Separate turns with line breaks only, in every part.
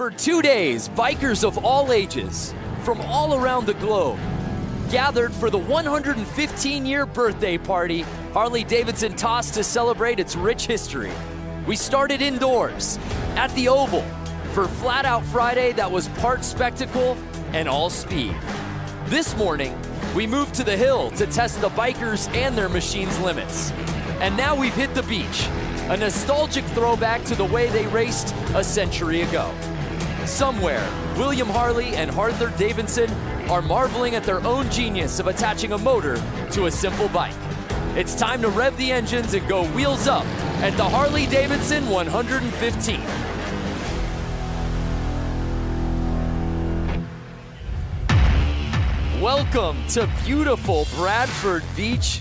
For 2 days, bikers of all ages, from all around the globe, gathered for the 115-year birthday party Harley-Davidson tossed to celebrate its rich history. We started indoors, at the Oval, for Flat Out Friday that was part spectacle and all speed. This morning, we moved to the hill to test the bikers and their machine's limits. And now we've hit the beach, a nostalgic throwback to the way they raced a century ago. Somewhere, William Harley and Harley-Davidson are marveling at their own genius of attaching a motor to a simple bike. It's time to rev the engines and go wheels up at the Harley-Davidson 115. Welcome to beautiful Bradford Beach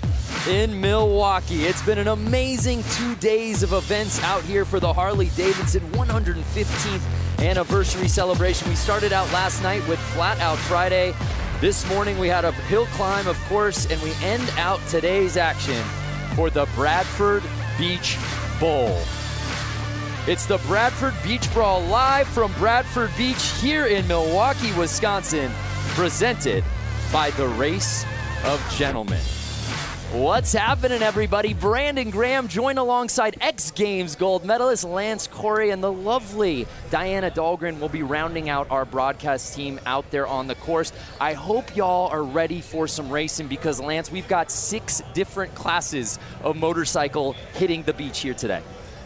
in Milwaukee. It's been an amazing 2 days of events out here for the Harley-Davidson 115th anniversary celebration. We started out last night with Flat Out Friday. This morning we had a hill climb, of course, and we end out today's action for the Bradford Beach Bowl. It's the Bradford Beach Brawl live from Bradford Beach here in Milwaukee, Wisconsin, presented by the Race of Gentlemen. What's happening, everybody? Brandon Graham joined alongside X Games gold medalist Lance Corey, and the lovely Diana Dahlgren will be rounding out our broadcast team out there on the course. I hope y'all are ready for some racing because, Lance, we've got 6 different classes of motorcycle hitting the beach here today.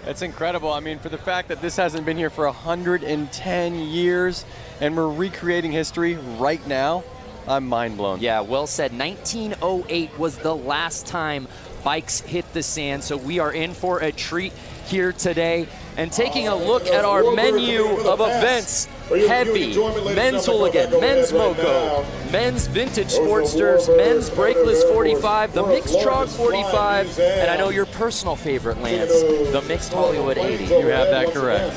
It's incredible. I mean, for the fact that this hasn't been here for 110 years and we're recreating history right now, I'm mind blown.
Yeah, well said. 1908 was the last time bikes hit the sand, so we are in for a treat here today. And taking a look at our menu of events, heavy, men's hooligan, men's moco, men's vintage sportsters, men's brakeless 45, the mixed TROG 45, and I know your personal favorite, Lance, the mixed Hollywood 80.
You have that correct.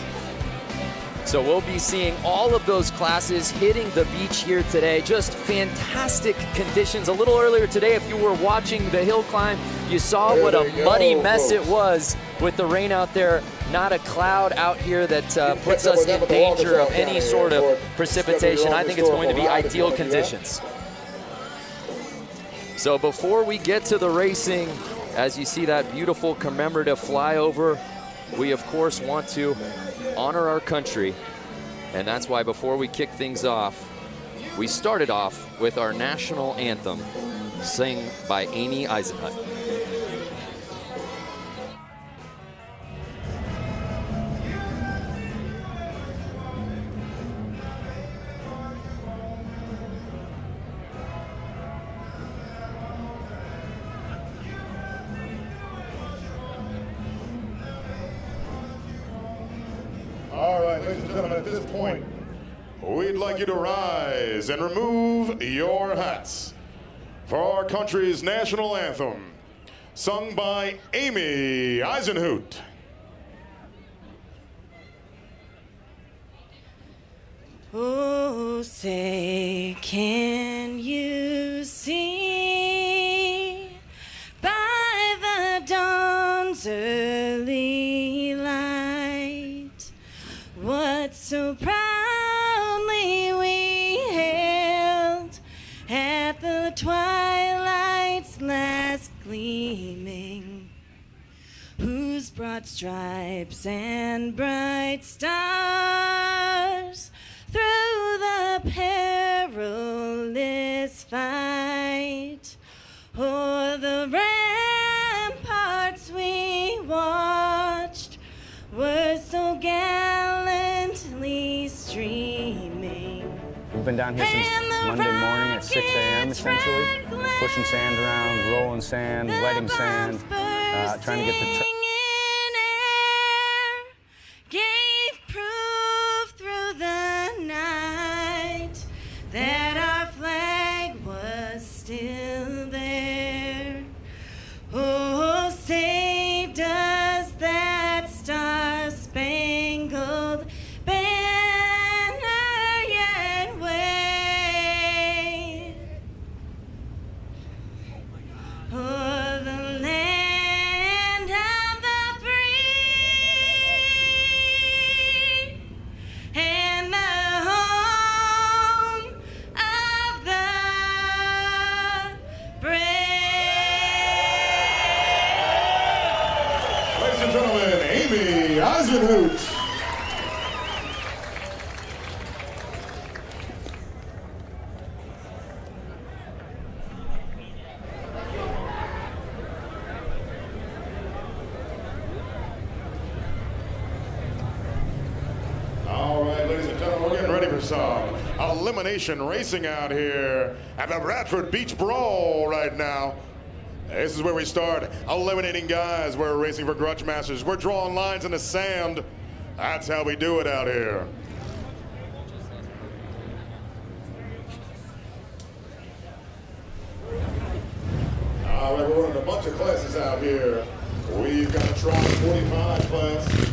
So we'll be seeing all of those classes hitting the beach here today. Just fantastic conditions. A little earlier today, if you were watching the hill climb, you saw what a muddy mess it was with the rain out there. Not a cloud out here that puts us in danger of any sort of precipitation. I think it's going to be ideal conditions. So before we get to the racing, as you see that beautiful commemorative flyover, we of course want to honor our country, and that's why before we kick things off, we started off with our national anthem, sung by Amy Eisenhut.
All right, ladies and gentlemen, at this point, we'd like you to rise and remove your hats for our country's national anthem, sung by Amy Eisenhut.
Oh, say, can you see by the dawn's early light what so proudly we hailed at the twilight's last gleaming, whose broad stripes and bright stars through the perilous fight o'er the ramparts we watched were so gallantly streaming.
We've been down here since Monday morning at 6 a.m. essentially, pushing sand around, rolling sand, wetting sand, trying to get the
gave proof through the night that our flag was still there. Oh, say does that star-spangled banner yet wave o'er the land of
Eisenhoot. All right, ladies and gentlemen, we're getting ready for some elimination racing out here at the Bradford Beach Brawl right now. This is where we start eliminating guys. We're racing for grudge masters. We're drawing lines in the sand. That's how we do it out here. All right, we're running a bunch of classes out here. We've got the TROG 45 class.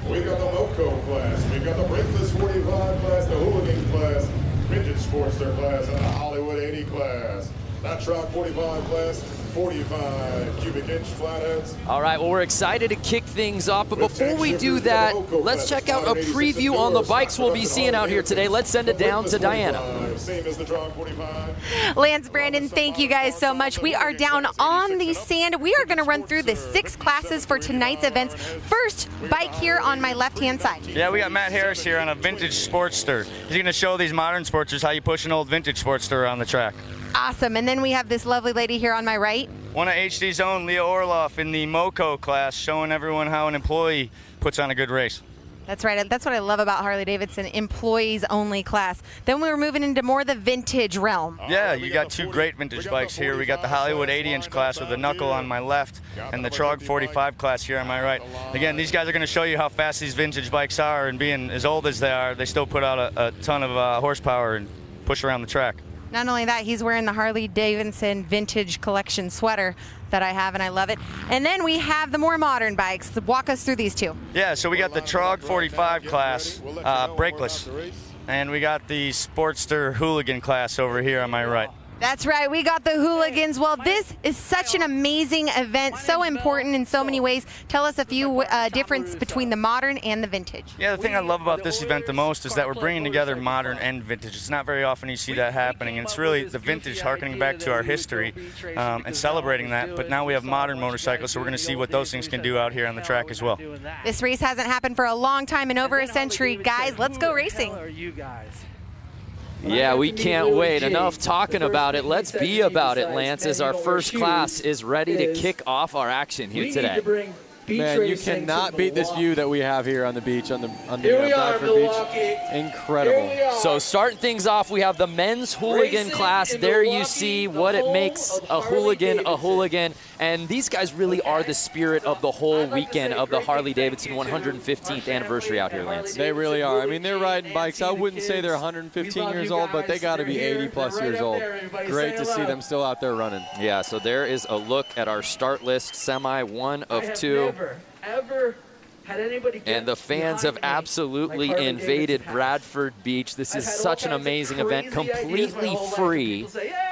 We've got the Moco class. We've got the Brakeless 45 class, the Hooligan class, Vintage Sportster class, and the Hollywood 80 class. That TROG 45 class, 45 cubic inch flatheads.
All right, well, we're excited to kick things off, but before we do that, let's check out a preview on the bikes we'll be seeing out here today. Let's send it down to Diana.
Same as the TROG 45.
Lance, Brandon, thank you guys so much. We are down on the sand. We are going to run through the 6 classes for tonight's events. First, bike here on my left-hand side.
Yeah, we got Matt Harris here on a vintage Sportster. He's going to show these modern Sportsters how you push an old vintage Sportster around the track.
Awesome. And then we have this lovely lady here on my right.
One of HD's own, Leah Orloff, in the Moco class, showing everyone how an employee puts on a good race.
That's right. That's what I love about Harley-Davidson, employees-only class. Then we were moving into more the vintage realm.
Yeah, you got 2 great vintage bikes here. We got the Hollywood 80-inch class with the knuckle on my left and the TROG 45 class here on my right. Again, these guys are going to show you how fast these vintage bikes are, and being as old as they are, they still put out a ton of horsepower and push around the track.
Not only that, he's wearing the Harley-Davidson vintage collection sweater that I have, and I love it. And then we have the more modern bikes. Walk us through these 2.
Yeah, so we got the TROG 45 class, brakeless, and we got the Sportster Hooligan class over here on my right.
That's right. We got the Hooligans. Well, this is such an amazing event, so important in so many ways. Tell us a few difference between the modern and the vintage.
Yeah, the thing I love about this event the most is that we're bringing together modern and vintage. It's not very often you see that happening, and it's really the vintage harkening back to our history and celebrating that. But now we have modern motorcycles, so we're going to see what those things can do out here on the track as well.
This race hasn't happened for a long time, in over a century. Guys, let's go racing.
Yeah, we can't wait. Enough talking about it. Let's be about it, Lance, as our first class is ready to kick off our action here today.
Man, you cannot beat this view that we have here on the beach, on the Bradford Beach. Incredible.
So starting things off, we have the men's hooligan class. There you see what it makes a hooligan. And these guys really are the spirit of the whole weekend of the Harley-Davidson 115th anniversary out here, Lance.
They really are. I mean, they're riding bikes. I wouldn't say they're 115 years old, but they got to be 80-plus years old. Great to see them still out there running.
Yeah, so there is a look at our start list, semi 1 of 2.
Ever had anybody get
and the fans have absolutely invaded Bradford Beach. This is such an amazing event, completely free,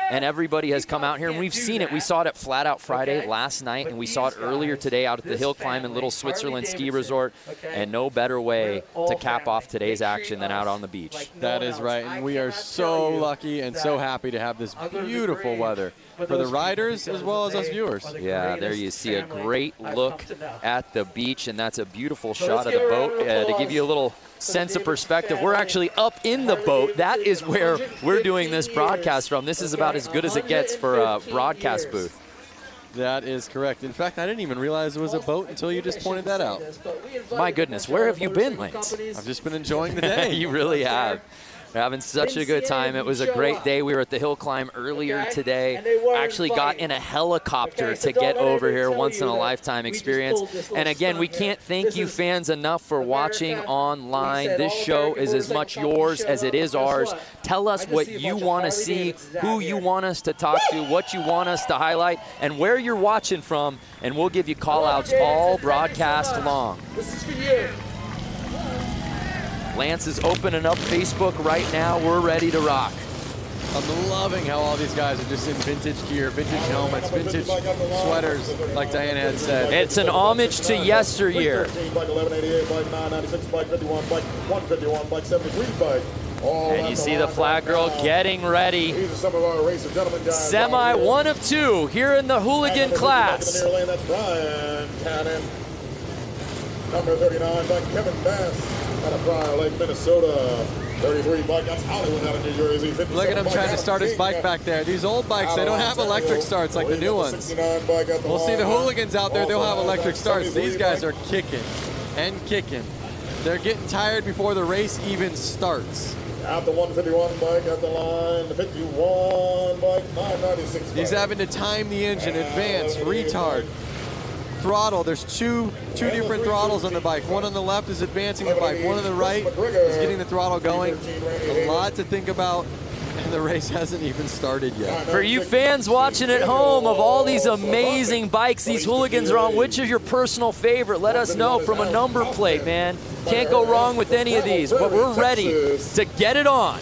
and everybody has come out here, and we've seen it. We saw it at Flat Out Friday last night, and we saw it earlier today out at the Hill Climb and Little Switzerland Ski Resort, and no better way to cap off today's action than out on the beach.
That is right, and we are so lucky and so happy to have this beautiful weather for the riders as well as us viewers.
Yeah, there you see a great look at the beach, and that's a beautiful shot of the boat. To give you a little sense of perspective, we're actually up in the boat. That is where we're doing this broadcast from. This is about as good as it gets for a broadcast booth.
That is correct. In fact, I didn't even realize it was a boat until you just pointed that out.
My goodness, where have you been, Lance?
I've just been enjoying the day.
You really have. We're having such a good time. It was a great day. We were at the Hill Climb earlier today. Actually got in a helicopter to get over here, once in a lifetime experience. And again, we can't thank you fans enough for watching online. This show is as much yours as it is ours. Tell us what you want to see, who you want us to talk to, what you want us to highlight, and where you're watching from, and we'll give you call-outs all broadcast long.
This is for you.
Lance is opening up Facebook right now. We're ready to rock.
I'm loving how all these guys are just in vintage gear, vintage helmets, vintage sweaters, like Diana had said.
It's an homage to yesteryear. And you see the flag girl getting ready. Semi 1 of 2 here in the hooligan class.
Number 39 by Kevin Bass out of Prior Lake, Minnesota. 33 bike, that's Hollywood out of New Jersey.
Look at him trying to start his bike back there. These old bikes, they don't have electric starts like the new ones. We'll see the hooligans out there, they'll have electric starts. These guys are kicking and kicking. They're getting tired before the race even starts.
Out the 151 bike, at the line, the 51 bike, 996 bike.
He's having to time the engine, advance, retard, throttle. There's two different throttles on the bike. One on the left is advancing the bike. One on the right is getting the throttle going. A lot to think about, and the race hasn't even started yet.
For you fans watching at home, of all these amazing bikes these hooligans are on, which is your personal favorite? Let us know from a number plate, man. Can't go wrong with any of these, but we're ready to get it on.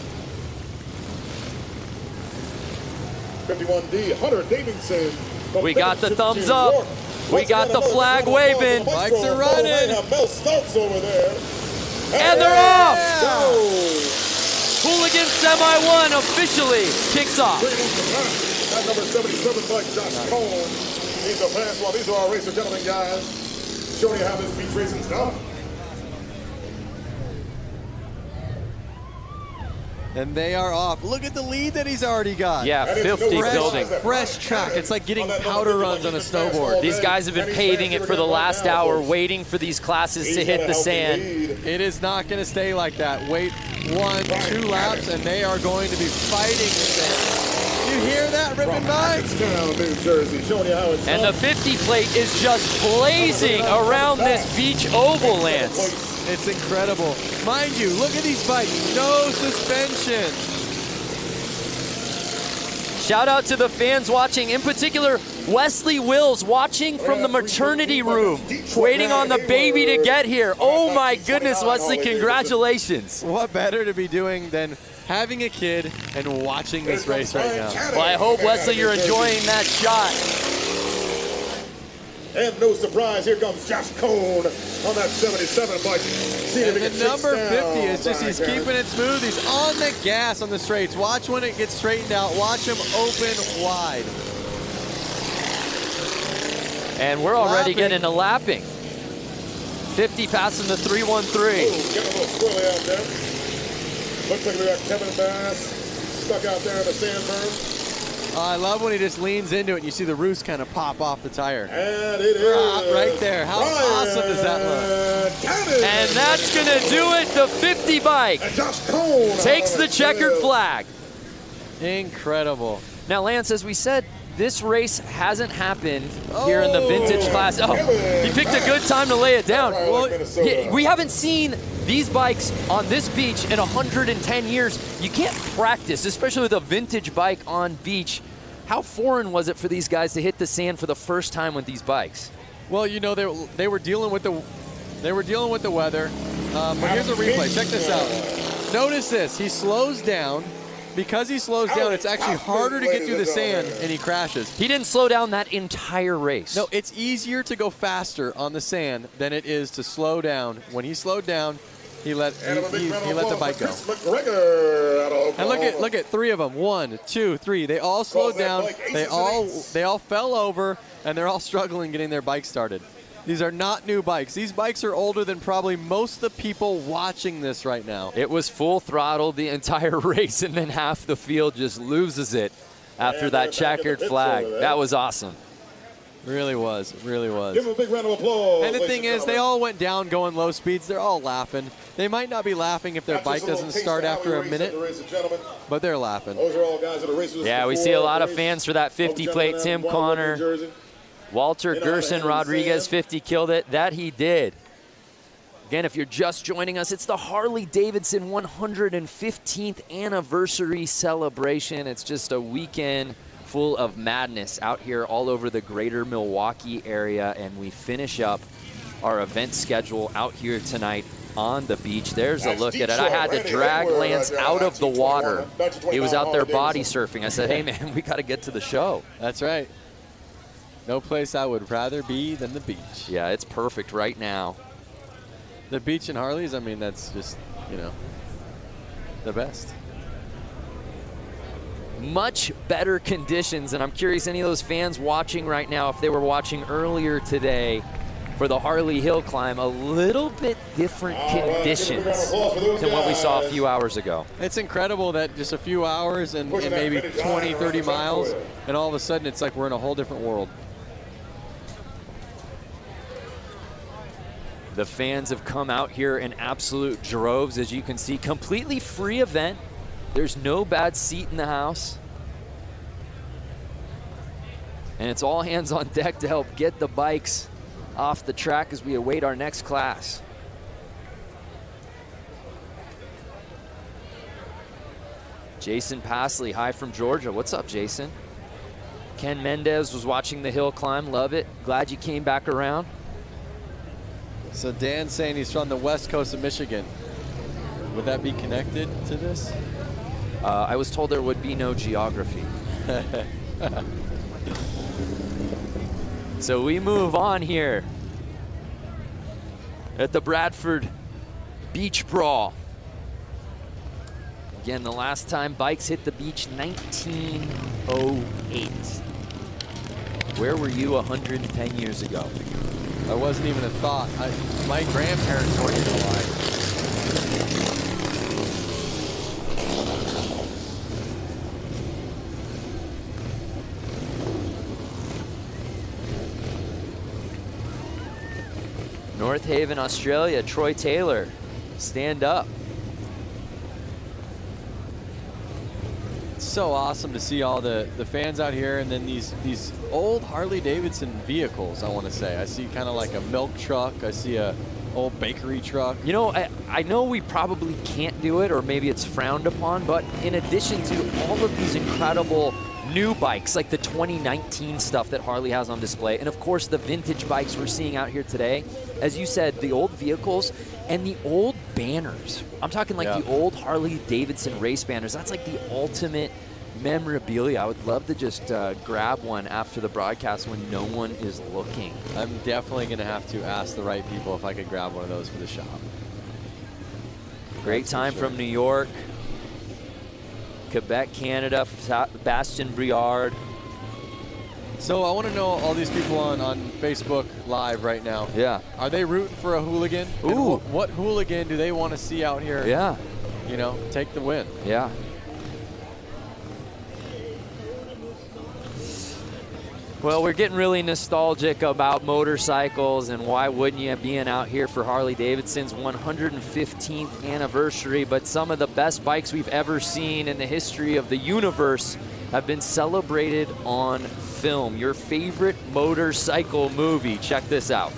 51D, Harley-Davidson.
We got the thumbs up. We got the flag waving.
Bikes are running.
And they're off. Hooligan Semi 1 officially kicks off.
That number 77 bike, Josh Cole. He's a fast one. These are our racer gentlemen, guys. Showing you how this beach racing's done.
And they are off. Look at the lead that he's already got.
Yeah, 50 building.
Fresh track. It's like getting powder runs on a snowboard.
These guys have been paving it for the last hour, waiting for these classes to hit the sand.
It is not going to stay like that. Wait 1, 2 laps, and they are going to be fighting the sand. You hear that, ripping bikes?
And the 50 plate is just blazing around this beach oval, Lance.
It's incredible. Mind you, look at these bikes. No suspension.
Shout out to the fans watching, in particular, Wesley Wills watching from the maternity room, waiting on the baby to get here. Oh my goodness, Wesley, congratulations.
What better to be doing than having a kid and watching this race right now?
Well, I hope, Wesley, you're enjoying that shot.
And no surprise, here comes Josh Cone on that 77 bike.
And the number 50 is just, he's keeping it smooth. He's on the gas on the straights. Watch when it gets straightened out. Watch him open wide.
And we're already getting to lapping. 50 passing the 313.
Oh, getting a little squirrely out there. Looks like we got Kevin Bass stuck out there in the sand berm.
I love when he just leans into it and you see the roost kind of pop off the tire.
And it is
right there. How awesome does that look?
And that's going to do it. The 50 bike takes the checkered flag.
Incredible.
Now, Lance, as we said, this race hasn't happened here in the vintage class. Oh, he picked a good time to lay it down. Well, we haven't seen these bikes on this beach in 110 years. You can't practice, especially with a vintage bike on beach. How foreign was it for these guys to hit the sand for the first time with these bikes?
Well, you know, they were dealing with the weather. But here's a replay. Check this out. Notice this. He slows down. Because he slows down, it's actually harder to get through the sand, and he crashes.
He didn't slow down that entire race.
No, it's easier to go faster on the sand than it is to slow down. When he slowed down, he let the bike go. And look at 3 of them. 1, 2, 3. They all slowed down. They all fell over, and they're all struggling getting their bike started. These are not new bikes. These bikes are older than probably most of the people watching this right now.
It was full throttle the entire race, and then half the field just loses it after that checkered flag. That was awesome.
Really was. Really was.
Give them a big round of applause.
And the thing is, they all went down going low speeds. They're all laughing. They might not be laughing if their bike doesn't start after a minute, but they're laughing.
Those are all guys that are racers.
Yeah, we see a lot of fans for that 50 plate. Tim Connor. Walter Gerson Rodriguez, 50, killed it. That he did. Again, if you're just joining us, it's the Harley-Davidson 115th anniversary celebration. It's just a weekend full of madness out here all over the greater Milwaukee area, and we finish up our event schedule out here tonight on the beach. There's a look at it. I had to drag Lance out of the water. He was out there body surfing. I said, hey, man, we got to get to the show.
That's right. No place I would rather be than the beach.
Yeah, it's perfect right now.
The beach and Harleys, I mean, that's just, you know, the best.
Much better conditions, and I'm curious any of those fans watching right now, if they were watching earlier today, for the Harley Hill climb. A little bit different conditions than what we saw a few hours ago.
It's incredible that just a few hours and maybe 20, 30 miles, and all of a sudden it's like we're in a whole different world.
The fans have come out here in absolute droves, as you can see. Completely free event. There's no bad seat in the house. And it's all hands on deck to help get the bikes off the track as we await our next class. Jason Pasley, hi from Georgia. What's up, Jason? Ken Mendez was watching the hill climb. Love it. Glad you came back around.
So Dan's saying he's from the west coast of Michigan. Would that be connected to this?
I was told there would be no geography. So we move on here at the Bradford Beach Brawl. Again, the last time bikes hit the beach, 1908. Where were you 110 years ago?
I wasn't even a thought. My grandparents weren't even alive.
North Haven, Australia, Troy Taylor, stand up.
It's so awesome to see all the fans out here, and then these old Harley-Davidson vehicles, I want to say. I see kind of like a milk truck. I see a old bakery truck.
You know, I know we probably can't do it, or maybe it's frowned upon, but in addition to all of these incredible new bikes, like the 2019 stuff that Harley has on display, and of course the vintage bikes we're seeing out here today, as you said, the old vehicles and the old banners. I'm talking like the old Harley-Davidson race banners. That's like the ultimate memorabilia. I would love to just grab one after the broadcast when no one is looking.
I'm definitely going to have to ask the right people if I could grab one of those for the shop.
Great time from New York, Quebec, Canada, Bastien Briard.
So I want to know all these people on Facebook Live right now.
Yeah.
Are they rooting for a hooligan?
Ooh.
What hooligan do they want to see out here?
Yeah.
You know, take the win.
Yeah. Well, we're getting really nostalgic about motorcycles, and why wouldn't you, being out here for Harley-Davidson's 115th anniversary. But some of the best bikes we've ever seen in the history of the universe have been celebrated on film. Your favorite motorcycle movie. Check this out.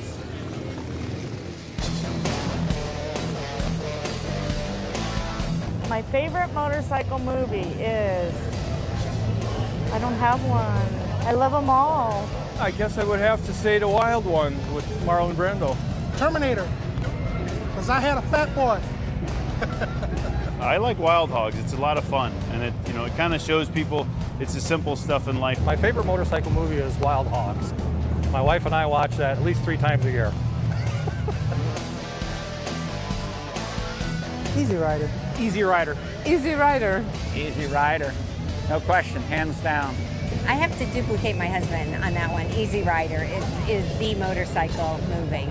My favorite motorcycle movie is, I don't have one. I love them all.
I guess I would have to say The Wild One with Marlon Brando.
Terminator, because I had a fat boy.
I like Wild Hogs. It's a lot of fun, and it kind of shows people it's the simple stuff in life.
My favorite motorcycle movie is Wild Hogs. My wife and I watch that at least 3 times a year.
Easy Rider.
Easy Rider.
Easy Rider.
Easy Rider. No question, hands down.
I have to duplicate my husband on that one. Easy Rider is the motorcycle movie.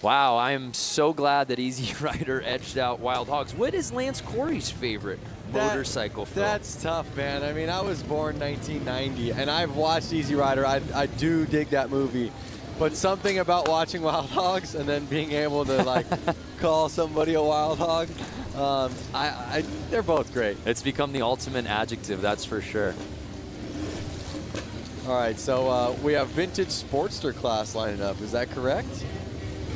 Wow, I am so glad that Easy Rider edged out Wild Hogs. What is Lance Corey's favorite motorcycle film?
That's tough, man. I mean, I was born 1990, and I've watched Easy Rider. I do dig that movie. But something about watching Wild Hogs and then being able to, like, call somebody a wild hog, they're both great.
It's become the ultimate adjective, that's for sure.
All right, so we have vintage Sportster class lining up. Is that correct?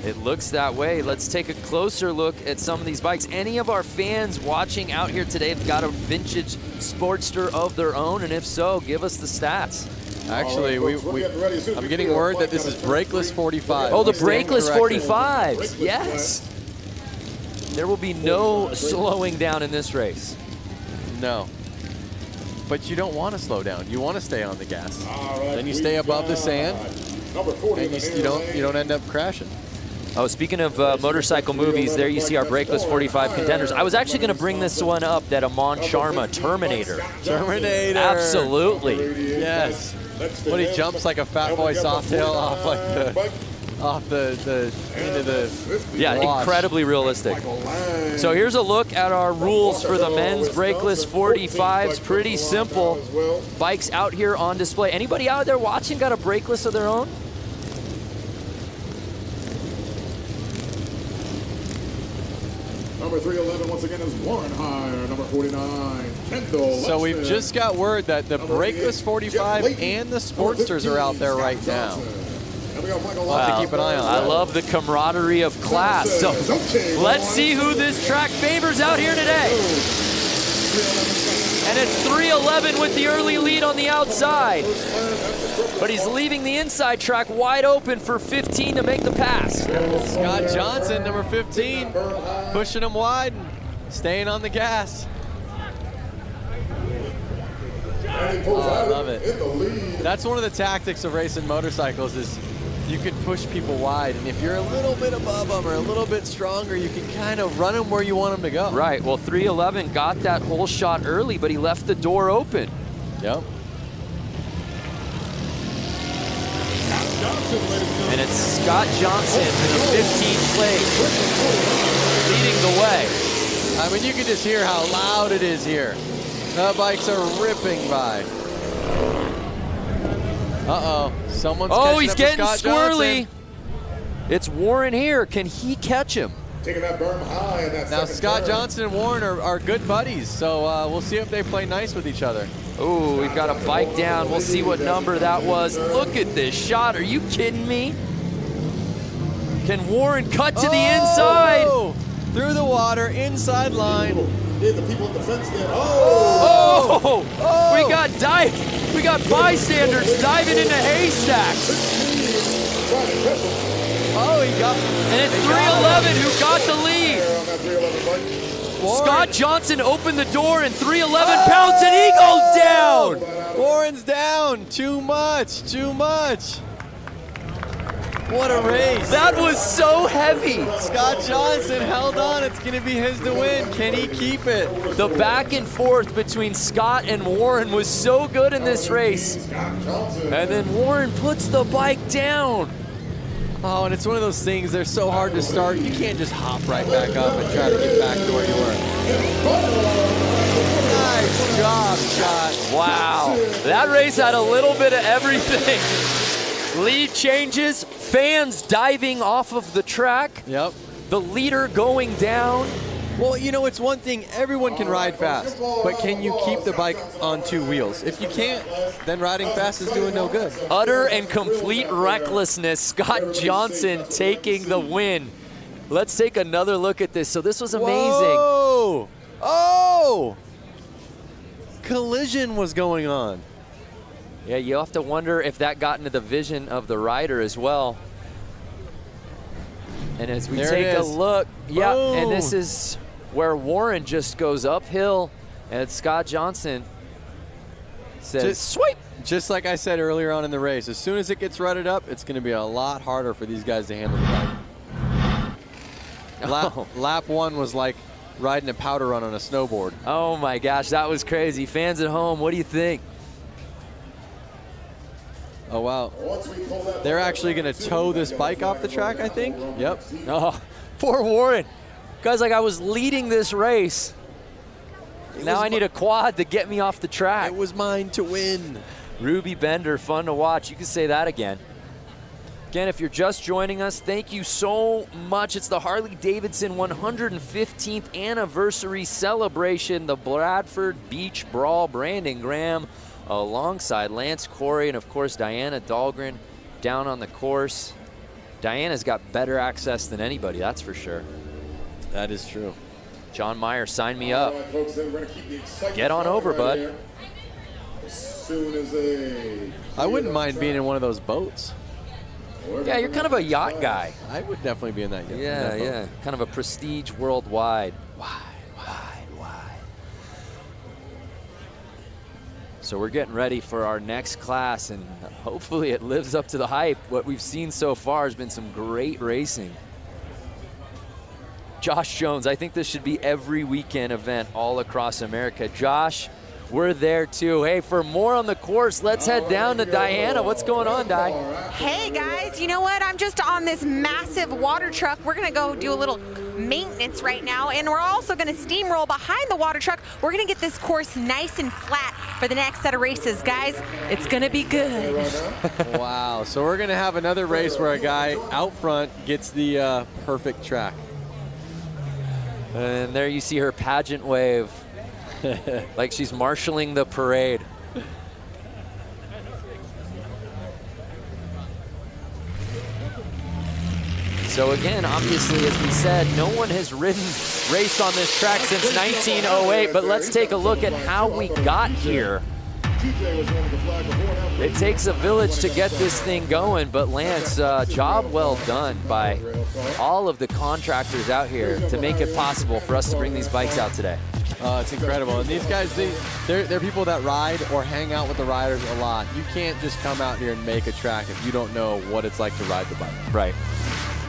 It looks that way. Let's take a closer look at some of these bikes. Any of our fans watching out here today have got a vintage Sportster of their own? And if so, give us the stats.
Actually, I'm getting word that this is brakeless 45.
Oh, the brakeless 45. Yes. There will be no slowing down in this race.
No. But you don't want to slow down. You want to stay on the gas. Then you stay above the sand, and you don't end up crashing.
Oh, speaking of motorcycle movies, there you see our Brakeless 45 contenders. I was actually going to bring this one up, that Amon Sharma, Terminator.
Terminator.
Absolutely.
Yes. When he jumps like a fat boy softail off like the into the
yeah,
wash.
Incredibly realistic. So here's a look at our rules for the men's Brakeless 45s. Pretty simple. Bikes out here on display. Anybody out there watching got a Brakeless of their own?
Number 311 once again is Warren Hire. Number 49, Kendall.
So we've just got word that the Brakeless 45 and the Sportsters are out there right now. We'll have to keep an eye on that.
I love the camaraderie of class. So let's see who this track favors out here today. And it's 311 with the early lead on the outside. But he's leaving the inside track wide open for 15 to make the pass.
Scott Johnson, number 15, pushing him wide and staying on the gas. Oh, I love it. That's one of the tactics of racing motorcycles is you can push people wide, and if you're a little bit above them or a little bit stronger, you can kind of run them where you want them to go.
Right, well 311 got that whole shot early, but he left the door open.
Yep.
And it's Scott Johnson in the 15th place, leading the way.
I mean, you can just hear how loud it is here. The bikes are ripping by. Uh-oh, someone's
he's getting
Scott
squirrely.
Johnson.
It's Warren here. Can he catch him?
Taking that berm high in that
now, Scott
turn.
Johnson and Warren are good buddies, so we'll see if they play nice with each other.
Oh, we've got a bike down. We'll see what number that was. Look at this shot. Are you kidding me? Can Warren cut to the inside?
Through the water, inside line.
The people at the fence there.
We got bystanders diving into haystacks.
Oh, he got.
And it's 311 who got the lead. Scott Johnson opened the door and 311 pounds and he goes down.
Warren's down. Too much. Too much. What a race.
That was so heavy.
Scott Johnson held on. It's going to be his to win. Can he keep it?
The back and forth between Scott and Warren was so good in this race. And then Warren puts the bike down.
Oh, and it's one of those things, they're so hard to start. You can't just hop right back up and try to get back to where you were. Nice job, Scott.
Wow. That race had a little bit of everything. Lead changes, fans diving off of the track.
Yep.
The leader going down.
Well, you know, it's one thing, everyone can ride fast, but can you keep the bike on two wheels? If you can't, then riding fast is doing no good.
Utter and complete recklessness. Scott Johnson taking the win. Let's take another look at this. So this was amazing.
Whoa! Oh! Collision was going on.
Yeah, you have to wonder if that got into the vision of the rider as well. And as we take a look, yeah, and this is where Warren just goes uphill, and Scott Johnson says, sweep.
Just like I said earlier on in the race, as soon as it gets rutted up, it's going to be a lot harder for these guys to handle the bike. Lap one was like riding a powder run on a snowboard.
Oh my gosh, that was crazy. Fans at home, what do you think?
Oh, wow. They're actually going to tow this bike off the track, I think. Yep.
Oh, poor Warren. Guys, like I was leading this race. Now I need a quad to get me off the track.
It was mine to win.
Ruby Bender, fun to watch. You can say that again. Again, if you're just joining us, thank you so much. It's the Harley-Davidson 115th anniversary celebration, the Bradford Beach Brawl. Brandon Graham alongside Lance Corey and, of course, Diana Dahlgren down on the course. Diana's got better access than anybody, that's for sure.
That is true.
John Meyer, sign me up.
All right, folks, then we're gonna keep the excitement
Get on
going
over,
right
bud.
here. As soon as
I wouldn't mind being in one of those boats.
Yeah, you're kind of a yacht guy.
I would definitely be in that yacht.
Yeah, yeah. Kind of a prestige worldwide. Wide. So we're getting ready for our next class, and hopefully it lives up to the hype. What we've seen so far has been some great racing. Josh Jones. I think this should be every weekend event all across America. Josh, we're there too. Hey, for more on the course, let's head down to Diana. What's going on, Di?
Hey guys, you know what? I'm just on this massive water truck. We're gonna go do a little maintenance right now, and we're also gonna steamroll behind the water truck. We're gonna get this course nice and flat for the next set of races. Guys, it's gonna be good.
Wow, so we're gonna have another race where a guy out front gets the perfect track.
And there you see her pageant wave. Like she's marshaling the parade. So again, obviously, as we said, no one has raced on this track since 1908, but let's take a look at how we got here. It takes a village to get this thing going, but Lance, job well done by all of the contractors out here to make it possible for us to bring these bikes out today.
It's incredible. And these guys, they're people that ride or hang out with the riders a lot. You can't just come out here and make a track if you don't know what it's like to ride the bike.
Right.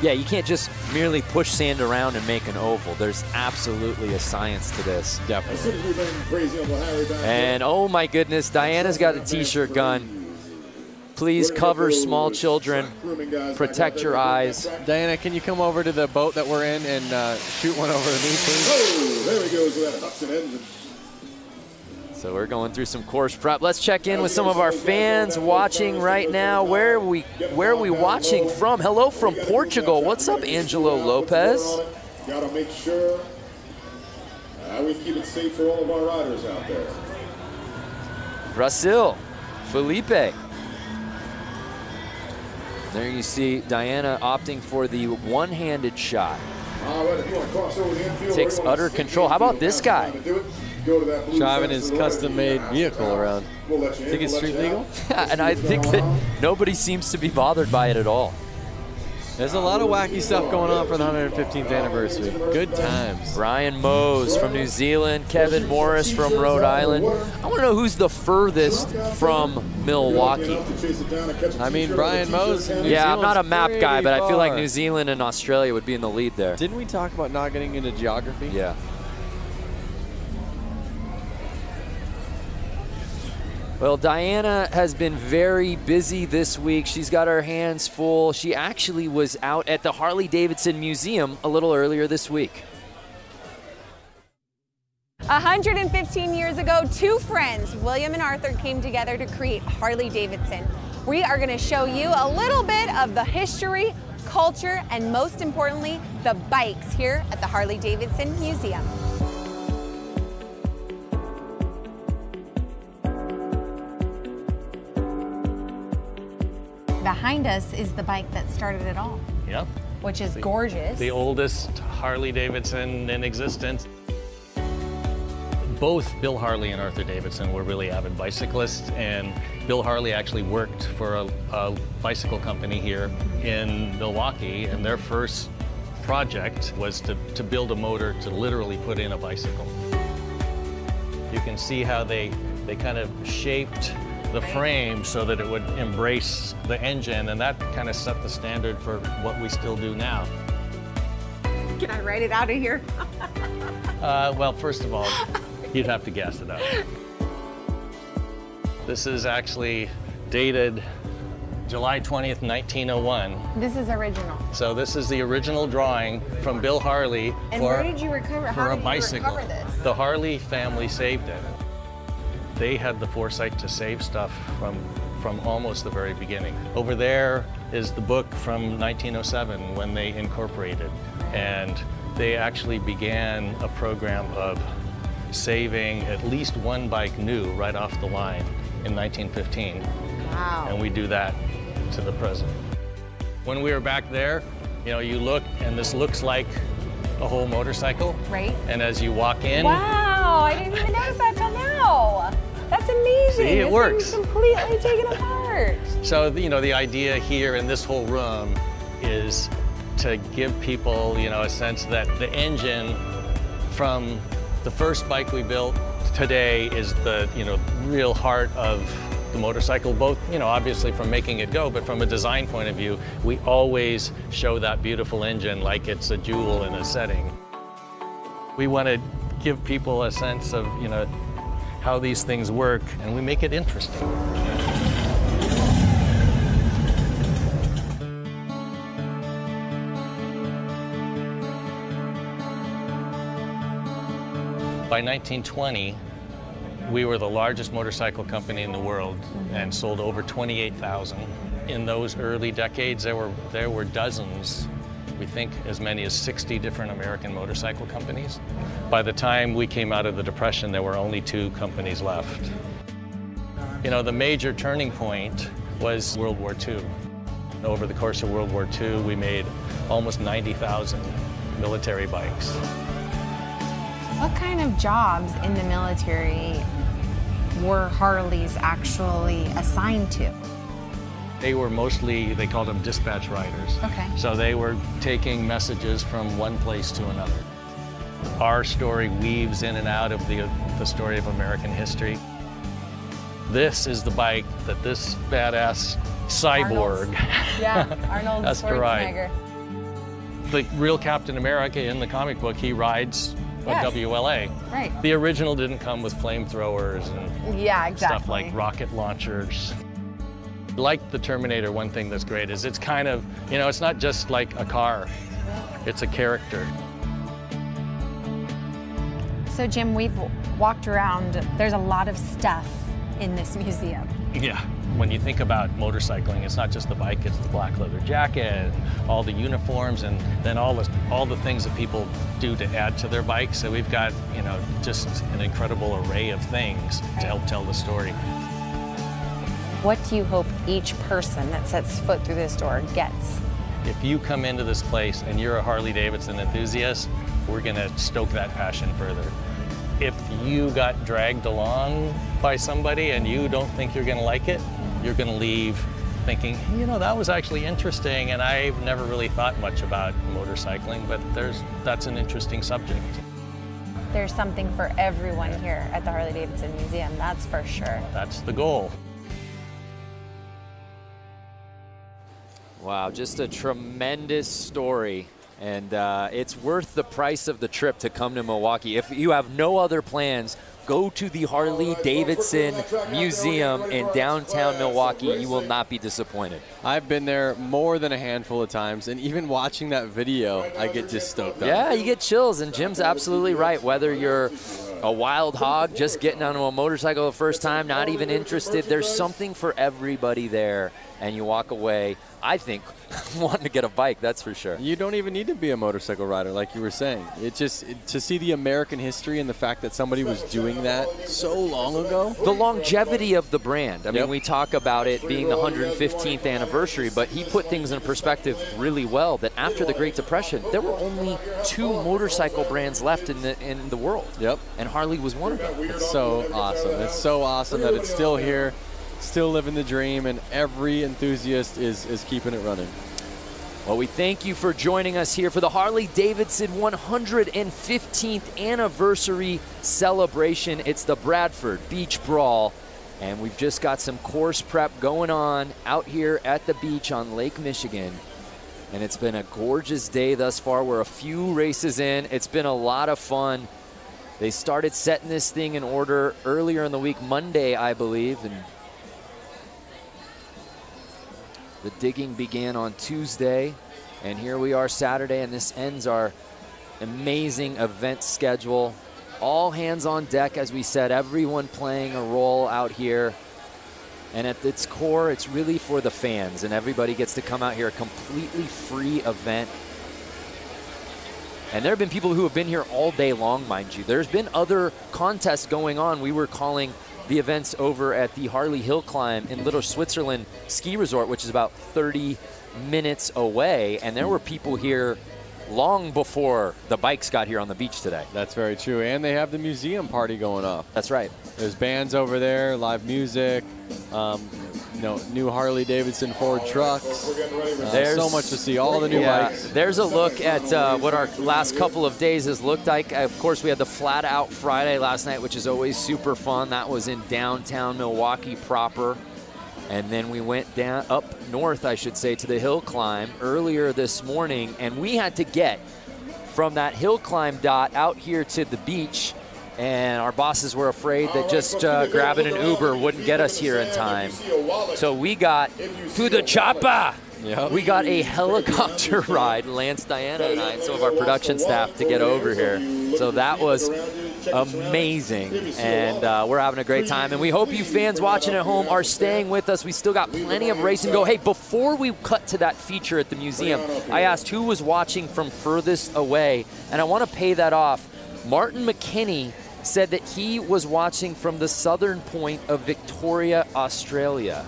Yeah, you can't just merely push sand around and make an oval. There's absolutely a science to this.
Definitely.
And oh my goodness, Diana's got a t-shirt gun. Please cover small children. Protect your eyes.
Diana, can you come over to the boat that we're in and shoot one over to me, please?
Oh, there he goes with that Hudson engine.
So we're going through some course prep. Let's check in with some of our fans watching right now. Where are we watching from? Hello from Portugal. What's up, Angelo Lopez?
Gotta make sure we keep it safe for all of our riders out there.
Brazil, Felipe. There you see Diana opting for the one-handed shot. Takes utter control. How about this guy?
Driving his custom-made vehicle around. Think it's street legal?
Yeah, and I think that nobody seems to be bothered by it at all.
There's a lot of wacky stuff going on for the 115th anniversary. Good times.
Brian Mose from New Zealand, Kevin Morris from Rhode Island. I want to know who's the furthest from Milwaukee.
I mean, Brian Mose.
Yeah, I'm not a map guy, but I feel like New Zealand and Australia would be in the lead there.
Didn't we talk about not getting into geography?
Yeah. Well, Diana has been very busy this week. She's got her hands full. She actually was out at the Harley-Davidson Museum a little earlier this week.
115 years ago, two friends, William and Arthur, came together to create Harley-Davidson. We are going to show you a little bit of the history, culture, and most importantly, the bikes here at the Harley-Davidson Museum. Behind us is the bike that started it all.
Yep.
Which is gorgeous.
The oldest Harley-Davidson in existence. Both Bill Harley and Arthur Davidson were really avid bicyclists, and Bill Harley actually worked for a bicycle company here in Milwaukee, and their first project was to build a motor to literally put in a bicycle. You can see how they kind of shaped the frame so that it would embrace the engine, and that kind of set the standard for what we still do now.
Can I write it out of here?
Well, first of all, you'd have to guess it out. This is actually dated July 20th, 1901.
This is original.
So this is the original drawing from Bill Harley
and where did you recover? How did you recover this?
The Harley family saved it. They had the foresight to save stuff from almost the very beginning. Over there is the book from 1907 when they incorporated, and they actually began a program of saving at least one bike new right off the line in 1915.
Wow.
And we do that to the present. When we were back there, you know, you look and this looks like a whole motorcycle.
Right.
And as you walk in.
Wow, I didn't even notice that till now. That's amazing.
See, it works.
This thing's completely taken apart.
So, you know, the idea here in this whole room is to give people, you know, a sense that the engine from the first bike we built today is the, you know, real heart of the motorcycle, both, you know, obviously from making it go, but from a design point of view, we always show that beautiful engine like it's a jewel in a setting. We want to give people a sense of, you know, how these things work, and we make it interesting. By 1920, we were the largest motorcycle company in the world and sold over 28,000. In those early decades, there were dozens, we think as many as 60 different American motorcycle companies. By the time we came out of the Depression, there were only 2 companies left. You know, the major turning point was World War II. Over the course of World War II, we made almost 90,000 military bikes.
What kind of jobs in the military were Harleys actually assigned to?
They were mostly, they called them dispatch riders.
Okay.
So they were taking messages from one place to another. Our story weaves in and out of the story of American history. This is the bike that this badass cyborg
Arnold
has to ride.
Schwarzenegger.
The real Captain America in the comic book, he rides a WLA.
Right.
The original didn't come with flamethrowers and stuff like rocket launchers. Like the Terminator, one thing that's great is it's kind of, you know, it's not just like a car, it's a character.
So Jim, we've walked around, there's a lot of stuff in this museum.
Yeah. When you think about motorcycling, it's not just the bike, it's the black leather jacket, all the uniforms, and then all the things that people do to add to their bikes. So we've got, you know, just an incredible array of things to help tell the story.
What do you hope each person that sets foot through this door gets?
If you come into this place and you're a Harley-Davidson enthusiast, we're gonna stoke that passion further. If you got dragged along by somebody and you don't think you're gonna like it, you're gonna leave thinking, you know, that was actually interesting and I've never really thought much about motorcycling, but that's an interesting subject.
There's something for everyone here at the Harley-Davidson Museum, that's for sure.
That's the goal.
Wow, just a tremendous story. And it's worth the price of the trip to come to Milwaukee. If you have no other plans, go to the Harley-Davidson Museum in downtown Milwaukee. You will not be disappointed.
I've been there more than a handful of times, and even watching that video, I get just stoked up.
Yeah, you get chills, and Jim's absolutely right. Whether you're a wild hog, just getting onto a motorcycle the first time, not even interested, there's something for everybody there, and you walk away, I think, wanting to get a bike, that's for sure.
You don't even need to be a motorcycle rider, like you were saying. To see the American history and the fact that somebody was doing that so long ago.
The longevity of the brand. I mean, we talk about it being the 115th anniversary, but he put things in perspective really well, that after the Great Depression, there were only 2 motorcycle brands left in the world.
Yep.
And Harley was one of them.
It's so awesome. It's so awesome that it's still here, still living the dream, and every enthusiast is keeping it running.
Well, we thank you for joining us here for the Harley-Davidson 115th anniversary celebration. It's the Bradford Beach Brawl, and we've just got some course prep going on out here at the beach on Lake Michigan. And it's been a gorgeous day thus far. We're a few races in. It's been a lot of fun. They started setting this thing in order earlier in the week, Monday, I believe, and the digging began on Tuesday, and here we are Saturday, and this ends our amazing event schedule. All hands on deck, as we said, everyone playing a role out here. And at its core, it's really for the fans, and everybody gets to come out here, a completely free event. And there have been people who have been here all day long, mind you. There's been other contests going on. We were calling the events over at the Harley Hill Climb in Little Switzerland Ski Resort, which is about 30 minutes away. And there were people here long before the bikes got here on the beach today.
That's very true. And they have the museum party going off.
That's right.
There's bands over there, live music, you know, new Harley-Davidson Ford trucks. There's so much to see, all the new bikes.
There's a look at what our last couple of days has looked like. Of course, we had the Flat Out Friday last night, which is always super fun. That was in downtown Milwaukee proper. And then we went down up north, I should say, to the hill climb earlier this morning. And we had to get from that hill climb dot out here to the beach. And our bosses were afraid that just grabbing an Uber wouldn't get us here in time. So we got to the chopper.
Yep.
We got a helicopter ride, Lance, Diana, and I, and some of our production staff to get over here. So that was amazing, and we're having a great time. And we hope you fans watching at home are staying with us. We still got plenty of racing to go. Hey, before we cut to that feature at the museum, I asked who was watching from furthest away, and I want to pay that off. Martin McKinney said that he was watching from the southern point of Victoria, Australia.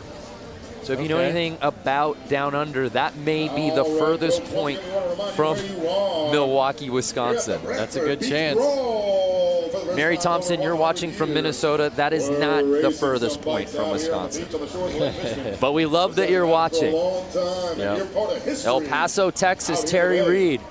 So if you know anything about Down Under, that may be the furthest point from Milwaukee, Wisconsin.
That's a good chance.
Mary Thompson, you're watching from Minnesota. That is not the furthest point from Wisconsin. But we love that you're watching. Yep. El Paso, Texas, Terry Reed.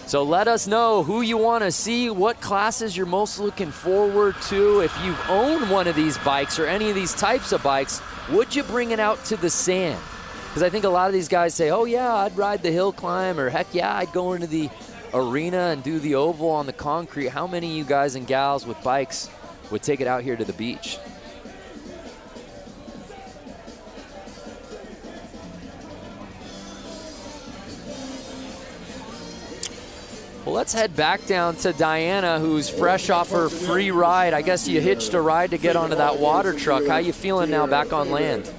So let us know who you want to see, what classes you're most looking forward to. If you've owned one of these bikes or any of these types of bikes, would you bring it out to the sand? Because I think a lot of these guys say, oh yeah, I'd ride the hill climb, or heck yeah, I'd go into the arena and do the oval on the concrete. How many of you guys and gals with bikes would take it out here to the beach? Well, let's head back down to Diana, who's fresh off her free ride. I guess you hitched a ride to get onto that water truck. How you feeling now back on land?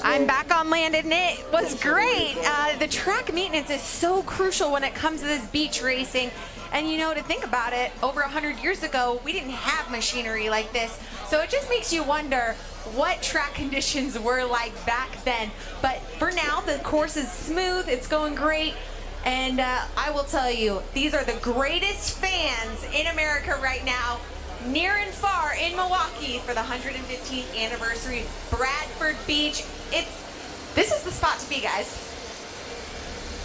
I'm back on land, and it was great. The track maintenance is so crucial when it comes to this beach racing. And you know, to think about it, over 100 years ago, we didn't have machinery like this. So it just makes you wonder what track conditions were like back then. But for now, the course is smooth, it's going great. And I will tell you, these are the greatest fans in America right now, near and far in Milwaukee for the 115th anniversary Bradford Beach. This is the spot to be, guys.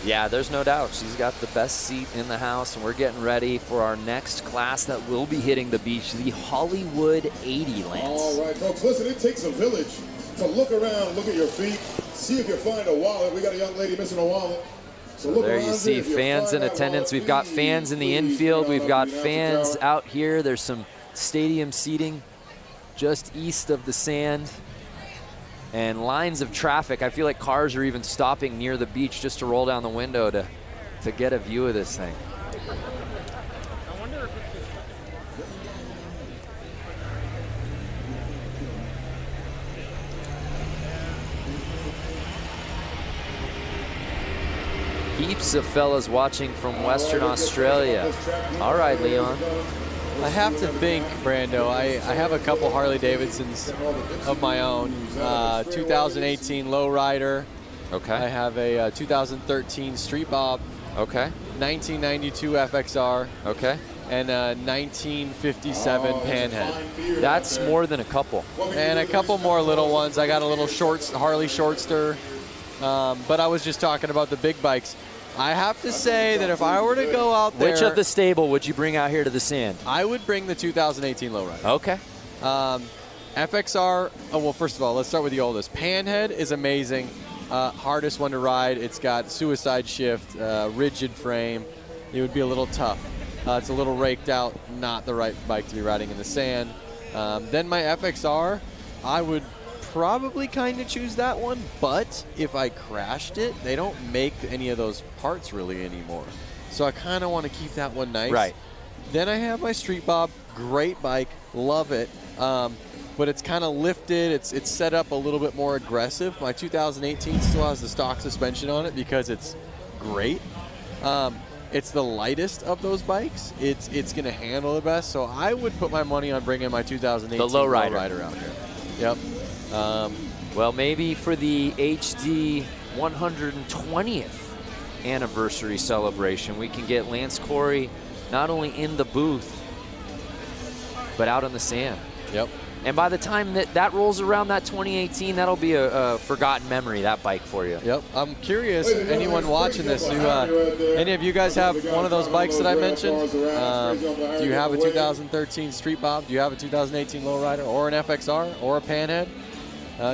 Yeah, there's no doubt. She's got the best seat in the house, and we're getting ready for our next class that will be hitting the beach, the Hollywood 80, Lance.
All right, folks, listen, it takes a village to look around, look at your feet, see if you find a wallet. We got a young lady missing a wallet.
So there you see fans in attendance. We've got fans in the infield. We've got fans out here. There's some stadium seating just east of the sand. And lines of traffic. I feel like cars are even stopping near the beach just to roll down the window to get a view of this thing. Heaps of fellas watching from Western Australia. All right, Leon.
I have to think, Brando, I have a couple Harley-Davidsons of my own. 2018 Lowrider.
Okay.
I have a 2013 Street Bob.
Okay.
1992 FXR.
Okay.
And a 1957 Panhead.
That's more than a couple.
And a couple more little ones. I got a little Harley Shortster. But I was just talking about the big bikes. I have to say that if I were to go out there...
Which of the stable would you bring out here to the sand?
I would bring the 2018 Lowrider.
Okay.
FXR, well, first of all, let's start with the oldest. Panhead is amazing. Hardest one to ride. It's got suicide shift, rigid frame. It would be a little tough. It's a little raked out, not the right bike to be riding in the sand. Then my FXR, I would probably kind of choose that one, but if I crashed it, they don't make any of those parts really anymore. So I kind of want to keep that one nice.
Right.
Then I have my Street Bob, great bike, love it. But it's kind of lifted, it's set up a little bit more aggressive. My 2018 still has the stock suspension on it because it's great. It's the lightest of those bikes. It's going to handle the best. So I would put my money on bringing my 2018 Lowrider out here. Yep.
Well, maybe for the HD 120th anniversary celebration. We can get Lance Corey not only in the booth, but out on the sand.
Yep.
And by the time that rolls around, that 2018, that'll be a forgotten memory, that bike for you.
Yep. I'm curious, anyone watching this, any of you guys have one of those bikes that I mentioned? Do you have a 2013 Street Bob? Do you have a 2018 Lowrider or an FXR or a Panhead?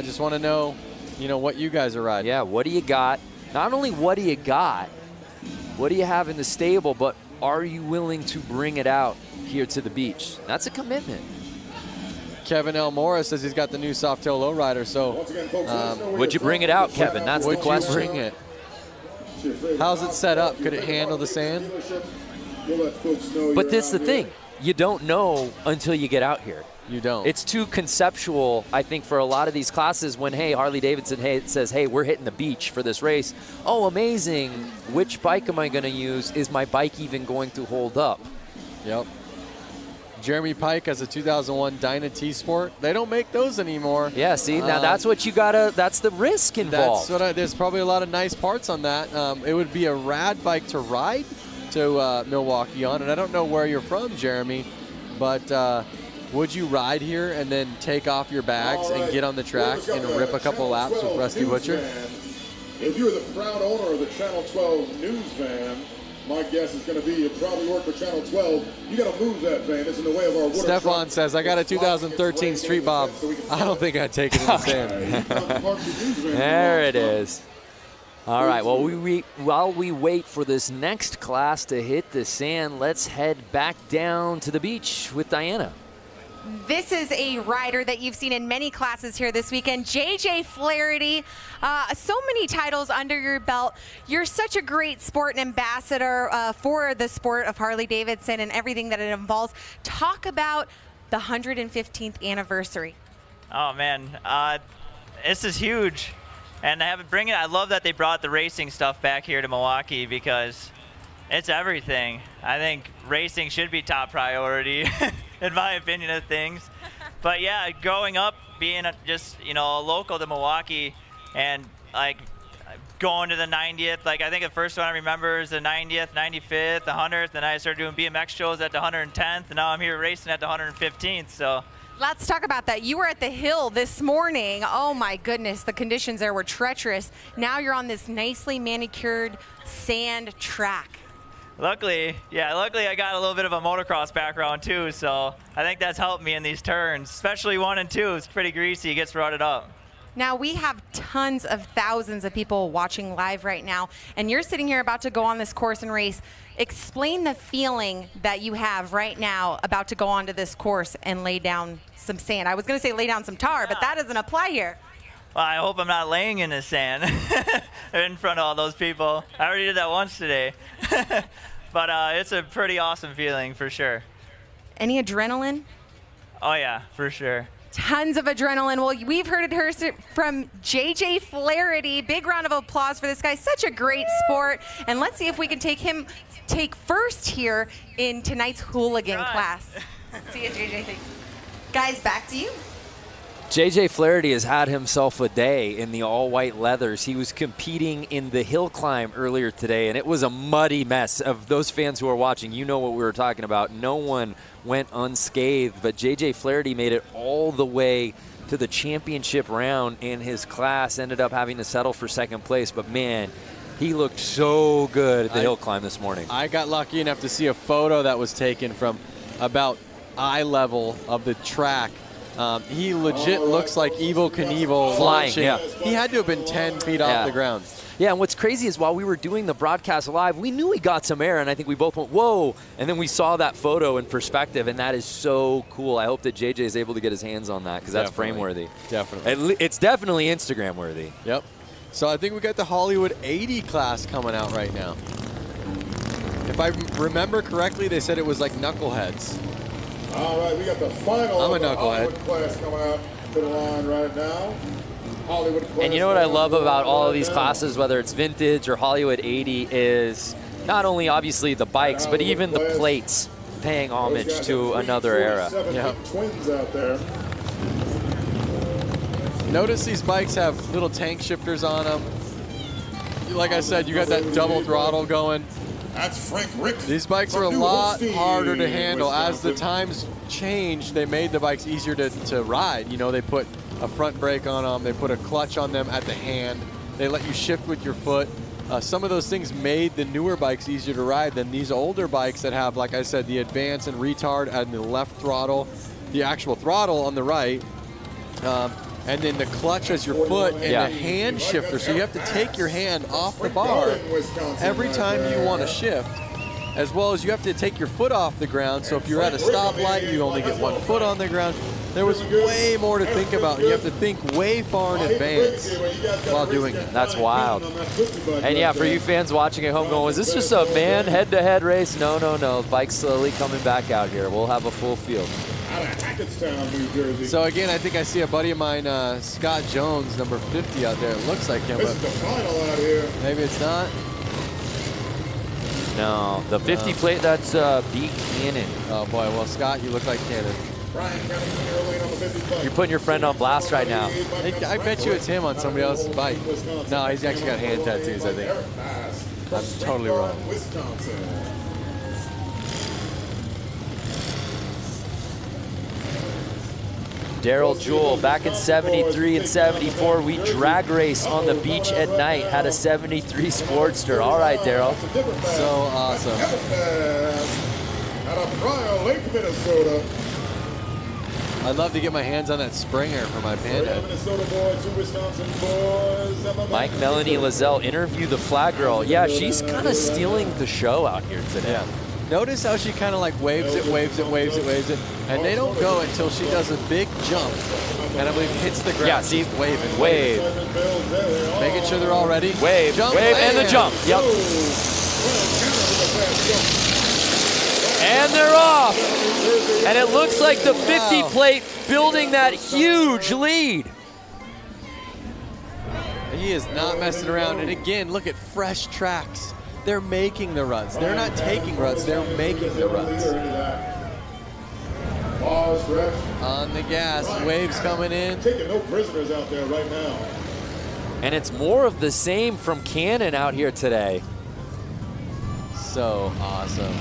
Just want to know, what you guys are riding.
Yeah, what do you got? Not only what do you got, what do you have in the stable, but are you willing to bring it out here to the beach? That's a commitment.
Kevin L. Morris says he's got the new Softail Lowrider, so
would you bring it out, Kevin? That's the question.
Would you bring it? How's it set up? Could it handle the sand?
But this is the thing. You don't know until you get out here.
You don't.
It's too conceptual, I think, for a lot of these classes when, hey, Harley-Davidson says, hey, we're hitting the beach for this race. Oh, amazing. Which bike am I going to use? Is my bike even going to hold up?
Yep. Jeremy Pike has a 2001 Dyna T-Sport. They don't make those anymore.
Yeah, see, now that's what you gotta, that's the risk involved.
There's probably a lot of nice parts on that. It would be a rad bike to ride to Milwaukee on, and I don't know where you're from, Jeremy, but would you ride here and then take off your bags and get on the track and rip a couple laps with Rusty Butcher?
If you're the proud owner of the Channel 12 news van, my guess is going to be you probably work for Channel 12. You got to move that van. It's in the way of our water.
Stefan says, I got a 2013 Street Bob. I don't think I'd take it in the sand.
There it is. All right, well, while we wait for this next class to hit the sand, let's head back down to the beach with Diana.
This is a rider that you've seen in many classes here this weekend, JJ Flaherty. So many titles under your belt. You're such a great sport and ambassador for the sport of Harley-Davidson and everything that it involves. Talk about the 115th anniversary.
Oh man, this is huge, and I love that they brought the racing stuff back here to Milwaukee because it's everything. I think racing should be top priority. In my opinion of things. But yeah, growing up, being just, local to Milwaukee and like going to the 90th, like I think the first one I remember is the 90th, 95th, the 100th, and I started doing BMX shows at the 110th, and now I'm here racing at the 115th, so.
Let's talk about that. You were at the hill this morning. Oh my goodness, the conditions there were treacherous. Now you're on this nicely manicured sand track.
Luckily I got a little bit of a motocross background too, so I think that's helped me in these turns, especially 1 and 2. It's pretty greasy, it gets rutted up.
Now we have tons of thousands of people watching live right now, and you're sitting here about to go on this course and race. Explain the feeling that you have right now about to go onto this course and lay down some sand. I was going to say lay down some tar, but that doesn't apply here.
Well, I hope I'm not laying in the sand in front of all those people. I already did that once today. But it's a pretty awesome feeling for sure.
Any adrenaline?
Oh yeah, for sure.
Tons of adrenaline. Well, we've heard it from JJ Flaherty. Big round of applause for this guy. Such a great sport. And let's see if we can take first here in tonight's hooligan class. See you, JJ. Thanks. Guys, back to you.
JJ Flaherty has had himself a day in the all-white leathers. He was competing in the hill climb earlier today, and it was a muddy mess. Of those fans who are watching, you know what we were talking about. No one went unscathed, but JJ Flaherty made it all the way to the championship round in his class, ended up having to settle for second place, but man, he looked so good at the hill climb this morning.
I got lucky enough to see a photo that was taken from about eye level of the track. He legit looks like Evel Knievel
flying.
Launching.
Yeah.
He had to have been 10 feet off the ground.
Yeah, and what's crazy is while we were doing the broadcast live, we knew he got some air, and I think we both went, whoa, and then we saw that photo in perspective, and that is so cool. I hope that JJ is able to get his hands on that because that's frame-worthy.
Definitely.
It's definitely Instagram-worthy.
Yep. So I think we got the Hollywood 80 class coming out right now. If I remember correctly, they said it was like knuckleheads.
All right, we got the final
I'm a knucklehead.
Hollywood class coming out to the line right now. Hollywood class.
And you know what I love about all of these classes, whether it's vintage or Hollywood 80, is not only obviously the bikes, but even the plates paying homage to another era.
Yeah. Twins out there.
Notice these bikes have little tank shifters on them. like I said, you got that double throttle going.
That's Frank Rick.
These bikes are a lot harder to handle. As the times changed, they made the bikes easier to ride. You know, they put a front brake on them. They put a clutch on them at the hand. They let you shift with your foot. Some of those things made the newer bikes easier to ride than these older bikes that have, like I said, the advance and retard and the left throttle, the actual throttle on the right, and then the clutch as your foot and the hand shifter. So you have to take your hand off the bar every time you want to shift, as well as you have to take your foot off the ground. So if you're at a stoplight, you only get one foot on the ground. There was way more to think about. You have to think way far in advance while doing it.
That's wild. And yeah, for you fans watching at home going, was this just a man head-to-head race? No, no, no. Bike's slowly coming back out here. We'll have a full field.
So again, I think I see a buddy of mine, Scott Jones, number 50 out there. It looks like him, but maybe it's not.
No, the 50 plate, that's B. Cannon.
Oh boy, well Scott, you look like Cannon.
You're putting your friend on blast right now.
I bet you it's him on somebody else's bike. No, he's actually got hand tattoos, I think. I'm totally wrong.
Daryl Jewell, back in 73 and 74, we drag race on the beach at night, had a 73 Sportster. All right, Daryl.
So awesome.
Out of Brawl, Lake, Minnesota.
I'd love to get my hands on that Springer for my Panda.
Mike Melanie Lazelle interviewed the flag girl. Yeah, she's kind of stealing the show out here today.
Yeah. Notice how she kind of like waves it, and they don't go until she does a big jump, and I believe hits the ground.
Yeah, see,
waving,
wave.
Making sure they're all ready.
Wave,
jump,
wave, and the jump. Yep. And they're off. And it looks like the 50 plate building that huge lead.
He is not messing around. And again, look at fresh tracks. They're making the ruts. They're not taking ruts, they're making the ruts. On the gas, waves coming in.
Taking no prisoners out there right now.
And it's more of the same from Cannon out here today.
So awesome.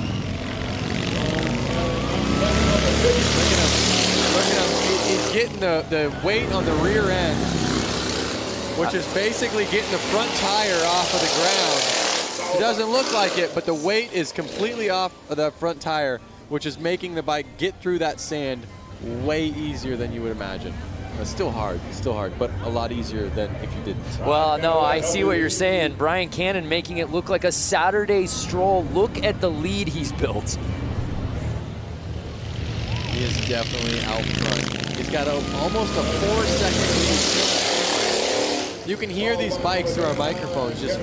Look at him. He's getting the weight on the rear end, which is basically getting the front tire off of the ground. It doesn't look like it, but the weight is completely off of the front tire, which is making the bike get through that sand way easier than you would imagine. It's still hard, but a lot easier than if you didn't.
Well, no, I see what you're saying. Brian Cannon making it look like a Saturday stroll. Look at the lead he's built.
He is definitely out front. He's got almost a 4-second lead. You can hear these bikes through our microphones just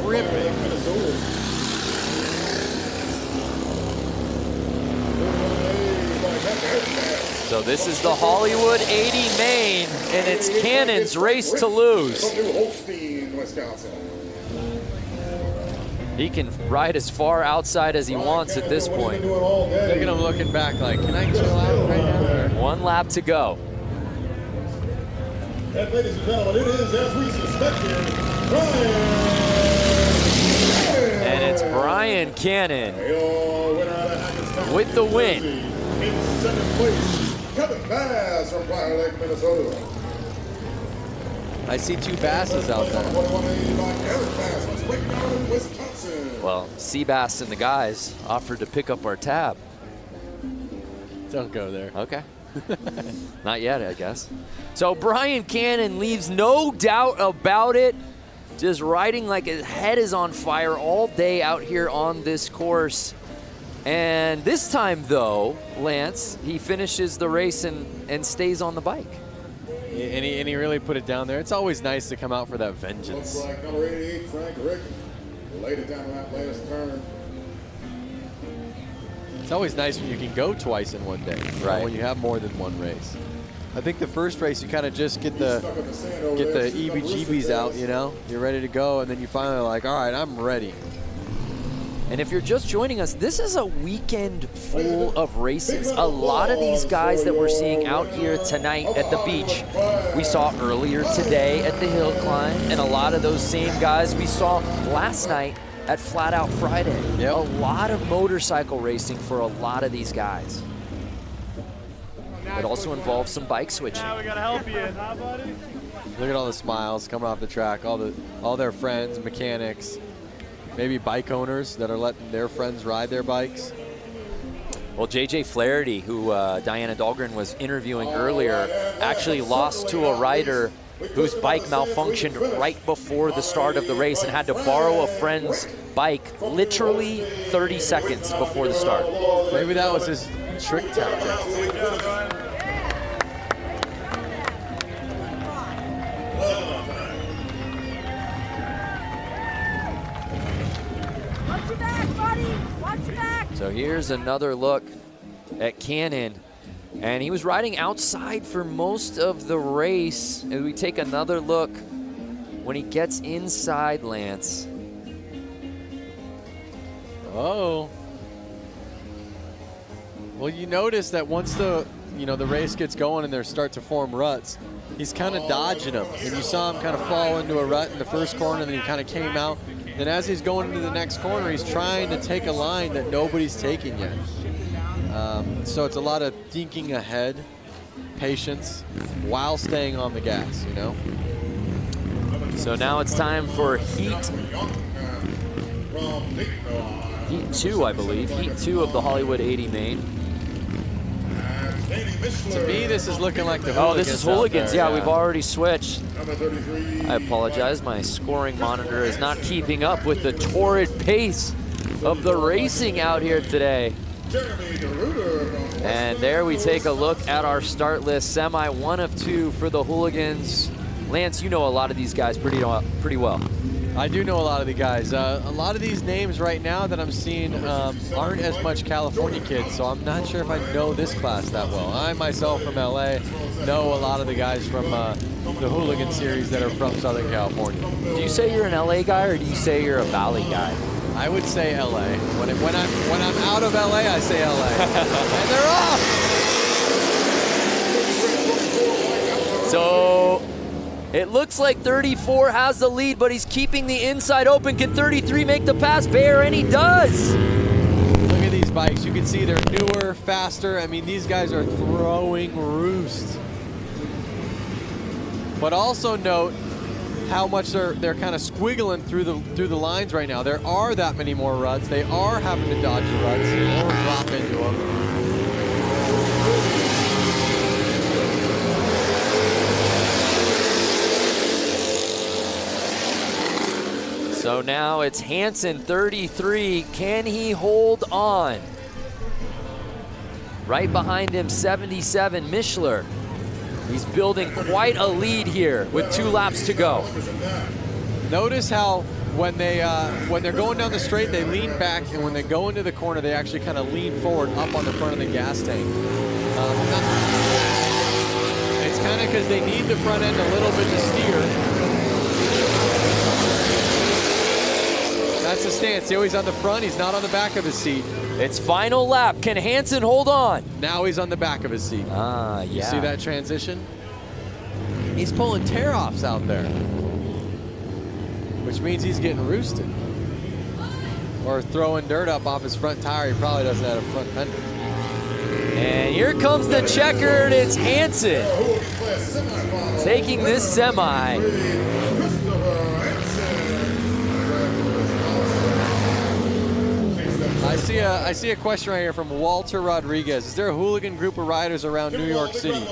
ripping.
So this is the Hollywood 80 main, and it's Cannon's race to lose. He can ride as far outside as he wants at this point.
Look at him looking back like, can I chill out right now?
One lap to go.
And ladies and gentlemen, it is, as we suspected, Brian.
And it's Brian Cannon with the win.
In second place, Kevin Bass from Prior Lake, Minnesota.
I see 2 Basses out there.
Well, Seabass and the guys offered to pick up our tab.
Don't go there.
Okay. Not yet, I guess. So Brian Cannon leaves no doubt about it. Just riding like his head is on fire all day out here on this course. And this time, though, Lance, he finishes the race and stays on the bike.
And he really put it down there. It's always nice to come out for that vengeance.
Looks like number 88, Frank Rick, laid it down that last turn.
It's always nice when you can go twice in one day, right? When you have more than one race. I think the first race you kind of just get the EBGBs out, you know? You're ready to go, and then you finally like, all right, I'm ready.
And if you're just joining us, this is a weekend full of races. A lot of these guys that we're seeing out here tonight at the beach, we saw earlier today at the hill climb, and a lot of those same guys we saw last night at Flat Out Friday. Yep. A lot of motorcycle racing for a lot of these guys. It also involves some bike switching.
Now we gotta help you, huh, buddy?
Look at all the smiles coming off the track, all their friends, mechanics, maybe bike owners that are letting their friends ride their bikes.
Well, JJ Flaherty, who Diana Dahlgren was interviewing earlier, actually lost to a rider whose bike malfunctioned right before the start of the race and had to borrow a friend's bike literally 30 seconds before the start.
Maybe that was his trick tactic.
So here's another look at Cannon, and he was riding outside for most of the race. As we take another look when he gets inside, Lance.
Oh. Well, you notice that once the race gets going and there start to form ruts, he's kind of dodging them. And you saw him kind of fall into a rut in the first corner, and then he kind of came out. Then as he's going into the next corner, he's trying to take a line that nobody's taking yet. So it's a lot of thinking ahead, patience, while staying on the gas, you know?
So now it's time for Heat 2, I believe. Heat 2 of the Hollywood 80 main.
To me, this is looking like the Hooligans.
Oh, this is Hooligans.
There,
yeah, we've already switched. I apologize. My scoring monitor is not keeping up with the torrid pace of the racing out here today. And there we take a look at our start list. Semi 1 of 2 for the Hooligans. Lance, you know a lot of these guys pretty well.
I do know a lot of the guys. A lot of these names right now that I'm seeing aren't as much California kids, so I'm not sure if I know this class that well. I myself from LA know a lot of the guys from the Hooligan series that are from Southern California.
Do you say you're an LA guy, or do you say you're a Valley guy?
I would say LA. When I'm out of LA, I say LA. And they're off!
So it looks like 34 has the lead, but he's keeping the inside open. Can 33 make the pass, Bear? And he does.
Look at these bikes. You can see they're newer, faster. I mean, these guys are throwing roost. But also note how much they're kind of squiggling through the lines right now. There are that many more ruts. They are having to dodge the ruts or drop into them.
So now it's Hansen, 33. Can he hold on? Right behind him, 77, Mishler. He's building quite a lead here with 2 laps to go.
Notice how when they're going down the straight, they lean back, and when they go into the corner, they actually kind of lean forward up on the front of the gas tank. It's kind of because they need the front end a little bit to steer. That's the stance. See how he's on the front? He's not on the back of his seat.
It's final lap. Can Hansen hold on?
Now he's on the back of his seat.
Ah, yeah.
You see that transition? He's pulling tear-offs out there, which means he's getting roosted. Or throwing dirt up off his front tire. He probably doesn't have a front fender.
And here comes the checkered. It's Hansen taking this semi.
I see a question right here from Walter Rodriguez. Is there a hooligan group of riders around New York City?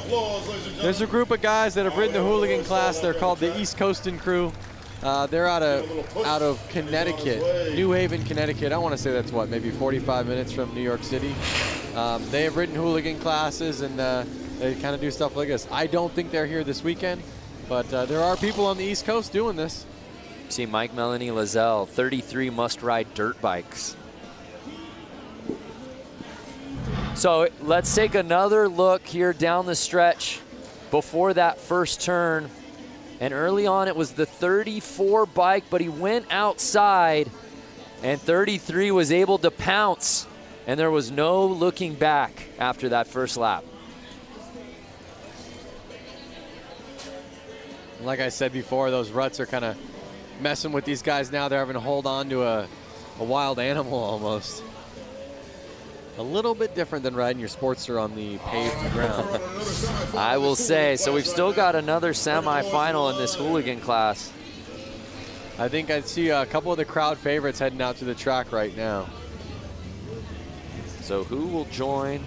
There's a group of guys that have ridden the hooligan class. They're called the East Coastin' Crew. They're out of Connecticut, New Haven, Connecticut. I want to say that's what, maybe 45 minutes from New York City. They have ridden hooligan classes, and they kind of do stuff like this. I don't think they're here this weekend, but there are people on the East Coast doing this.
See Mike Melanie Lazelle, 33 must-ride dirt bikes. So let's take another look here down the stretch before that first turn. And early on, it was the 34 bike, but he went outside And 33 was able to pounce, and there was no looking back after that first lap.
Like I said before, those ruts are kind of messing with these guys now. They're having to hold on to a wild animal almost. A little bit different than riding your Sportster on the paved ground.
I will say, so we've still got another semifinal in this hooligan class.
I think I see a couple of the crowd favorites heading out to the track right now.
So who will join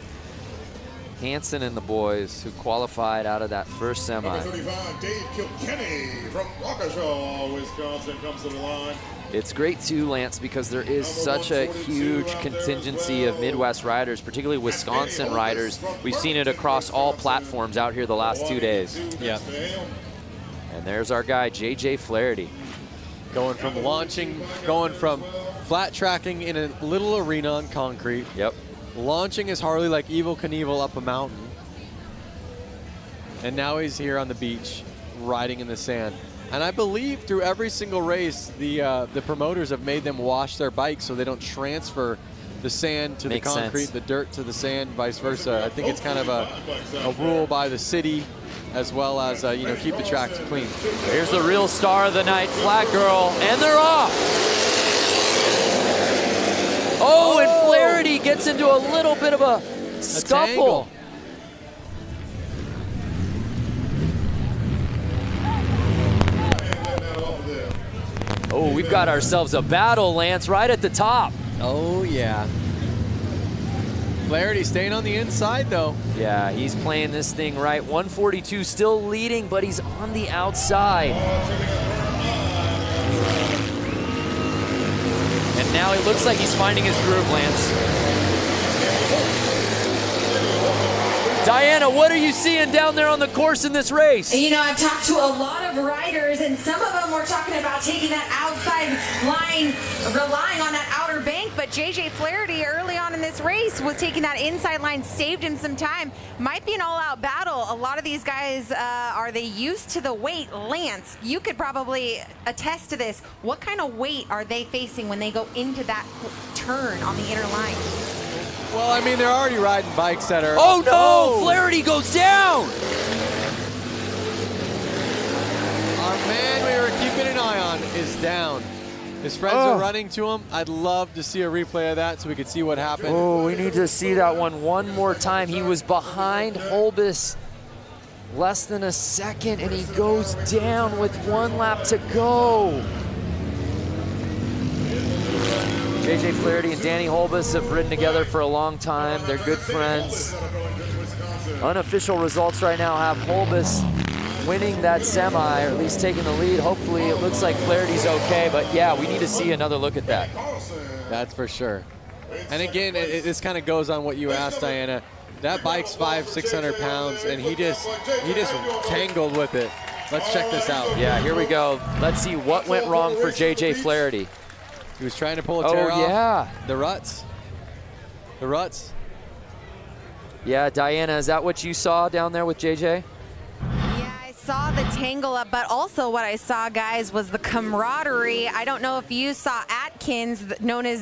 Hansen and the boys who qualified out of that first semi?
Number 35, Dave Kilkenny from Waukesha, Wisconsin, comes to the line.
It's great too, Lance, because there is such a huge contingency of Midwest riders, particularly Wisconsin riders. We've seen it across all platforms out here the last 2 days.
Yeah.
And there's our guy, JJ Flaherty.
Going from flat tracking in a little arena on concrete.
Yep.
Launching his Harley like Evel Knievel up a mountain. And now he's here on the beach, riding in the sand. And I believe through every single race, the promoters have made them wash their bikes so they don't transfer the sand to the concrete, the dirt to the sand, vice versa. I think it's kind of a rule by the city, as well as keep the tracks clean.
Here's the real star of the night, Flat Girl, and they're off. Oh, and Flaherty gets into a little bit of a scuffle. Oh, we've got ourselves a battle, Lance, right at the top.
Oh, yeah. Flaherty staying on the inside, though.
Yeah, he's playing this thing right. 142 still leading, but he's on the outside. And now it looks like he's finding his groove, Lance. Diana, what are you seeing down there on the course in this race?
You know, I've talked to a lot of riders, and some of them were talking about taking that outside line, relying on that outer bank, but JJ Flaherty early on in this race was taking that inside line, saved him some time. Might be an all-out battle. A lot of these guys, are they used to the weight? Lance, you could probably attest to this. What kind of weight are they facing when they go into that turn on the inner line?
Well, I mean, they're already riding bikes that are...
Oh, no! Oh. Flaherty goes down!
Our man we were keeping an eye on is down. His friends are running to him. I'd love to see a replay of that so we could see what happened.
Oh, we need to see that one more time. He was behind Holbus less than a second, and he goes down with 1 lap to go. JJ Flaherty and Danny Holbus have ridden together for a long time. They're good friends. Unofficial results right now have Holbus winning that semi, or at least taking the lead. Hopefully it looks like Flaherty's okay, but yeah, we need to see another look at that.
That's for sure. And again, this kind of goes on what you asked, Diana. That bike's 500-600 pounds, and he just tangled with it. Let's check this out.
Yeah, here we go. Let's see what went wrong for JJ Flaherty.
He was trying to pull a tear off.
Oh, yeah.
The ruts. The ruts.
Yeah, Diana, is that what you saw down there with JJ?
Saw the tangle up, but also what I saw, guys, was the camaraderie. I don't know if you saw Atkins,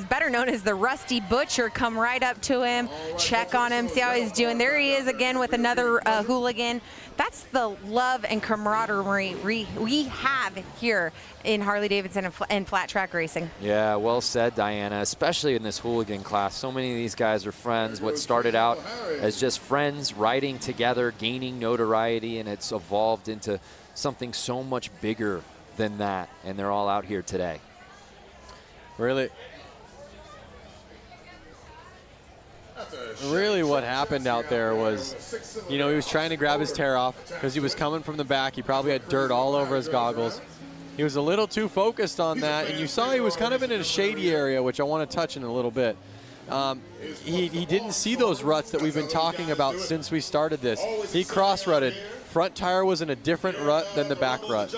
better known as the Rusty Butcher, come right up to him, check on him, see how he's doing. There he is again with another hooligan. That's the love and camaraderie we have here in Harley-Davidson and flat track racing.
Yeah, well said, Diana, especially in this hooligan class. So many of these guys are friends. What started out as just friends riding together, gaining notoriety, and it's evolved into something so much bigger than that, and they're all out here today.
Really what happened out there was, he was trying to grab his tear off because he was coming from the back. He probably had dirt all over his goggles. He was a little too focused on that, and you saw he was kind of in a shady area, which I want to touch in a little bit. He didn't see those ruts that we've been talking about since we started this. He cross-rutted. Front tire was in a different rut than the back rut,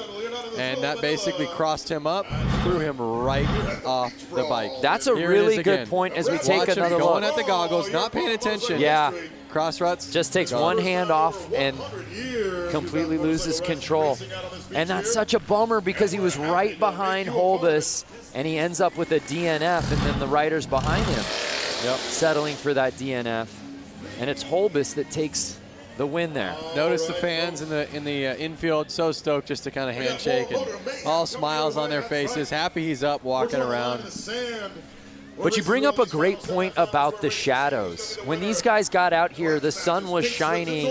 and that basically crossed him up, threw him right off the bike.
That's a really good point as we take another look.
Going at the goggles, not paying attention.
Yeah.
cross ruts.
Just takes one hand off and completely loses control. And that's such a bummer because he was right behind Holbus, and he ends up with a DNF, and then the riders behind him settling for that DNF. And it's Holbus that takes the win there.
Notice the fans in the infield, so stoked just to kind of handshake and all smiles on their faces, happy he's up walking around.
But you bring up a great point about the shadows. When these guys got out here, the sun was shining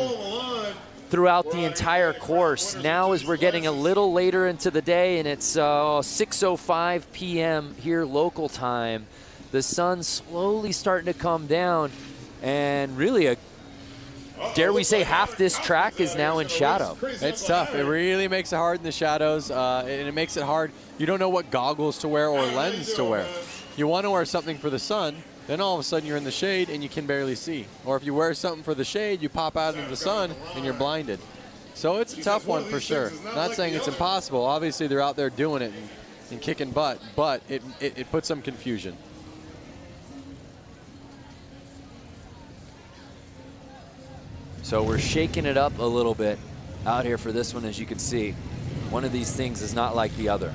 throughout the entire course. Now as we're getting a little later into the day and it's 6:05 p.m. here local time, the sun's slowly starting to come down, and really dare we say half this track is now in shadow.
It's tough. It really makes it hard in the shadows, and it makes it hard. You don't know what goggles to wear or lens to wear. You want to wear something for the sun, then all of a sudden you're in the shade and you can barely see. Or if you wear something for the shade, you pop out into the sun and you're blinded. So it's a tough one for sure. Not saying it's impossible. Obviously they're out there doing it and kicking butt, but it puts some confusion.
So we're shaking it up a little bit out here for this one, as you can see. One of these things is not like the other.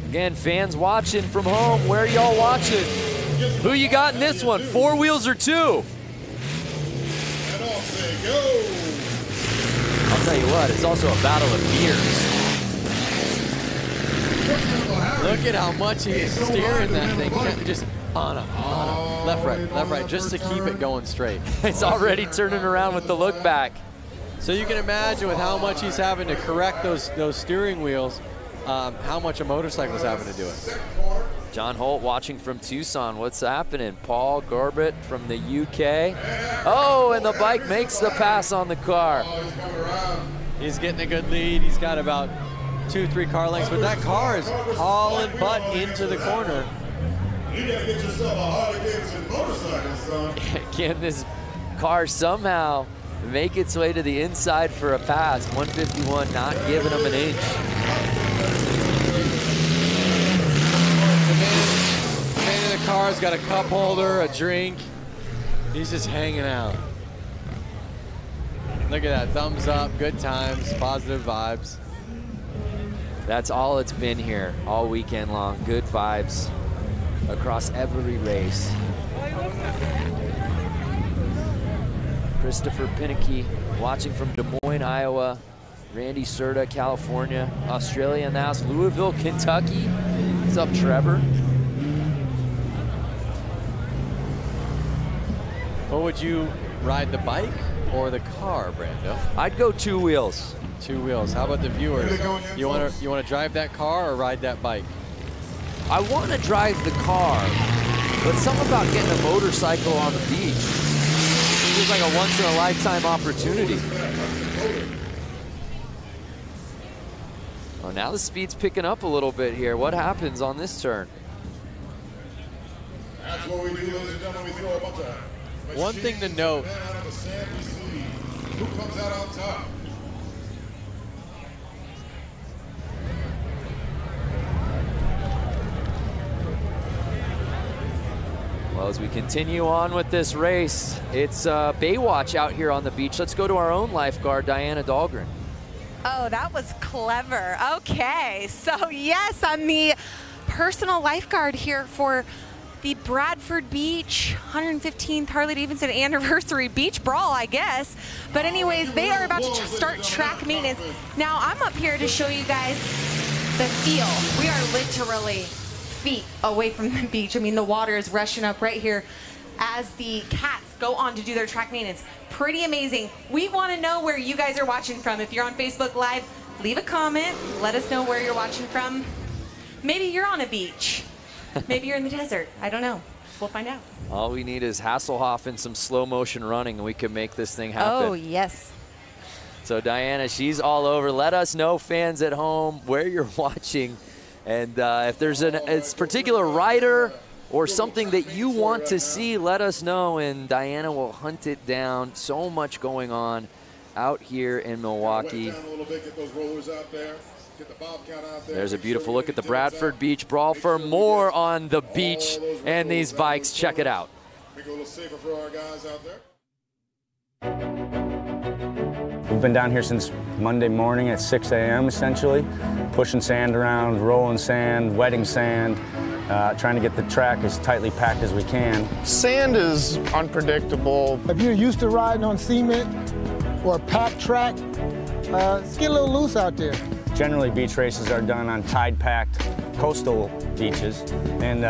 Again, fans watching from home, where are y'all watching? Who you got in this one, 4 wheels or 2? I'll tell you what, it's also a battle of gears.
Look at how much he is steering that thing. Just on, left, right, just to keep it going straight.
It's already turning around with the look back.
So you can imagine with how much he's having to correct those steering wheels, how much a motorcycle's having to do it.
John Holt watching from Tucson. What's happening? Paul Gorbett from the UK. Oh, and the bike makes the pass on the car.
He's getting a good lead. He's got about 2-3 car lengths, but that car is hauling butt into the corner.
You gotta get yourself a Harley-Davidson motorcycle, son.
Can this car somehow make its way to the inside for a pass? 151 not giving him an inch.
The man in the car's got a cup holder, a drink. He's just hanging out. Look at that, thumbs up, good times, positive vibes.
That's all it's been here all weekend long. Good vibes across every race. Christopher Pinnicky watching from Des Moines, Iowa. Randy Serta, California. Australia announced Louisville, Kentucky. What's up, Trevor?
What would you ride, the bike or the car, Brando?
I'd go 2 wheels.
2 wheels. How about the viewers? You want to drive that car or ride that bike?
I want to drive the car, but something about getting a motorcycle on the beach feels like a once-in-a-lifetime opportunity. Oh, now the speed's picking up a little bit here. What happens on this turn?
That's what we do, ladies and gentlemen. We throw a bunch of
one thing to note.
out of the sand we see. Who comes out on top?
Well, as we continue on with this race, it's Baywatch out here on the beach. Let's go to our own lifeguard, Diana Dahlgren.
Oh, that was clever. Okay, so yes, I'm the personal lifeguard here for the Bradford Beach 115th Harley-Davidson anniversary beach brawl, I guess. But anyways, they are about to start track maintenance. Now, I'm up here to show you guys the feel. We are literally feet away from the beach. I mean, the water is rushing up right here as the cats go on to do their track maintenance. Pretty amazing. We want to know where you guys are watching from. If you're on Facebook Live, leave a comment. Let us know where you're watching from. Maybe you're on a beach. Maybe you're in the desert. I don't know. We'll find out.
All we need is Hasselhoff and some slow motion running, and we can make this thing happen.
Oh, yes.
So Diana, she's all over. Let us know, fans at home, where you're watching. And if there's a particular rider or something that you want to see, let us know, and Diana will hunt it down. So much going on out here in Milwaukee. There's a beautiful look at the Bradford Beach Brawl. For more on the beach and these bikes, check it out.
Make it a little safer for our guys out there.
We've been down here since Monday morning at 6 a.m. essentially, pushing sand around, rolling sand, wetting sand, trying to get the track as tightly packed as we can.
Sand is unpredictable.
If you're used to riding on cement or a packed track, it's get a little loose out there.
Generally, beach races are done on tide-packed coastal beaches, and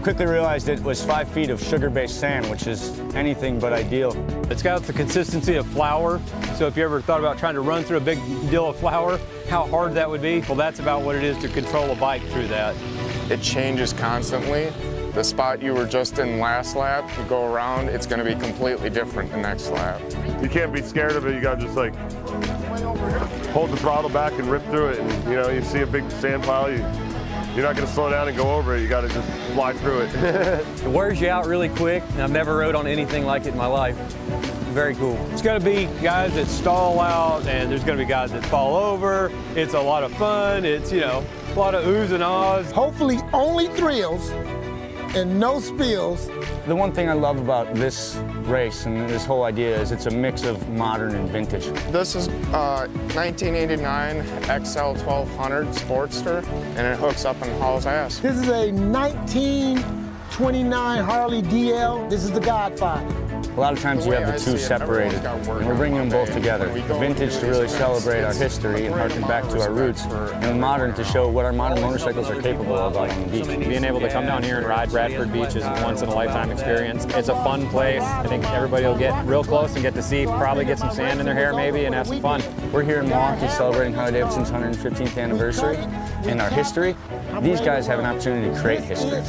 quickly realized it was 5 feet of sugar-based sand, which is anything but ideal.
It's got the consistency of flour, so if you ever thought about trying to run through a big deal of flour, how hard that would be, well, that's about what it is to control a bike through that.
It changes constantly. The spot you were just in last lap, you go around, it's going to be completely different the next lap.
You can't be scared of it. You got to just like hold the throttle back and rip through it. And you know, you see a big sand pile, you're not going to slow down and go over it. You got to just fly through it.
It wears you out really quick, and I've never rode on anything like it in my life. Very cool. It's going to be guys that stall out, and there's going to be guys that fall over. It's a lot of fun. It's, you know, a lot of oohs and ahs.
Hopefully only thrills and no spills.
The one thing I love about this race and this whole idea is it's a mix of modern and vintage.
This is 1989 XL 1200 Sportster, and it hooks up in Hall's ass.
This is a 1929 Harley DL. This is the Godfather.
A lot of times you have the two separated, and we're bringing them both together. The vintage to really celebrate our history and harken back to our roots, and the modern to show what our modern motorcycles are capable of out on the beach.
Being able to come down here and ride Bradford Beach is a once-in-a-lifetime experience. It's a fun place. I think everybody will get real close and get to see, probably get some sand in their hair maybe, and have some fun.
We're here in Milwaukee celebrating Harley-Davidson's 115th anniversary and our history. These guys have an opportunity to create history.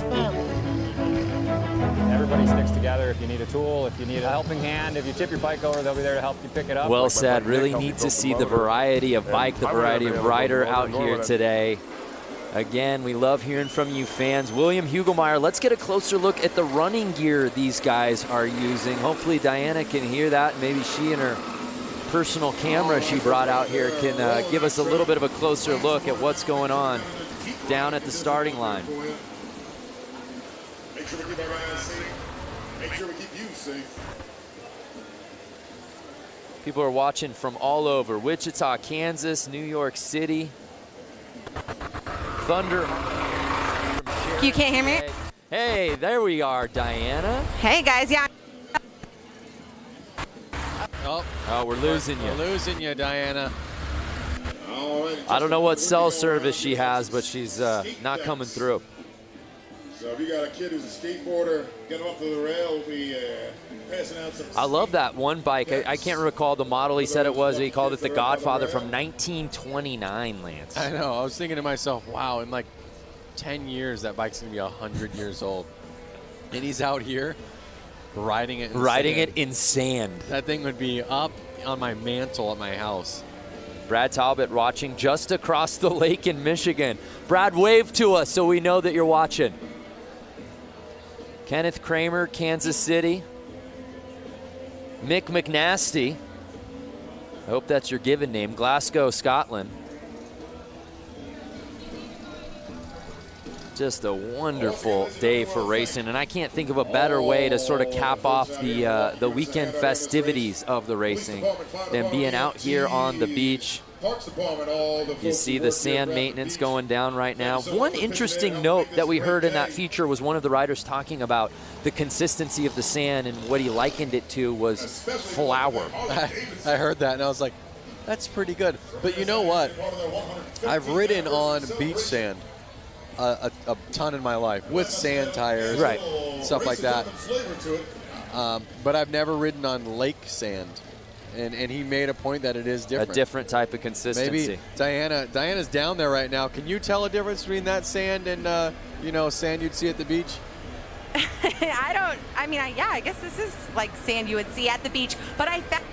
Everybody sticks together. If you need a tool, if you need a helping hand, if you tip your bike over, they'll be there to help you pick it up.
Well said. Really neat to see the variety of bike, the variety of rider out here today. Again, we love hearing from you fans. William Hugelmeyer, let's get a closer look at the running gear these guys are using. Hopefully Diana can hear that. Maybe she and her personal camera she brought out here can give us a little bit of a closer look at what's going on down at the starting line.
Make sure we keep our guys safe. Make sure we keep you safe.
People are watching from all over. Wichita, Kansas, New York City. Thunder.
You can't hear me?
Hey, there we are, Diana.
Hey, guys. Yeah.
Oh,
we're losing you.
We're losing you, Diana.
I don't know what cell service she has, but she's not coming through.
So if you got a kid who's a skateboarder, get off of the rail, we'll be passing out some.
I love that one bike. I can't recall the model he said it was. He called it the Godfather from 1929, Lance.
I know. I was thinking to myself, wow, in like 10 years, that bike's going to be 100 years old. And he's out here riding it in sand.
In sand.
That thing would be up on my mantle at my house.
Brad Talbot watching just across the lake in Michigan. Brad, wave to us so we know that you're watching. Kenneth Kramer, Kansas City. Mick McNasty, I hope that's your given name, Glasgow, Scotland. Just a wonderful day for racing, and I can't think of a better way to sort of cap off the weekend festivities of the racing than being out here on the beach. You see the sand maintenance going down right now. One interesting note that we heard in that feature was one of the riders talking about the consistency of the sand, and what he likened it to was flour.
I heard that, and I was like, that's pretty good. But you know what? I've ridden on beach sand a ton in my life with sand tires,
right,
stuff like that. But I've never ridden on lake sand. And he made a point that it is different.
A different type of consistency.
Maybe Diana's down there right now. Can you tell a difference between that sand and you know, sand you'd see at the beach?
I guess this is like sand you would see at the beach. But I found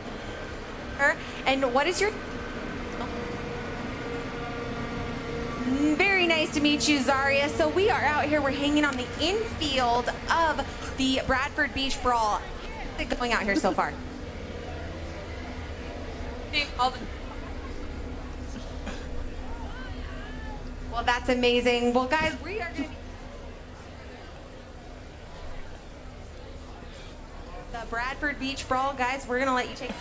her. And what is your? Very nice to meet you, Zaria. So we are out here. We're hanging on the infield of the Bradford Beach Brawl. How's it going out here so far? Well, that's amazing. Well, guys, we are going to be Bradford Beach Brawl. Guys, we're going to let you take it.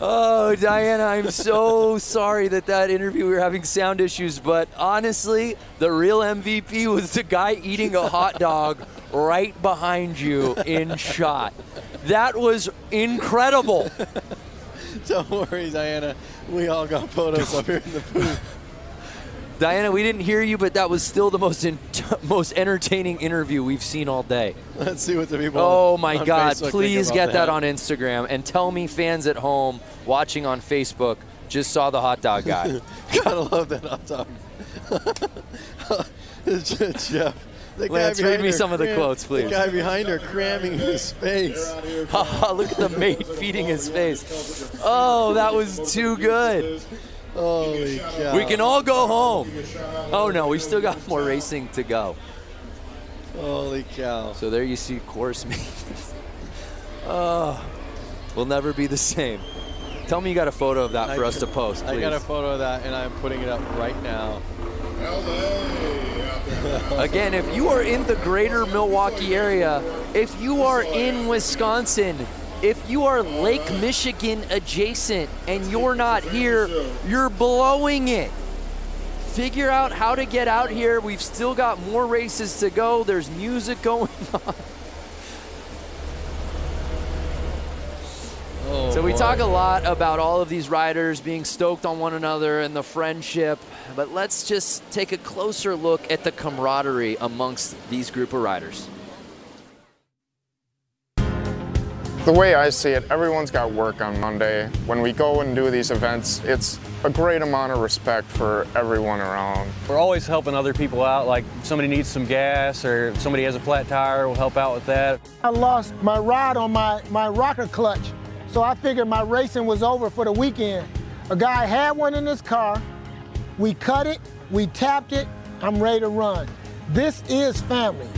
Oh, Diana, I'm so sorry that interview, we were having sound issues, but honestly, the real MVP was the guy eating a hot dog right behind you in shot. That was incredible.
Don't worry, Diana. We all got photos up here in the booth.
Diana, we didn't hear you, but that was still the most entertaining interview we've seen all day.
Let's see what the people
Oh, my
on
God.
Facebook
Please
think about
get that on Instagram and tell me fans at home watching on Facebook just saw the hot dog guy.
Gotta love that hot dog. Jeff.
Lance, read me some of the quotes, please.
The guy behind her cramming his face.
Look at the mate feeding his face. Oh, that was too good.
Holy cow.
We can all go home. Oh, no, we still got more racing to go.
Holy cow.
So there you see course maintenance. Oh, we'll never be the same. Tell me you got a photo of that for us to post, please.
I got a photo of that, and I'm putting it up right now.
Again, if you are in the greater Milwaukee area, if you are in Wisconsin, if you are Lake Michigan adjacent and you're not here, you're blowing it. Figure out how to get out here. We've still got more races to go. There's music going on.
Oh,
so we
boy.
talk a lot about all of these riders being stoked on one another and the friendship, but let's just take a closer look at the camaraderie amongst these group of riders.
The way I see it, everyone's got work on Monday. When we go and do these events, it's a great amount of respect for everyone around.
We're always helping other people out, like if somebody needs some gas or if somebody has a flat tire, we'll help out with that.
I lost my rod on my rocker clutch, so I figured my racing was over for the weekend. A guy had one in his car, we cut it, we tapped it, I'm ready to run. This is family.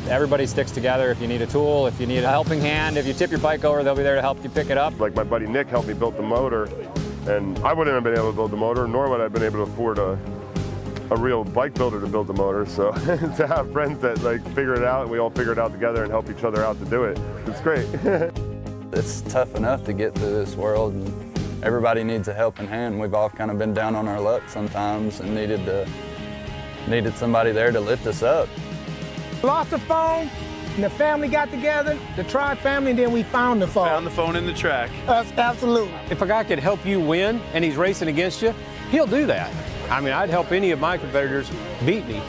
Everybody sticks together. If you need a tool, if you need a helping hand, if you tip your bike over, they'll be there to help you pick it up.
Like my buddy Nick helped me build the motor, and I wouldn't have been able to build the motor, nor would I have been able to afford a real bike builder to build the motor. So to have friends that like figure it out, and we all figure it out together and help each other out to do it, it's great.
It's tough enough to get through this world, and everybody needs a helping hand. We've all kind of been down on our luck sometimes and needed somebody there to lift us up.
Lost the phone, and the family got together, the TROG family, and then we found the phone.
Found the phone in the track.
Absolutely.
If a guy could help you win and he's racing against you, he'll do that. I mean, I'd help any of my competitors beat me.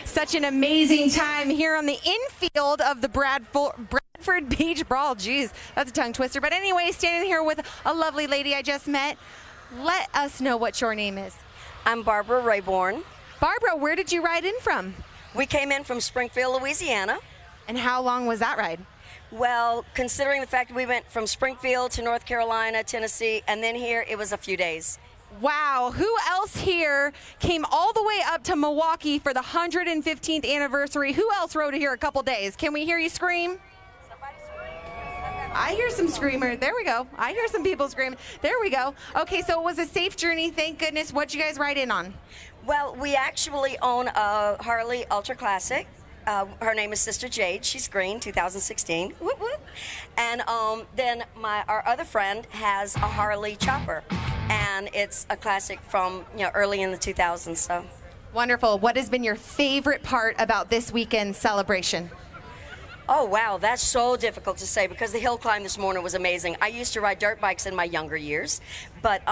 Such an amazing time here on the infield of the Bradford Beach Brawl. Jeez, that's a tongue twister. But anyway, standing here with a lovely lady I just met. Let us know what your name is.
I'm Barbara Rayborn.
Barbara, where did you ride in from?
We came in from Springfield, Louisiana.
And how long was that ride?
Well, considering the fact that we went from Springfield to North Carolina, Tennessee, and then here, it was a few days.
Wow, who else here came all the way up to Milwaukee for the 115th anniversary? Who else rode here a couple days? Can we hear you scream? I hear some screamer. There we go. I hear some people screaming. There we go. Okay, so it was a safe journey. Thank goodness. What'd you guys ride in on?
Well, we actually own a Harley Ultra Classic. Her name is Sister Jade. She's green, 2016. Whoop, whoop. And then our other friend has a Harley Chopper, and it's a classic from early in the 2000s. So
wonderful. What has been your favorite part about this weekend's celebration?
Oh, wow, that's so difficult to say because the hill climb this morning was amazing. I used to ride dirt bikes in my younger years, but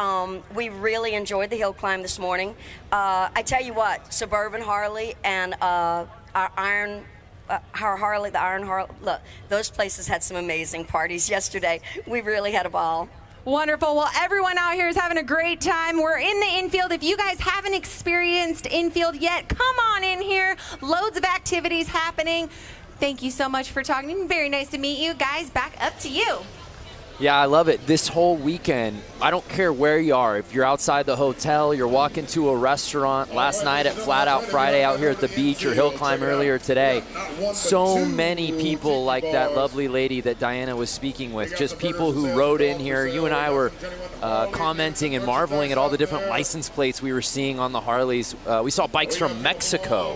we really enjoyed the hill climb this morning. I tell you what, Suburban Harley and our Harley, the Iron Harley, look, those places had some amazing parties yesterday. We really had a ball.
Wonderful. Well, everyone out here is having a great time. We're in the infield. If you guys haven't experienced infield yet, come on in here. Loads of activities happening. Thank you so much for talking. Very nice to meet you. Guys, back up to you.
Yeah, I love it. This whole weekend, I don't care where you are. If you're outside the hotel, you're walking to a restaurant, last night at Flat Out Friday out here at the beach, or hill climb earlier today. So many people like that lovely lady that Diana was speaking with, just people who rode in here. You and I were commenting and marveling at all the different license plates we were seeing on the Harleys. We saw bikes from Mexico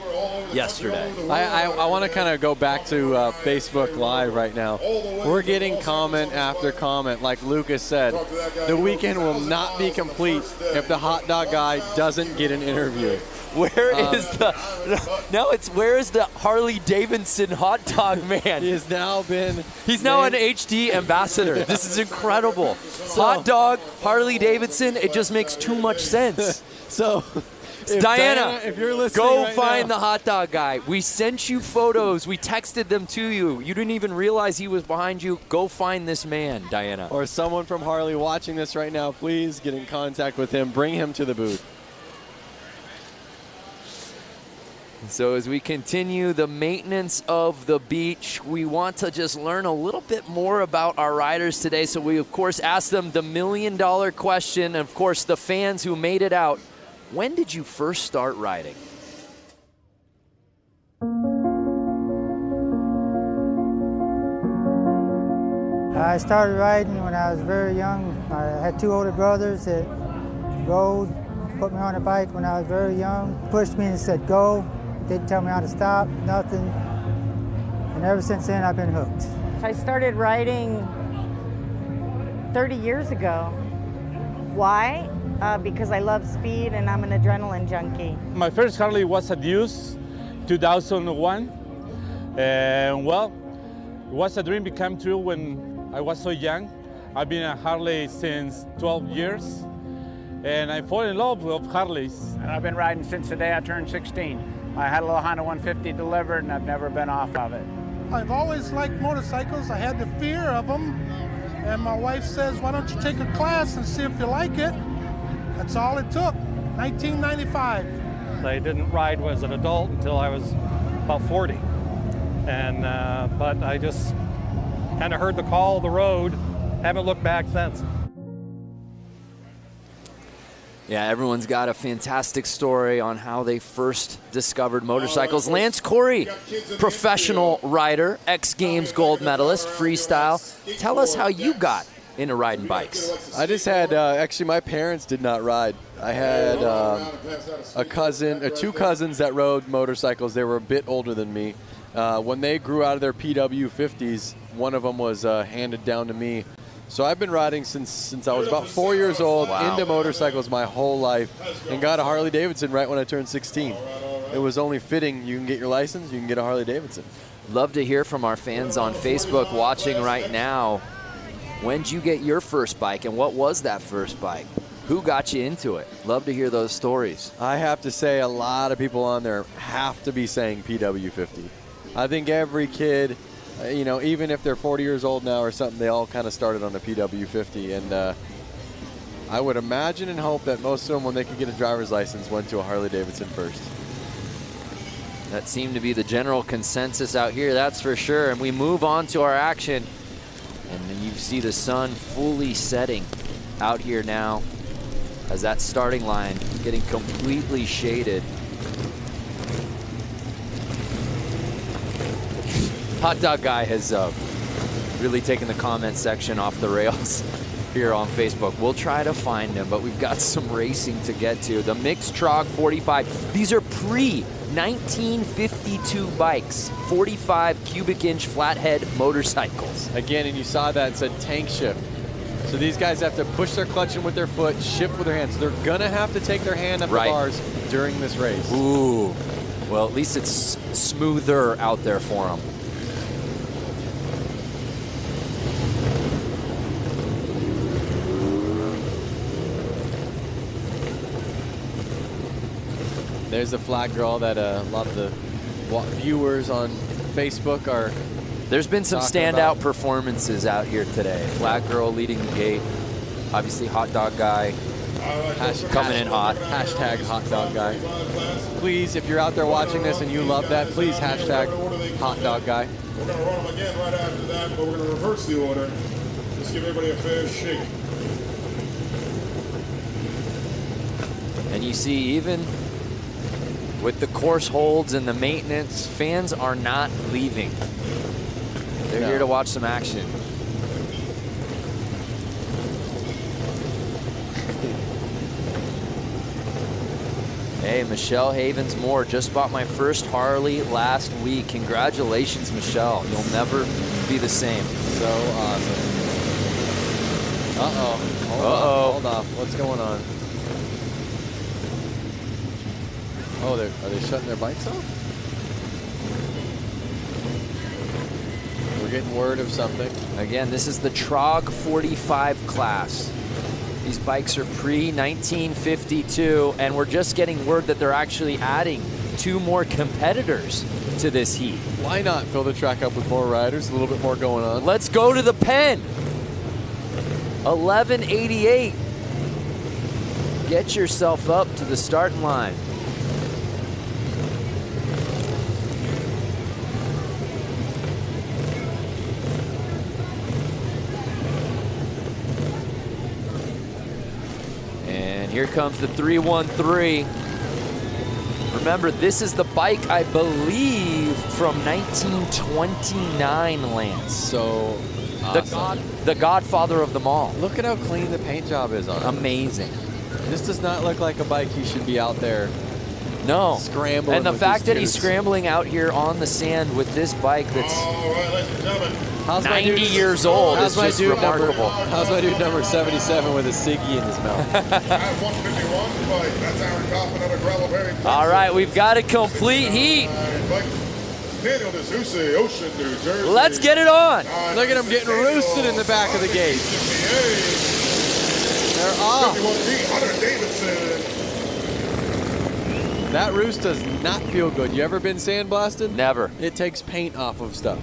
yesterday.
I want to kind of go back to Facebook Live right now. We're getting comment after comment. Like Lucas said, the weekend will not be complete if the hot dog guy doesn't get an interview.
Where is the Harley-Davidson hot dog man?
He's now an
HD ambassador. This is incredible. Hot dog, Harley-Davidson, it just makes too much sense.
So,
Diana,
if you're listening
go
right
find
now.
the hot dog guy. We sent you photos. We texted them to you. You didn't even realize he was behind you. Go find this man, Diana.
Or someone from Harley watching this right now, please get in contact with him. Bring him to the booth.
So as we continue the maintenance of the beach, we want to just learn a little bit more about our riders today. So we, of course, asked them the $1 million question. And, of course, the fans who made it out. When did you first start riding?
I started riding when I was very young. I had 2 older brothers that rode, put me on a bike when I was very young, pushed me and said go. Didn't tell me how to stop, nothing. And ever since then, I've been hooked.
I started riding 30 years ago. Why? Because I love speed and I'm an adrenaline junkie.
My first Harley was a Deuce, 2001. And well, it was a dream become true when I was so young. I've been a Harley since 12 years. And I fall in love with Harleys.
I've been riding since the day I turned 16. I had a little Honda 150 delivered and I've never been off of it.
I've always liked motorcycles. I had the fear of them. And my wife says, why don't you take a class and see if you like it? That's all it took, 1995.
I didn't ride as an adult until I was about 40. And, but I just kind of heard the call of the road, haven't looked back since.
Yeah, everyone's got a fantastic story on how they first discovered motorcycles. Lance Corey, professional rider, X Games gold medalist, freestyle. Tell us how you got into riding bikes.
I just had, actually my parents did not ride. I had a cousin, 2 cousins that rode motorcycles. They were a bit older than me. When they grew out of their PW50s, one of them was handed down to me. So I've been riding since I was about 4 years old, into motorcycles my whole life, and got a Harley-Davidson right when I turned 16. It was only fitting. You can get your license, you can get a Harley-Davidson.
Love to hear from our fans on Facebook watching right now. When'd you get your first bike, and what was that first bike? Who got you into it? Love to hear those stories.
I have to say a lot of people on there have to be saying PW50. I think every kid, you know, even if they're 40 years old now or something, they all kind of started on a PW50. And I would imagine and hope that most of them, when they could get a driver's license, went to a Harley-Davidson first.
That seemed to be the general consensus out here, that's for sure. And we move on to our action. And then you see the sun fully setting out here now as that starting line getting completely shaded. Hot Dog Guy has really taken the comment section off the rails here on Facebook. We'll try to find him, but we've got some racing to get to. The mixed TROG 45. These are pre-1952 bikes, 45 cubic inch flathead motorcycles.
Again, and you saw that, it said tank shift. So these guys have to push their clutch in with their foot, shift with their hands. So they're gonna have to take their hand up the bars during this race.
Ooh, well, at least it's smoother out there for them.
There's a flag girl that a lot of the viewers on Facebook are.
There's been some standout performances out here today. Flag girl leading the gate. Obviously, Hot Dog Guy coming in hot.
Hashtag Hot Dog Guy. Please, if you're out there watching this and you love that, please hashtag Hot Dog Guy.
We're going to run them again right after that, but we're going to reverse the order. Just give everybody a fair shake.
And you see, even with the course holds and the maintenance, fans are not leaving. They're here to watch some action. Hey, Michelle Havens-Moore just bought my first Harley last week. Congratulations, Michelle. You'll never be the same.
So awesome. Uh-oh. Hold off. What's going on? Oh, are they shutting their bikes off? We're getting word of something.
Again, this is the TROG 45 class. These bikes are pre-1952, and we're just getting word that they're actually adding 2 more competitors to this heat.
Why not fill the track up with more riders, a little bit more going on?
Let's go to the pen. 1188. Get yourself up to the starting line. Here comes the 313. Remember, this is the bike, I believe, from 1929, Lance.
So awesome.
The godfather of them all.
Look at how clean the paint job is on it.
Amazing.
This does not look like a bike he should be out there.
No.
Scrambling.
And the
with
fact that he's
dudes.
scrambling out here on the sand with this bike that's 90
dude,
years old is just remarkable.
How's my dude number 77 with a ciggy in his mouth?
All right, we've got a complete heat. Let's get it on.
Look at him getting roosted in the back of the gate. They're off. That roost does not feel good. You ever been sandblasted?
Never.
It takes paint off of stuff.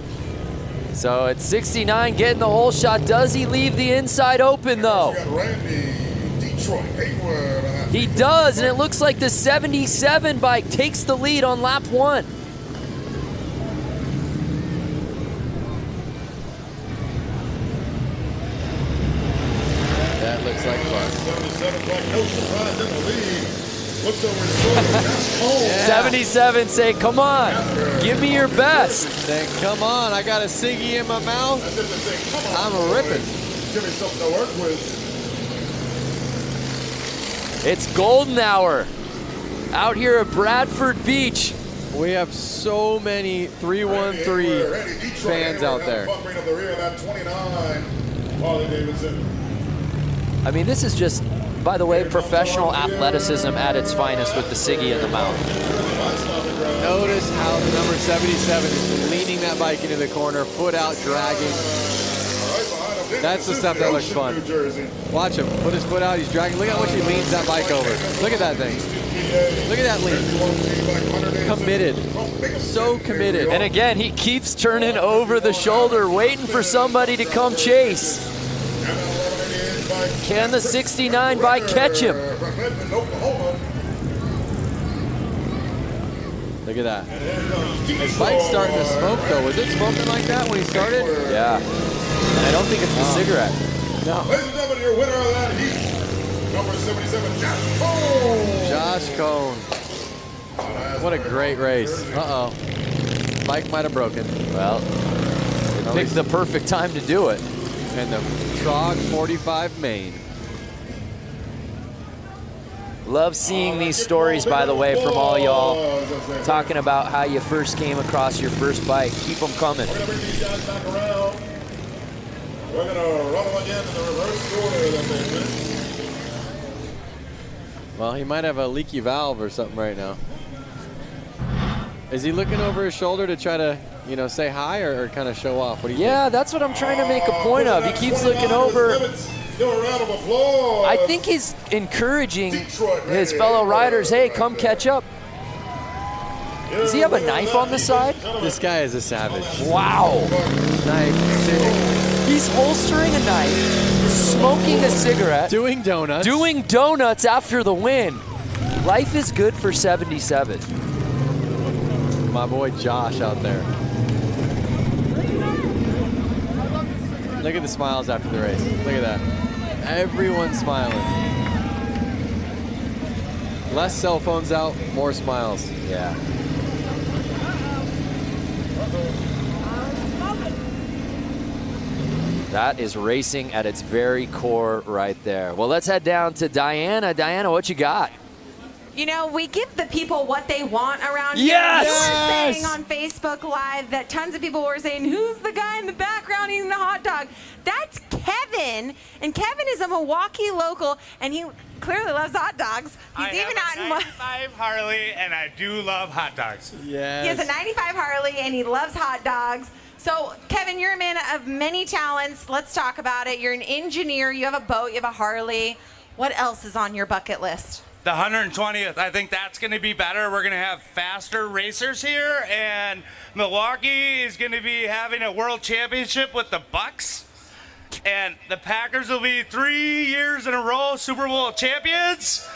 So it's 69 getting the whole shot. Does he leave the inside open though? He does, and it looks like the 77 bike takes the lead on lap 1.
That looks like fun.
77 say, come on, give me your best.
Say, come on, I got a ciggy in my mouth. I'm a ripping.
Give me something to work with.
It's golden hour out here at Bradford Beach.
We have so many 313 fans out there.
I mean, this is just, by the way, professional athleticism at its finest with the ciggy in the mouth.
Notice how the number 77 is leaning that bike into the corner, foot out, dragging. That's the stuff that looks fun. Watch him, put his foot out, he's dragging. Look at how much he leans that bike over. Look at that thing. Look at that lean. Committed, so committed.
And again, he keeps turning over the shoulder, waiting for somebody to come chase. Can the 69 bike catch him?
Look at that. His bike's starting to smoke though. Was it smoking like that when he started?
Yeah. And I don't think it's the cigarette.
No.
Ladies and gentlemen, your winner of that heat, number 77, Josh Cone.
Josh Cone. What a great race. Uh-oh. Bike might have broken.
Well, it picked the perfect time to do it.
And the TROG 45 main.
Love seeing these stories, by the way, from all y'all talking about how you first came across your first bike. Keep them coming.
We're going to bring these guys back around. We're going to run them again in the reverse order that they've been.
Well, he might have a leaky valve or something right now. Is he looking over his shoulder to try to, you know, say hi or kind of show off? What do you think?
That's what I'm trying to make a point of. He keeps looking over. I think he's encouraging his fellow riders, hey, come catch up. Does he have a knife on the side?
This guy is a savage.
Wow.
Knife.
He's holstering a knife, smoking a cigarette.
Doing donuts.
Doing donuts after the win. Life is good for 77.
My boy Josh out there. Look at the smiles after the race. Look at that. Everyone's smiling. Less cell phones out, more smiles.
Yeah. That is racing at its very core right there. Well, let's head down to Diana. Diana, what you got?
You know, we give the people what they want around here.
Yes!
You were saying on Facebook Live that tons of people were saying, who's the guy in the background eating the hot dog? That's Kevin. And Kevin is a Milwaukee local, and he clearly loves hot dogs. He's
I
even
have
out in
a 95 Harley, and I do love hot dogs.
Yes.
He has a 95 Harley, and he loves hot dogs. So, Kevin, you're a man of many talents. Let's talk about it. You're an engineer. You have a boat. You have a Harley. What else is on your bucket list?
The 120th, I think that's going to be better. We're going to have faster racers here, and Milwaukee is going to be having a world championship with the Bucks. And the Packers will be 3 years in a row Super Bowl champions.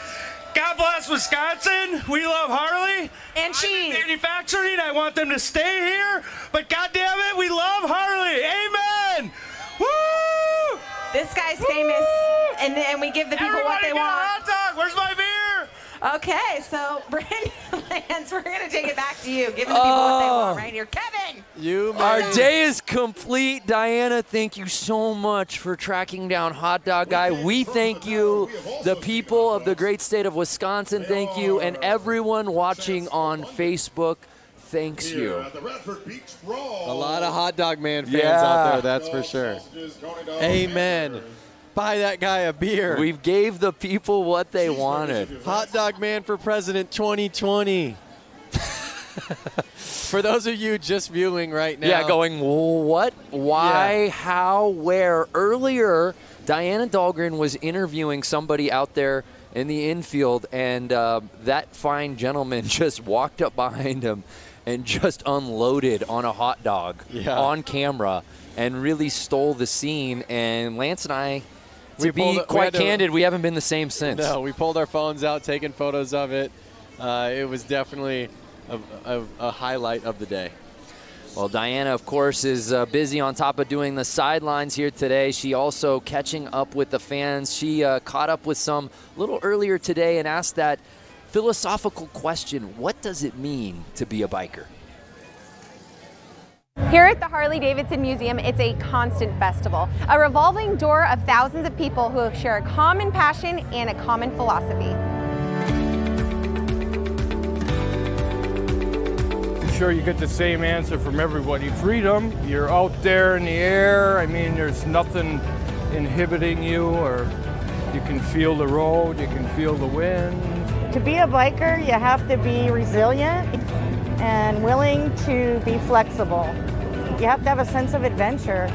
God bless Wisconsin. We love Harley.
And cheese.
I'm in manufacturing. I want them to stay here. But God damn it, we love Harley. Amen. Woo!
This guy's famous, and we give the people what they want.
Hot dog. Where's my beer?
Okay, so Brandon Lance, we're going to take it back to you, giving the people what they want right here. Kevin!
Our day is complete. Diana, thank you so much for tracking down Hot Dog Guy. We thank you. The people of the great state of Wisconsin, thank you. And everyone watching on Facebook, thanks you.
A lot of Hot Dog Man fans out there, that's for sure. Amen. Buy that guy a beer.
We gave the people what they wanted.
Hot Dog Man for President 2020. For those of you just viewing right now.
Yeah, going, what, why, how, where? Earlier, Diana Dahlgren was interviewing somebody out there in the infield, and that fine gentleman just walked up behind him and just unloaded on a hot dog on camera and really stole the scene. And Lance and I, to be quite candid, we haven't been the same since.
No, we pulled our phones out, taking photos of it. It was definitely a highlight of the day.
Well, Diana, of course, is busy on top of doing the sidelines here today. She also catching up with the fans. She caught up with some a little earlier today and asked that philosophical question, what does it mean to be a biker?
Here at the Harley-Davidson Museum, it's a constant festival, a revolving door of thousands of people who share a common passion and a common philosophy.
I'm sure you get the same answer from everybody. Freedom, you're out there in the air. I mean, there's nothing inhibiting you, or you can feel the road, you can feel the wind.
To be a biker, you have to be resilient and willing to be flexible. You have to have a sense of adventure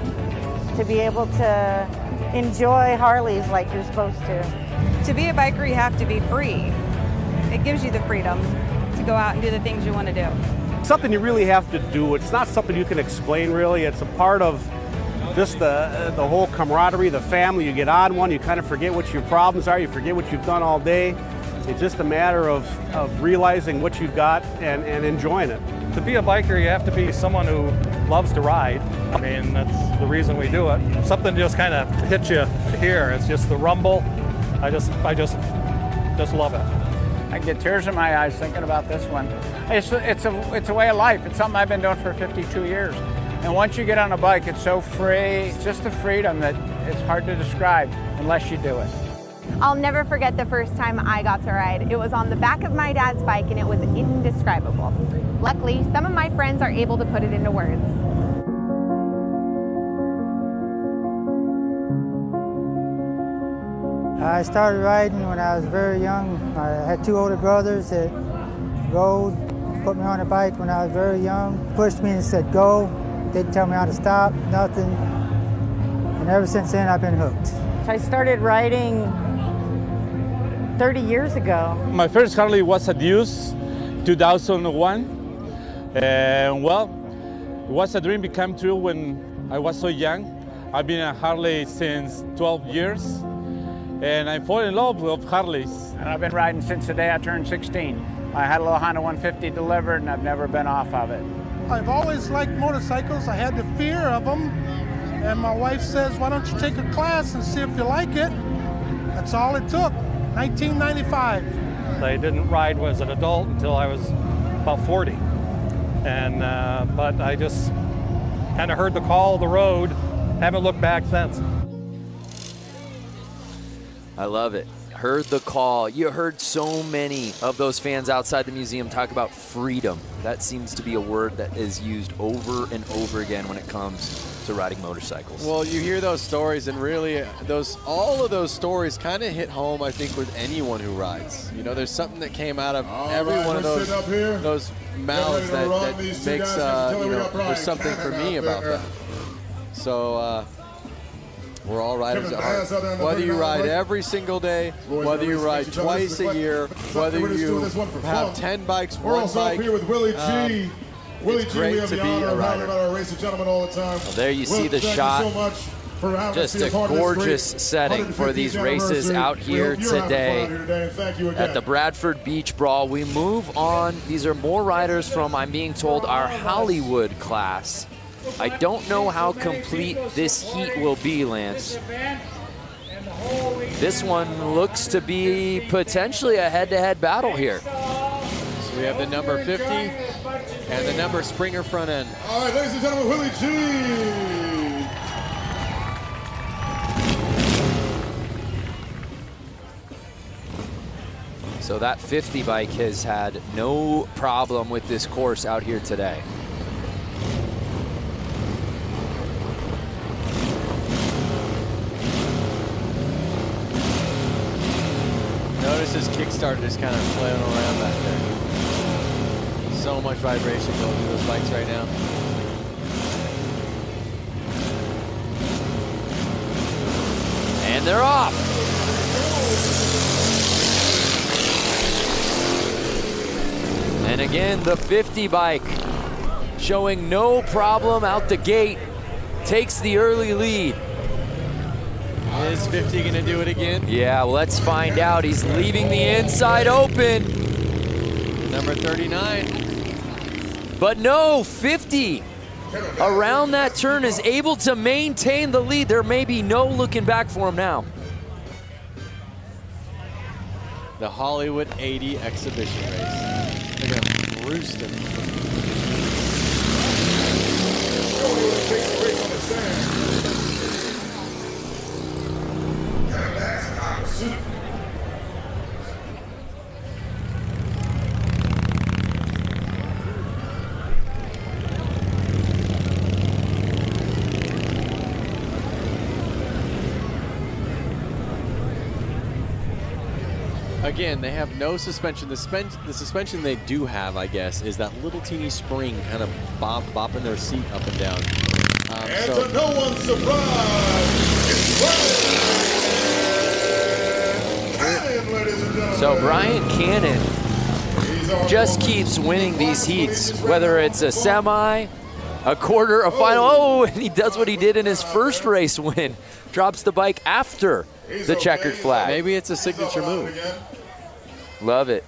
to be able to enjoy Harleys like you're supposed to.
To be a biker, you have to be free. It gives you the freedom to go out and do the things you want to do.
Something you really have to do. It's not something you can explain, really. It's a part of just the whole camaraderie, the family. You get on one, you kind of forget what your problems are, you forget what you've done all day. It's just a matter of realizing what you've got and enjoying it.
To be a biker, you have to be someone who loves to ride. I mean, that's the reason we do it. Something just kind of hits you here. It's just the rumble. I just love it.
I get tears in my eyes thinking about this one. It's a way of life. It's something I've been doing for 52 years. And once you get on a bike, it's so free. It's just a freedom that it's hard to describe unless you do it.
I'll never forget the first time I got to ride. It was on the back of my dad's bike, and it was indescribable. Luckily, some of my friends are able to put it into words.
I started riding when I was very young. I had two older brothers that rode, put me on a bike when I was very young, pushed me and said go, didn't tell me how to stop, nothing. And ever since then, I've been hooked.
I started riding 30 years ago.
My first Harley was a Deuce, 2001. And well, it was a dream became true when I was so young. I've been a Harley since 12 years. And I fell in love with Harleys.
And I've been riding since the day I turned 16. I had a little Honda 150 delivered, and I've never been off of it.
I've always liked motorcycles. I had the fear of them. And my wife says, why don't you take a class and see if you like it? That's all it took, 1995.
I didn't ride as an adult until I was about 40. And but I just kind of heard the call of the road, haven't looked back since.
I love it. heard the call. You heard so many of those fans outside the museum talk about freedom. That seems to be a word that is used over and over again when it comes to riding motorcycles.
Well, you hear those stories, and really, all of those stories kind of hit home, I think, with anyone who rides. You know, there's something that came out of every one of those mouths that makes, you know, there's something for me about that. So, we're all riders at heart. Whether you ride every single day, whether you ride twice a year, whether you have 10 bikes, one bike,
here with Willie G. Willie
it's
G,
great
we have
to
the
be
honor
a
of having
rider.
our race gentlemen all the time.
Well, there you see the
thank
shot.
You so much for having
Just
us be
a
part of this
gorgeous
great
setting for these
150th
races
anniversary.
out
We
here
hope you're having
today
fun here today, and thank you again.
at the Bradford Beach Brawl. We move on. These are more riders from, I'm being told, our Hollywood class. I don't know how complete this heat will be, Lance. This one looks to be potentially a head-to-head battle here.
So we have the number 50 and the number Springer front end.
All right, ladies and gentlemen, Willie G.
So that 50 bike has had no problem with this course out here today.
Notice his kickstarter is kind of flailing around back there. So much vibration going through those bikes right now.
And they're off. And again, the 50 bike showing no problem out the gate, takes the early lead.
Is 50 gonna do it again?
Yeah, well, let's find out. He's leaving the inside open.
Number 39.
But no, 50 around that turn is able to maintain the lead. There may be no looking back for him now.
The Hollywood 80 exhibition race. Look at him roosting. Again, they have no suspension. The suspension they do have, I guess, is that little teeny spring kind of bopping their seat up and down.
And to no one's surprise, it's ladies and gentlemen.
So Brian Cannon just keeps winning these heats, whether it's a semi, a quarter, a final. Oh, and he does what he did in his first race win. Drops the bike after the checkered flag.
Maybe it's a signature move.
Love it.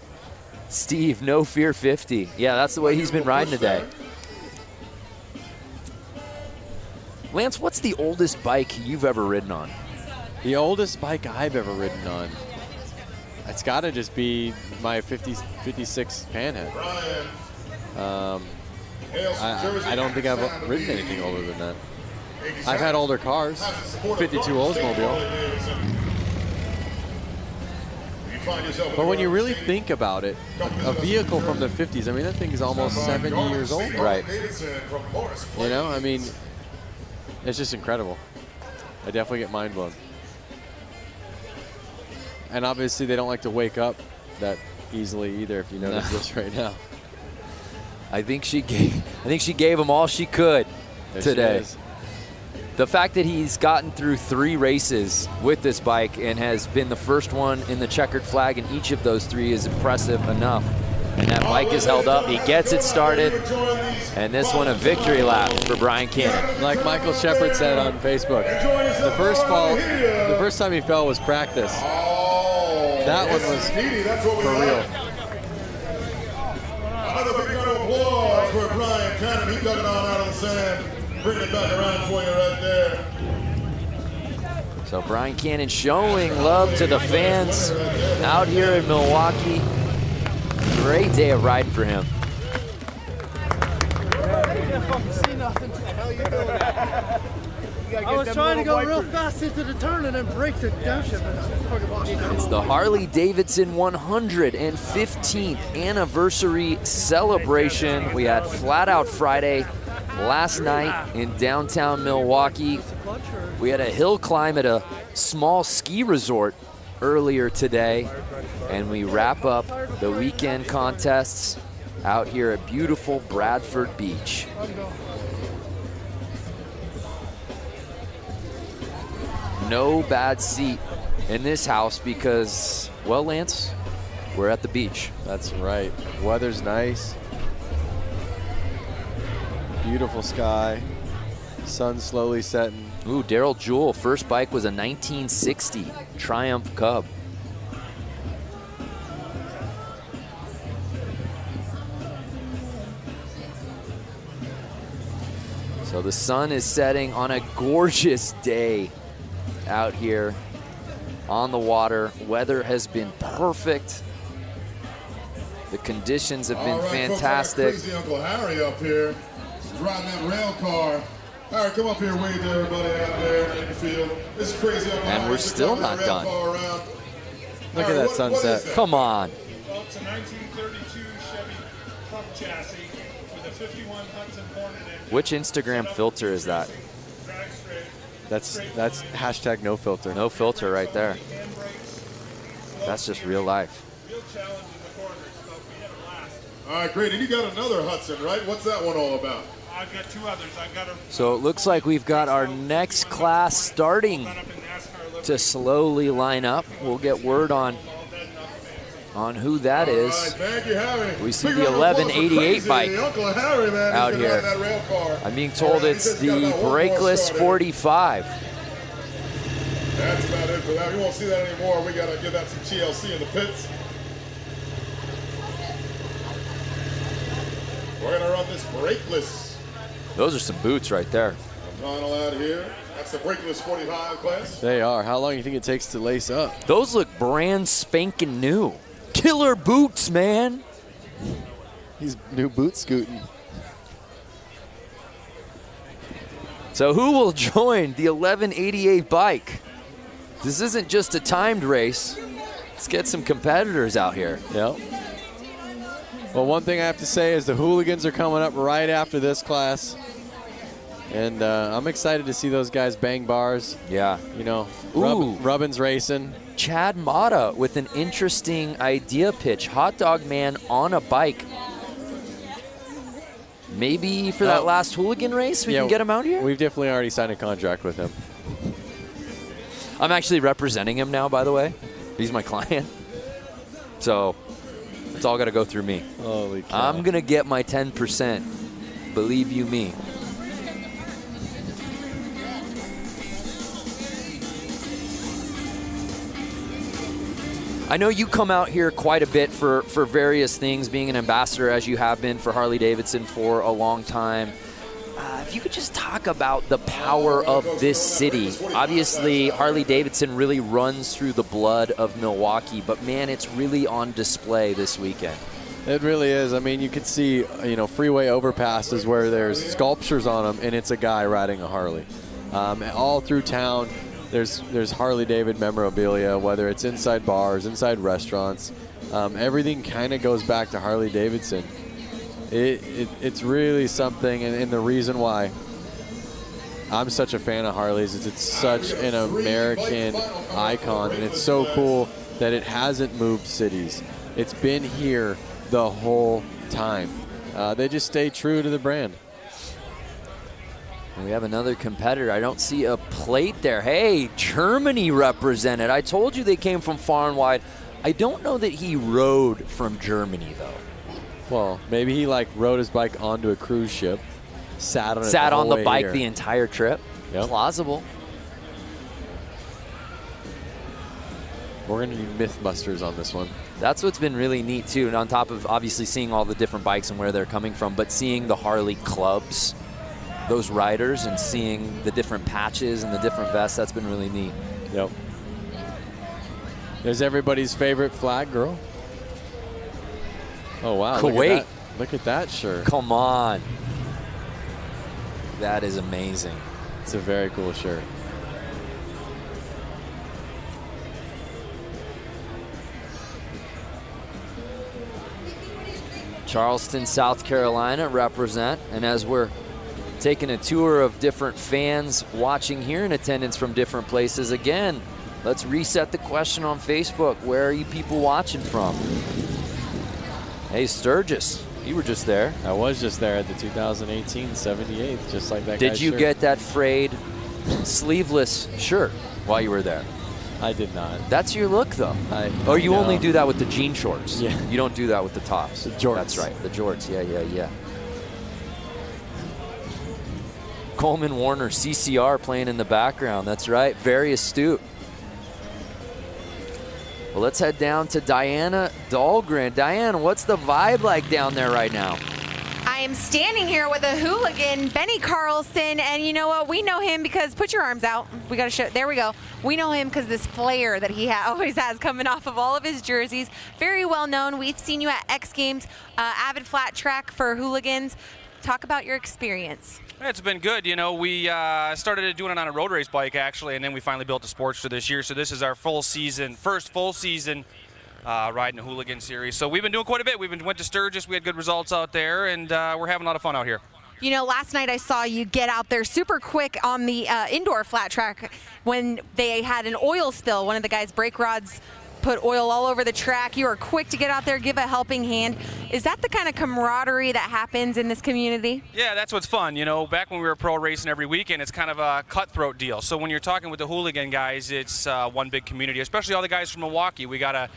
Steve, no fear 50. Yeah, that's the way he's been riding today. Lance, what's the oldest bike you've ever ridden on?
The oldest bike I've ever ridden on? It's got to just be my 56 Panhead. I don't think I've ridden anything older than that. I've had older cars. 52 Oldsmobile. But when you really think about it, a vehicle from the 50s, I mean, that thing is almost 70 years old.
Right.
You know, I mean, it's just incredible. I definitely get mind blown. And obviously they don't like to wake up that easily either, if you notice this right now.
I think she gave him all she could today. The fact that he's gotten through 3 races with this bike and has been the first one in the checkered flag in each of those 3 is impressive enough. And that bike is held up. He gets it started. And this one a victory lap for Brian Cannon.
Like Michael Shepard said on Facebook, the first time he fell was practice. That one was for real.
Another big round of applause for Brian Cannon. He dug it on out of the sand. Bringing it back around for you right there.
So Brian Cannon showing love to the fans out here in Milwaukee. Great day of riding for him.
I was trying to go real fast into the turn and then break the downshift.
It's the Harley-Davidson 115th anniversary celebration. We had Flat Out Friday last night in downtown Milwaukee. We had a hill climb at a small ski resort earlier today, and we wrap up the weekend contests out here at beautiful Bradford Beach. No bad seat in this house because, well, Lance, we're at the beach.
That's right. Weather's nice. Beautiful sky. Sun slowly setting.
Ooh, Daryl Jewell, first bike was a 1960 Triumph Cub. So the sun is setting on a gorgeous day out here on the water. Weather has been perfect. The conditions have been fantastic.
Folks, I got crazy Uncle Harry up here. He's riding that rail car. All right, come up here, wave to everybody out there in the field. This is crazy Uncle Harry.
And we're still not done.
Look at that sunset.
Come on.
Well, it's a 1932 Chevy truck chassis with a 51 Hudson Hornet engine.
Which Instagram filter is that?
That's hashtag no filter.
No filter right there. That's just real life.
All right, great. And you got another Hudson, right? What's that one all about?
I've got two others. I've got a
So it looks like we've got our next class starting to slowly line up. We'll get word on who that is.
Thank you, Harry.
We see the 1188 bike
Uncle Harry, man,
out
he's been
here.
riding that rail car.
I'm being told it's the brakeless 45.
That's about it for that. We won't see that anymore. We got to give that some TLC in the pits. We're going to run this brakeless.
Those are some boots right there.
Final out here. That's the brakeless 45 class.
They are. How long do you think it takes to lace up?
Those look brand spanking new. Killer boots, man.
He's new boot scooting.
So who will join the 1188 bike? This isn't just a timed race. Let's get some competitors out here.
Yep. Well, one thing I have to say is the hooligans are coming up right after this class. And I'm excited to see those guys bang bars.
Yeah.
You know,
Ooh.
Rubbin's racing.
Chad Mata with an interesting idea pitch. Hot Dog Man on a bike. Maybe for that last hooligan race, we can get him out here?
We've definitely already signed a contract with him.
I'm actually representing him now, by the way. He's my client. So it's all got to go through me.
Holy cow.
I'm going to get my 10%. Believe you me. I know you come out here quite a bit for various things, being an ambassador as you have been for Harley-Davidson for a long time. If you could just talk about the power of this city. Obviously, Harley-Davidson really runs through the blood of Milwaukee, but man, it's really on display this weekend.
It really is. I mean, you can see, you know, freeway overpasses where there's sculptures on them, and it's a guy riding a Harley. All through town, there's Harley-David memorabilia, whether it's inside bars, inside restaurants. Everything kind of goes back to Harley-Davidson. It's really something, and the reason why I'm such a fan of Harleys is it's such an American icon, and it's so cool that it hasn't moved cities. It's been here the whole time. They just stay true to the brand.
And we have another competitor. I don't see a plate there. Hey, Germany represented. I told you they came from far and wide. I don't know that he rode from Germany, though.
Well, maybe he like rode his bike onto a cruise ship, sat on it
Sat
the
on
whole
the
way
bike
here.
the entire trip.
Yep.
Plausible.
We're going to need Mythbusters on this one.
That's what's been really neat, too. And on top of obviously seeing all the different bikes and where they're coming from, but seeing the Harley clubs, those riders, and seeing the different patches and the different vests, that's been really neat.
Yep. There's everybody's favorite flag girl. Oh, wow.
Kuwait.
Look at that shirt.
Come on. That is amazing.
It's a very cool shirt.
Charleston, South Carolina represent. And as we're taking a tour of different fans watching here in attendance from different places, again, let's reset the question on Facebook. Where are you people watching from? Hey, Sturgis, you were just there.
I was just there at the 2018 78th, just like that
Did
guy's
you
shirt.
get that frayed sleeveless shirt while you were there?
I did not.
That's your look, though. Or you only do that with the jean shorts. Yeah. You don't do that with the tops. The jorts. That's right, the jorts. Yeah. Coleman Warner, CCR playing in the background. That's right, very astute. Well, let's head down to Diana Dahlgren. Diana, what's the vibe like down there right now?
I am standing here with a hooligan, Benny Carlson, and you know what? We know him because, put your arms out. We got to show, there we go. We know him because this flair that he always has coming off of all of his jerseys. Very well known. We've seen you at X Games, avid flat track for hooligans. Talk about your experience.
It's been good. You know, we started doing it on a road race bike, actually, and then we finally built a Sportster this year. So this is our first full season riding the Hooligan Series. So we've been doing quite a bit. Went to Sturgis. We had good results out there, and we're having a lot of fun out here.
You know, last night I saw you get out there super quick on the indoor flat track when they had an oil spill. One of the guys' brake rods put oil all over the track. You were quick to get out there, give a helping hand. Is that the kind of camaraderie that happens in this community?
Yeah, that's what's fun. You know, back when we were pro racing every weekend, it's kind of a cutthroat deal. So when you're talking with the hooligan guys, it's one big community, especially all the guys from Milwaukee. We got a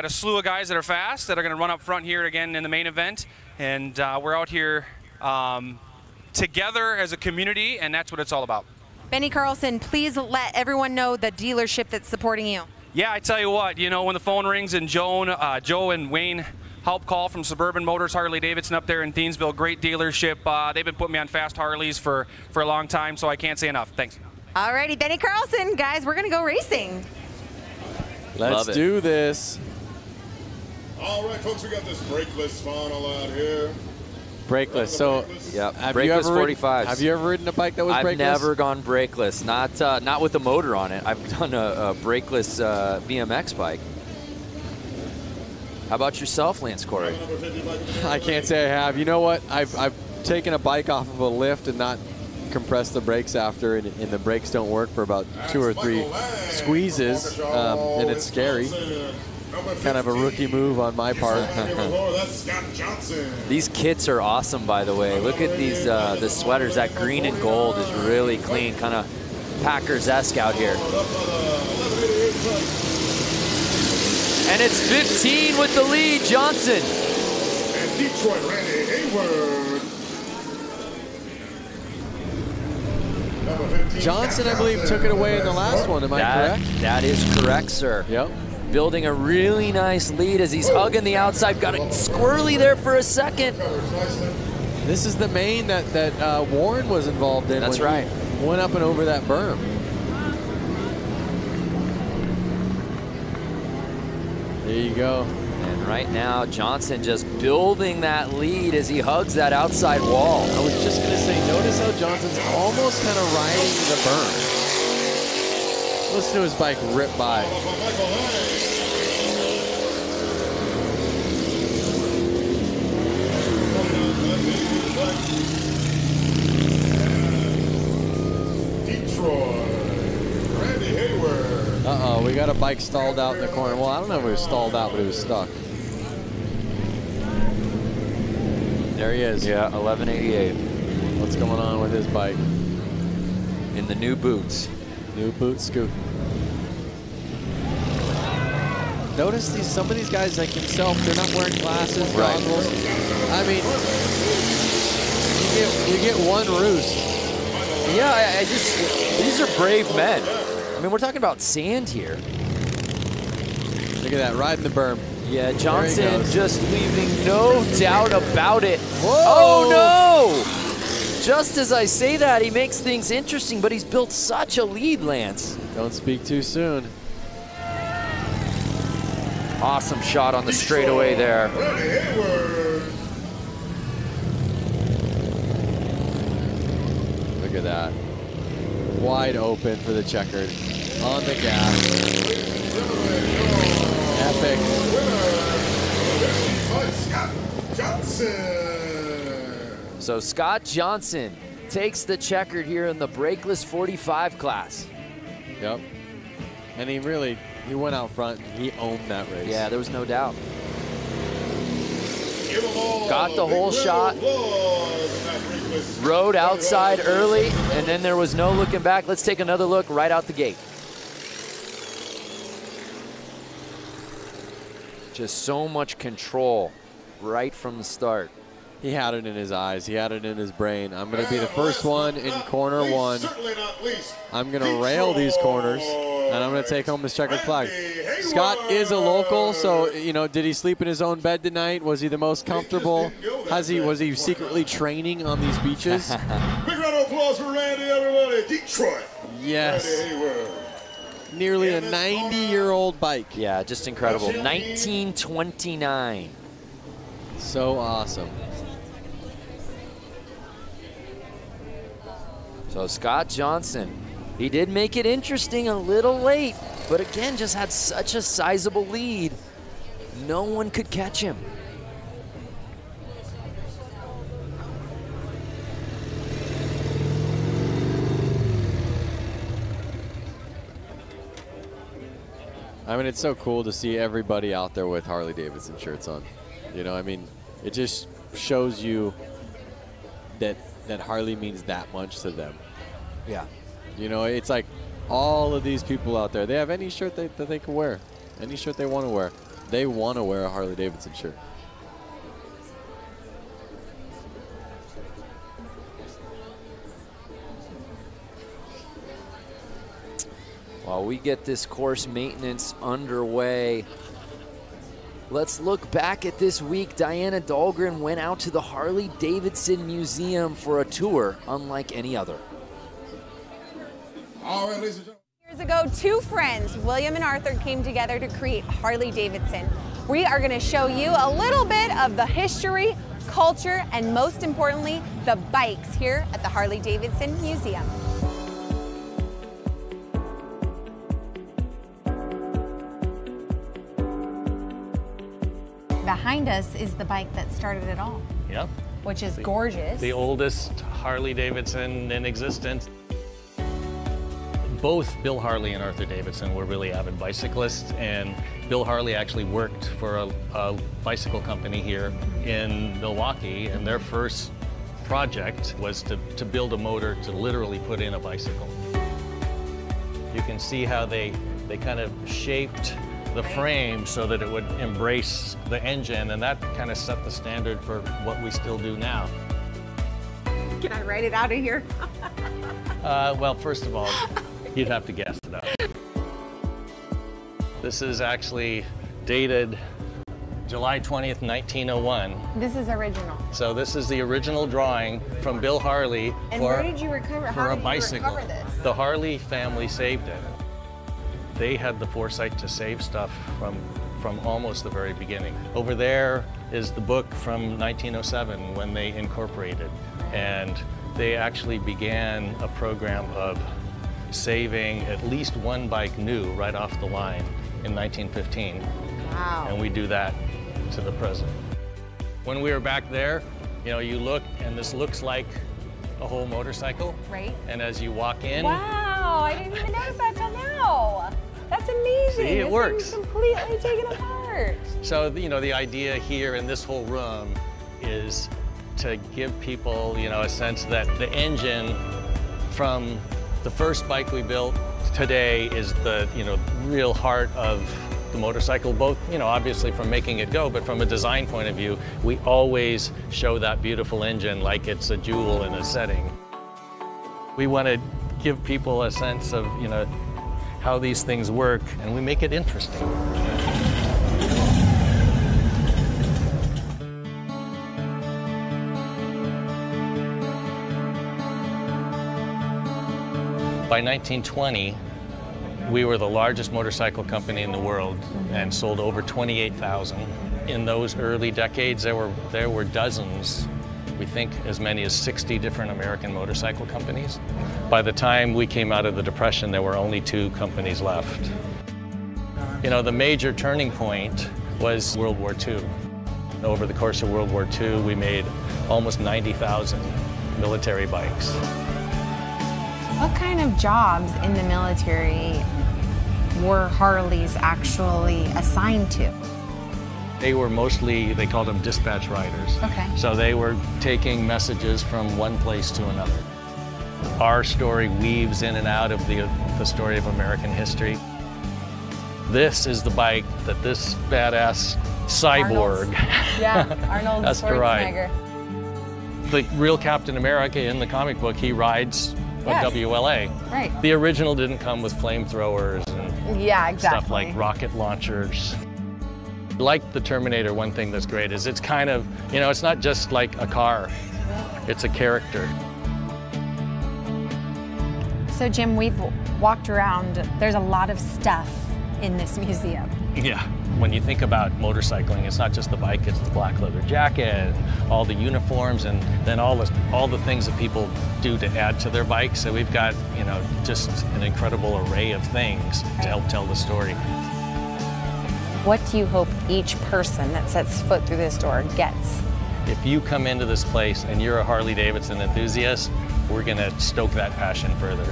slew of guys that are fast that are going to run up front here again in the main event. And we're out here together as a community, and that's what it's all about.
Benny Carlson, please let everyone know the dealership that's supporting you.
Yeah, I tell you what, you know, when the phone rings and Joe and Wayne help call from Suburban Motors, Harley-Davidson up there in Thiensville, great dealership. They've been putting me on fast Harleys for a long time, so I can't say enough. Thanks.
All righty, Benny Carlson, guys, we're going to go racing.
Let's do this.
All right, folks, we got this brakeless funnel out here.
Brakeless. So,
yeah,
have
brakeless
you ever
45s.
Have you ever ridden a bike that was brakeless?
I've never gone brakeless. Not with a motor on it. I've done a brakeless BMX bike. How about yourself, Lance Corey?
I can't say I have. You know what? I've taken a bike off of a lift and not compressed the brakes after, and the brakes don't work for about 2 or 3 squeezes, and it's scary. Kind of a rookie move on my part.
These kits are awesome, by the way. Look at these the sweaters. That green and gold is really clean, kind of Packers-esque out here. And it's 15 with the lead, Johnson.
And Detroit, Randy Hayward.
Johnson, I believe, took it away in the last one. Am I correct?
That is correct, sir.
Yep.
Building a really nice lead as he's hugging the outside. Got it squirrely there for a second.
This is the main that Warren was involved in.
That's
when
right.
He went up and over that berm. There you go.
And right now, Johnson just building that lead as he hugs that outside wall.
I was just going to say, notice how Johnson's almost kind of riding the berm. Listen to his bike rip by.
Detroit, Randy Hayward.
Uh-oh, we got a bike stalled out in the corner. Well, I don't know if it was stalled out, but it was stuck. There he is.
Yeah, 1188.
What's going on with his bike?
In the new boots.
New boot scoop. Notice some of these guys like himself, they're not wearing glasses, goggles. I mean, you get one roost.
Yeah, these are brave men. I mean, we're talking about sand here.
Look at that, riding the berm.
Yeah, Johnson just leaving no doubt about it.
Whoa.
Oh, no! Just as I say that, he makes things interesting, but he's built such a lead, Lance.
Don't speak too soon.
Awesome shot on the straightaway there.
Look at that. wide open for the checkered. On the gas. Epic.
So Scott Johnson takes the checkered here in the brakeless 45 class.
Yep. And he went out front and he owned that race.
Yeah, there was no doubt. Got the whole shot. Rode outside early, and then there was no looking back. Let's take another look right out the gate. Just so much control right from the start.
He had it in his eyes. He had it in his brain. I'm going to be the first one in corner one. I'm going to rail these corners, and I'm going to take home this checkered flag. Scott is a local, so, you know, did he sleep in his own bed tonight? Was he the most comfortable? Was he secretly training on these beaches?
Big round of applause for Randy, everybody. Detroit.
Yes. Nearly a 90-year-old bike.
Yeah, just incredible. 1929.
So awesome.
So Scott Johnson, he did make it interesting a little late, but again, just had such a sizable lead. No one could catch him.
I mean, it's so cool to see everybody out there with Harley-Davidson shirts on. You know, I mean, it just shows you that Harley means that much to them.
Yeah.
You know, it's like all of these people out there, they have any shirt that they can wear, any shirt they want to wear. They want to wear a Harley-Davidson shirt.
While we get this course maintenance underway, let's look back at this week. Diana Dahlgren went out to the Harley-Davidson Museum for a tour unlike any other.
All right, ladies and gentlemen.
Years ago, two friends, William and Arthur, came together to create Harley-Davidson. We are going to show you a little bit of the history, culture, and most importantly, the bikes here at the Harley-Davidson Museum. Behind us is the bike that started it all.
Yep.
Which is gorgeous.
The oldest Harley-Davidson in existence. Both Bill Harley and Arthur Davidson were really avid bicyclists, and Bill Harley actually worked for a bicycle company here in Milwaukee, and their first project was to build a motor to literally put in a bicycle. You can see how they kind of shaped the frame so that it would embrace the engine, and that kind of set the standard for what we still do now.
Can I write it out of here?
Well, first of all, you'd have to guess it out. This is actually dated July 20th, 1901.
This is original.
So this is the original drawing from Bill Harley
And
for,
where did you recover?
for
How
a
did
bicycle.
you recover this?
The Harley family saved it. They had the foresight to save stuff from almost the very beginning. Over there is the book from 1907 when they incorporated, and they actually began a program of saving at least one bike new right off the line in 1915.
Wow.
And we do that to the present. When we were back there, you know, you look and this looks like a whole motorcycle.
Right.
And as you walk in,
Wow, I didn't even notice that till now. That's amazing.
See, it
This
works.
thing's completely taken apart.
so you know, the idea here in this whole room is to give people, you know, a sense that the engine from the first bike we built today is the, you know, real heart of the motorcycle, both, you know, obviously from making it go, but from a design point of view, we always show that beautiful engine like it's a jewel in a setting. We want to give people a sense of, you know, how these things work, and we make it interesting. By 1920, we were the largest motorcycle company in the world and sold over 28,000. In those early decades, there were dozens we think, as many as 60 different American motorcycle companies. By the time we came out of the Depression, there were only 2 companies left. You know, the major turning point was World War II. Over the course of World War II, we made almost 90,000 military bikes.
What kind of jobs in the military were Harleys actually assigned to?
They were mostly, they called them dispatch riders.
Okay.
So they were taking messages from one place to another. Our story weaves in and out of the story of American history. This is the bike that this badass cyborg
Arnold
has to ride.
Schwarzenegger.
The real Captain America in the comic book, he rides a WLA.
Right.
The original didn't come with flamethrowers and
Yeah, exactly.
stuff like rocket launchers. Like the Terminator, one thing that's great is it's kind of, you know, it's not just like a car, it's a character.
So Jim, we've walked around. There's a lot of stuff in this museum.
Yeah. When you think about motorcycling, it's not just the bike, it's the black leather jacket, all the uniforms, and then all the things that people do to add to their bike. So we've got, you know, just an incredible array of things to help tell the story.
What do you hope each person that sets foot through this door gets?
If you come into this place and you're a Harley-Davidson enthusiast, we're gonna stoke that passion further.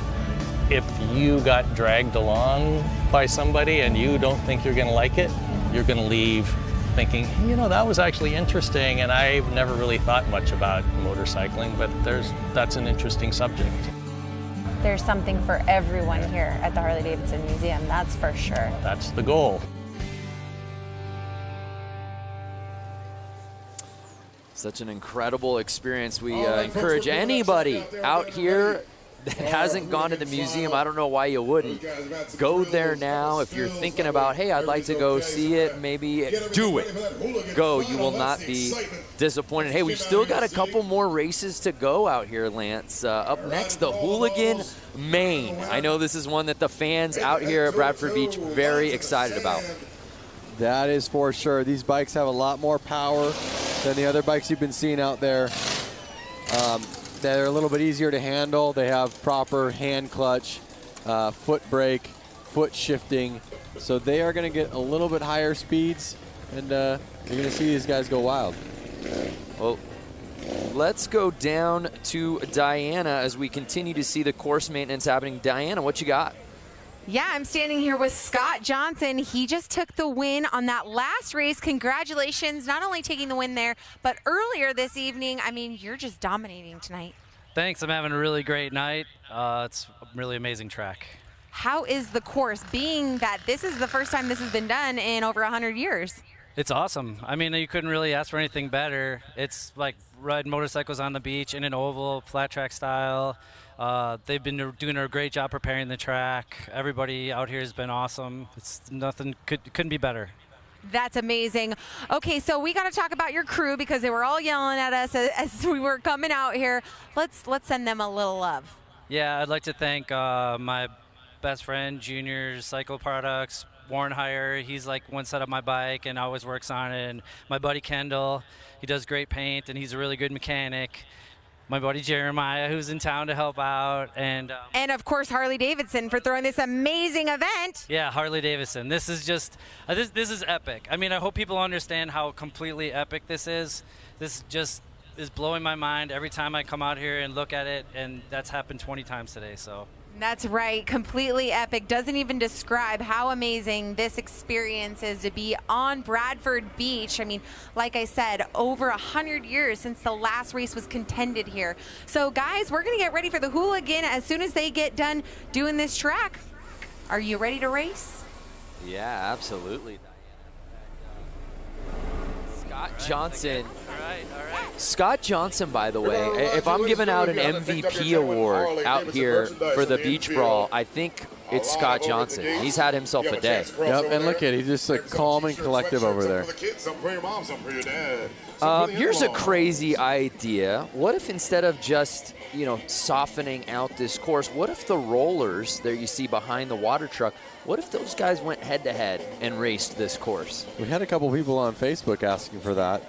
If you got dragged along by somebody and you don't think you're gonna like it, you're gonna leave thinking, you know, that was actually interesting and I've never really thought much about motorcycling, but that's an interesting subject.
There's something for everyone here at the Harley-Davidson Museum, that's for sure.
That's the goal.
Such an incredible experience. We encourage anybody out here that hasn't gone to the museum, I don't know why you wouldn't. Go there now. If you're thinking about, hey, I'd like to go see it, maybe do it. Go. You will not be disappointed. Hey, we've still got a couple more races to go out here, Lance. Up next, the Hooligan Main. I know this is one that the fans out here at Bradford Beach very excited about.
That is for sure. These bikes have a lot more power than the other bikes you've been seeing out there. They're a little bit easier to handle. They have proper hand clutch, foot brake, foot shifting. So they are going to get a little bit higher speeds, and you're going to see these guys go wild.
Well, let's go down to Diana as we continue to see the course maintenance happening. Diana, what you got?
Yeah, I'm standing here with Scott Johnson. He just took the win on that last race. Congratulations, not only taking the win there, but earlier this evening. I mean, you're just dominating tonight.
Thanks, I'm having a really great night. It's a really amazing track.
How is the course, being that this is the first time this has been done in over 100 years?
It's awesome. I mean, you couldn't really ask for anything better. It's like riding motorcycles on the beach in an oval, flat track style. They've been doing a great job preparing the track. Everybody out here has been awesome. It's nothing couldn't be better.
That's amazing. Okay, so we got to talk about your crew because they were all yelling at us as we were coming out here. Let's send them a little love.
Yeah, I'd like to thank my best friend, Junior Cycle Products, Warren Hire. He's like one set up my bike and always works on it. And my buddy Kendall, he does great paint and he's a really good mechanic. My buddy Jeremiah, who's in town to help out, and
of course Harley-Davidson for throwing this amazing event.
Yeah, Harley-Davidson. This is just this is epic. I mean, I hope people understand how completely epic this is. This just is blowing my mind every time I come out here and look at it, and that's happened 20 times today. So.
That's right, completely epic. Doesn't even describe how amazing this experience is to be on Bradford Beach. I mean, like I said, over 100 years since the last race was contended here. So guys, we're gonna get ready for the Hooligan as soon as they get done doing this track. Are you ready to race?
Yeah, absolutely. Scott Johnson.
All right.
Scott Johnson, by the way, if I'm giving out an MVP award out here for the Beach Brawl, I think it's Scott Johnson. He's had himself a day.
Yep, and look at it. He's just like calm and collective over there.
Here's a crazy idea. What if instead of just, you know, softening out this course, what if the rollers there you see behind the water truck, what if those guys went head-to-head and raced this course?
We had a couple people on Facebook asking for that.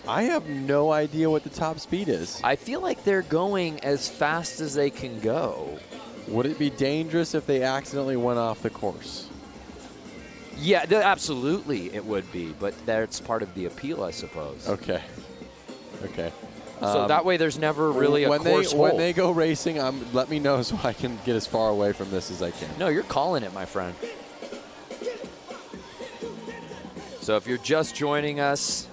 I have no idea what the top speed is.
I feel like they're going as fast as they can go.
Would it be dangerous if they accidentally went off the course?
Yeah, absolutely it would be, but that's part of the appeal, I suppose.
Okay. Okay.
So that way there's never really a course hole.
When they go racing, let me know so I can get as far away from this as I can.
No, you're calling it, my friend. So if you're just joining us,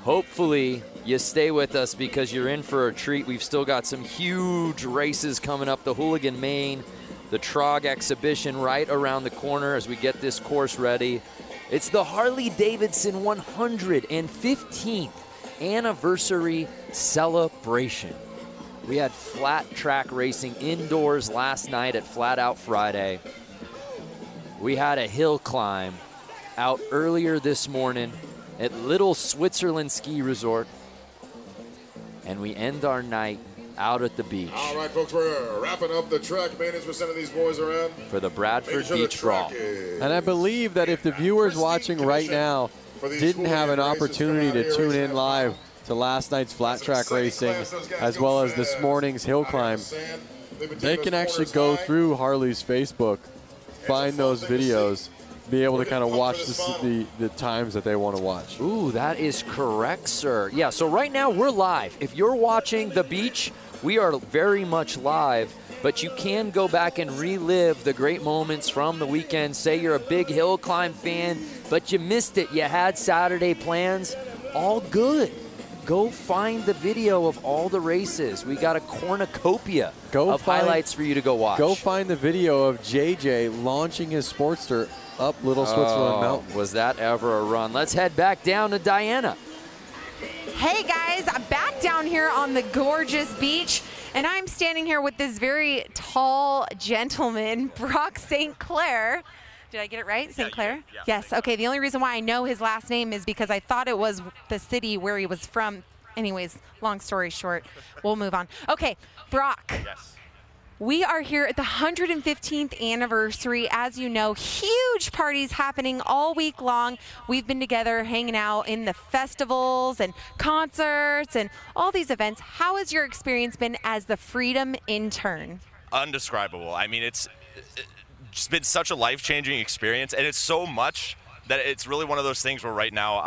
hopefully you stay with us because you're in for a treat. We've still got some huge races coming up. The Hooligan Main, the TROG exhibition right around the corner as we get this course ready. It's the Harley-Davidson 115th anniversary celebration. We had flat track racing indoors last night at Flat Out Friday. We had a hill climb out earlier this morning at Little Switzerland Ski Resort. And we end our night out at the beach.
All right, folks, we're wrapping up the track maintenance. We're sending these boys around
for the Bradford Beach Brawl.
And I believe that if the viewers watching right now didn't have an opportunity to tune in live to last night's flat track racing as well as this morning's hill climb, they can actually go through Harley's Facebook, find those videos, be able to kind of watch the times that they want to watch.
Ooh, that is correct, sir. Yeah, so right now we're live. If you're watching the beach, we are very much live, but you can go back and relive the great moments from the weekend. Say you're a big hill climb fan, but you missed it. You had Saturday plans. All good. Go find the video of all the races. We got a cornucopia of highlights for you to go watch.
Go find the video of JJ launching his Sportster up Little Switzerland Mountain.
Was that ever a run? Let's head back down to Diana.
Hey guys, I'm back down here on the gorgeous beach, and I'm standing here with this very tall gentleman, Brock St. Clair. Did I get it right? St. Clair?
Yeah.
Yes. Okay, the only reason why I know his last name is because I thought it was the city where he was from. Anyways, long story short, we'll move on. Okay, Brock.
Yes.
We are here at the 115th anniversary. As you know, huge parties happening all week long. We've been together hanging out in the festivals and concerts and all these events. How has your experience been as the Freedom intern?
Undescribable. I mean, it's been such a life-changing experience, and it's so much that it's really one of those things where right now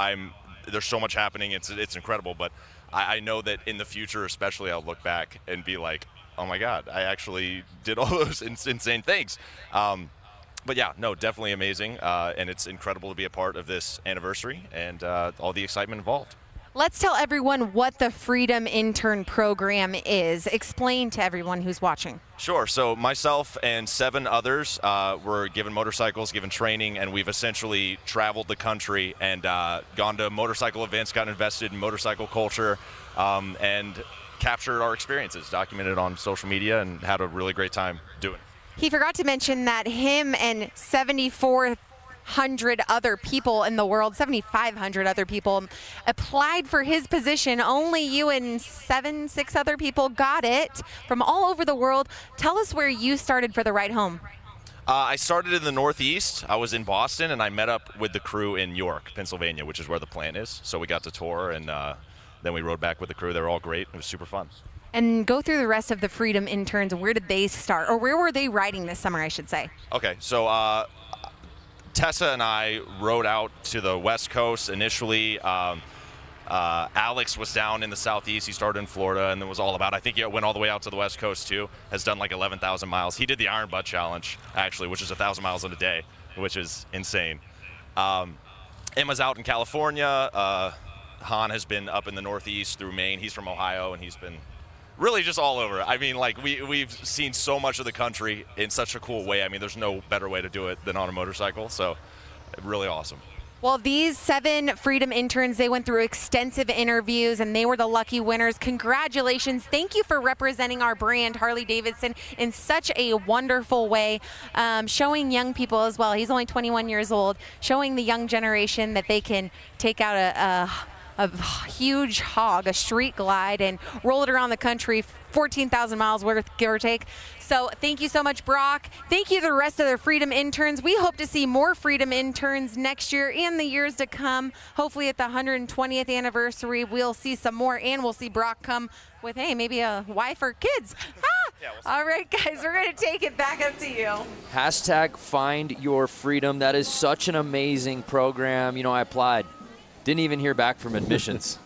there's so much happening. It's incredible, but I know that in the future, especially, I'll look back and be like, oh my God, I actually did all those insane things. But yeah, no, definitely amazing. And it's incredible to be a part of this anniversary and all the excitement involved.
Let's tell everyone what the Freedom Intern Program is. Explain to everyone who's watching.
Sure. So myself and 7 others were given motorcycles, given training, and we've essentially traveled the country and gone to motorcycle events, got invested in motorcycle culture, and captured our experiences, documented on social media, and had a really great time doing it.
He forgot to mention that him and 7,400 other people in the world, 7,500 other people applied for his position. Only you and 6 other people got it from all over the world. Tell us where you started for the ride home.
I started in the Northeast. I was in Boston, and I met up with the crew in York, Pennsylvania, which is where the plant is. So we got to tour, and then we rode back with the crew. They were all great. It was super fun.
And go through the rest of the Freedom interns. Where did they start? Or where were they riding this summer, I should say?
Okay, so Tessa and I rode out to the West Coast initially. Alex was down in the Southeast. He started in Florida and then was all about, I think he went all the way out to the West Coast too. Has done like 11,000 miles. He did the Iron Butt Challenge, actually, which is 1,000 miles in a day, which is insane. Emma's out in California. Han has been up in the Northeast through Maine. He's from Ohio, and he's been really just all over. I mean, like, we've seen so much of the country in such a cool way. I mean, there's no better way to do it than on a motorcycle, so really awesome.
Well, these 7 Freedom interns, they went through extensive interviews, and they were the lucky winners. Congratulations. Thank you for representing our brand, Harley-Davidson, in such a wonderful way, showing young people as well. He's only 21 years old, showing the young generation that they can take out a huge hog, a street glide, and roll it around the country, 14,000 miles worth, give or take. So thank you so much, Brock. Thank you to the rest of the Freedom interns. We hope to see more Freedom interns next year and the years to come. Hopefully at the 120th anniversary, we'll see some more, and we'll see Brock come with, hey, maybe a wife or kids. All right, guys, we're going to take it back up to you.
Hashtag Find Your Freedom. That is such an amazing program. You know, I applied. Didn't even hear back from admissions.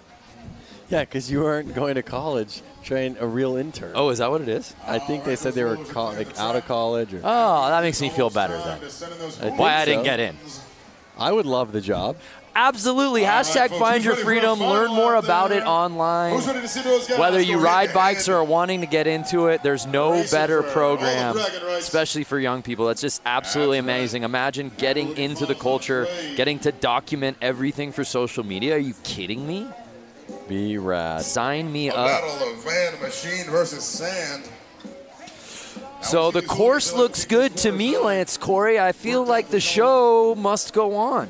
Yeah, because you weren't going to college, train a real intern.
Oh, is that what it is?
I think they said they were out of college. Or
Oh, that makes me feel better then. Why I didn't get in.
I would love the job.
Absolutely. Hashtag Find Your Freedom. Learn more about it online. Whether you ride bikes or are wanting to get into it, there's no better program, especially for young people. It's just absolutely amazing. Imagine getting into the culture, getting to document everything for social media. Are you kidding me?
Be rad.
Sign me
A
up.
battle of van, machine versus sand.
So the course looks good to me, Lance Corey. I feel like the show must go on.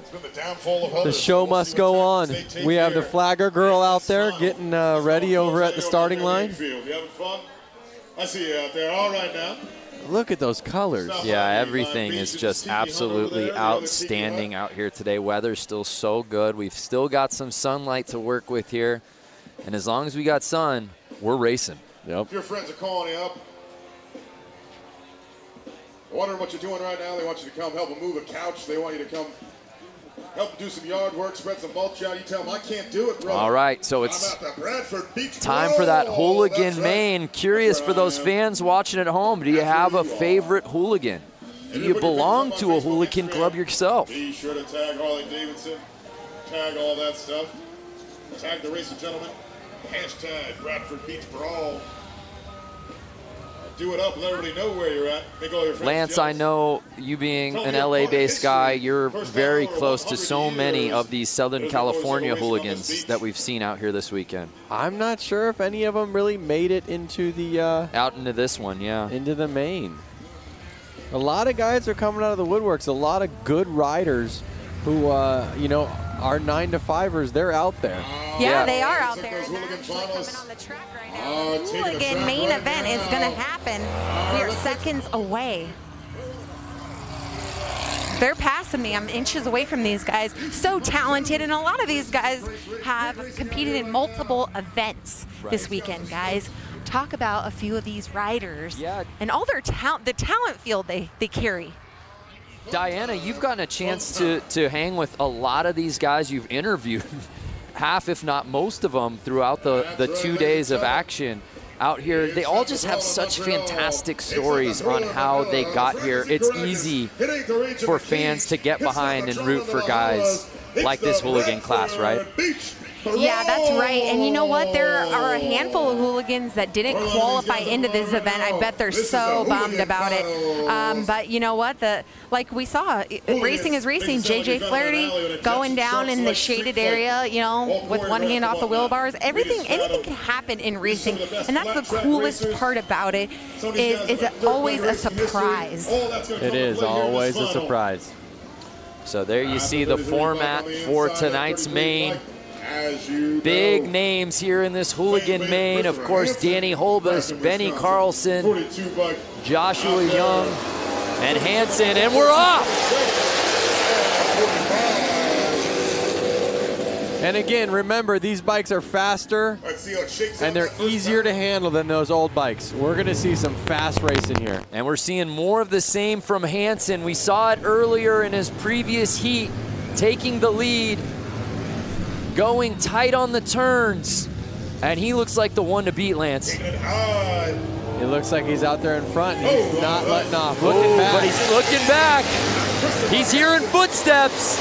The show must go on. We have the flagger girl out there getting ready over at the starting line.
You having fun? I see you out there. All right now.
Look at those colors.
Yeah, everything is just absolutely outstanding out here today. Weather's still so good. We've still got some sunlight to work with here. And as long as we got sun, we're racing.
Yep.
If your friends are calling you up, wondering what you're doing right now, they want you to come help them move a couch. They want you to come help do some yard work, spread some mulch out. You tell them, I can't do it, brother.
All right, so it's
I'm at the Bradford Beach
time for that
Brawl.
hooligan
That's right.
main. Curious for those fans watching at home, do you have a favorite hooligan? Do you belong to a hooligan club yourself?
Be sure to tag Harley-Davidson, tag all that stuff, tag the racer gentleman, hashtag Bradford Beach Brawl. Do it up, let everybody know where you're at. Make all your friends
Lance,
jealous.
I know you being an LA-based guy, you're very close to so many of these Southern California hooligans that we've seen out here this weekend.
I'm not sure if any of them really made it into the
out into this one, yeah.
Into the main. A lot of guys are coming out of the woodworks. A lot of good riders who, you know, are 9-to-5ers. They're out there.
Yeah, they are out there. They're actually coming on the track right now. The hooligan main event is going to happen. We are seconds away. They're passing me. I'm inches away from these guys. So talented, and a lot of these guys have competed in multiple events this weekend, guys. Talk about a few of these riders and all their talent, the talent field they carry.
Diana, you've gotten a chance to hang with a lot of these guys you've interviewed, half if not most of them throughout the 2 days of action out here. They all just have such fantastic stories on how they got here. It's easy for fans to get behind and root for guys like this hooligan class, right?
Yeah, that's right. And you know what? There are a handful of hooligans that didn't qualify into this event. I bet they're so bummed about it. But you know what? Like we saw, racing is racing. JJ Flaherty going down in the shaded area, you know, with one hand off the wheel bars. Anything can happen in racing. And that's the coolest part about it, is it always a surprise.
It is always a surprise.
So there you see the format for tonight's main. Big names here in this hooligan main. Of course, Danny Holbus, Benny Carlson, Joshua Young, and Hansen, and we're off!
And again, remember, these bikes are faster and they're easier to handle than those old bikes. We're gonna see some fast racing here.
And we're seeing more of the same from Hansen. We saw it earlier in his previous heat, taking the lead, going tight on the turns, and he looks like the one to beat, Lance.
It looks like he's out there in front and he's not letting off. Looking back.
But he's looking back. He's hearing footsteps.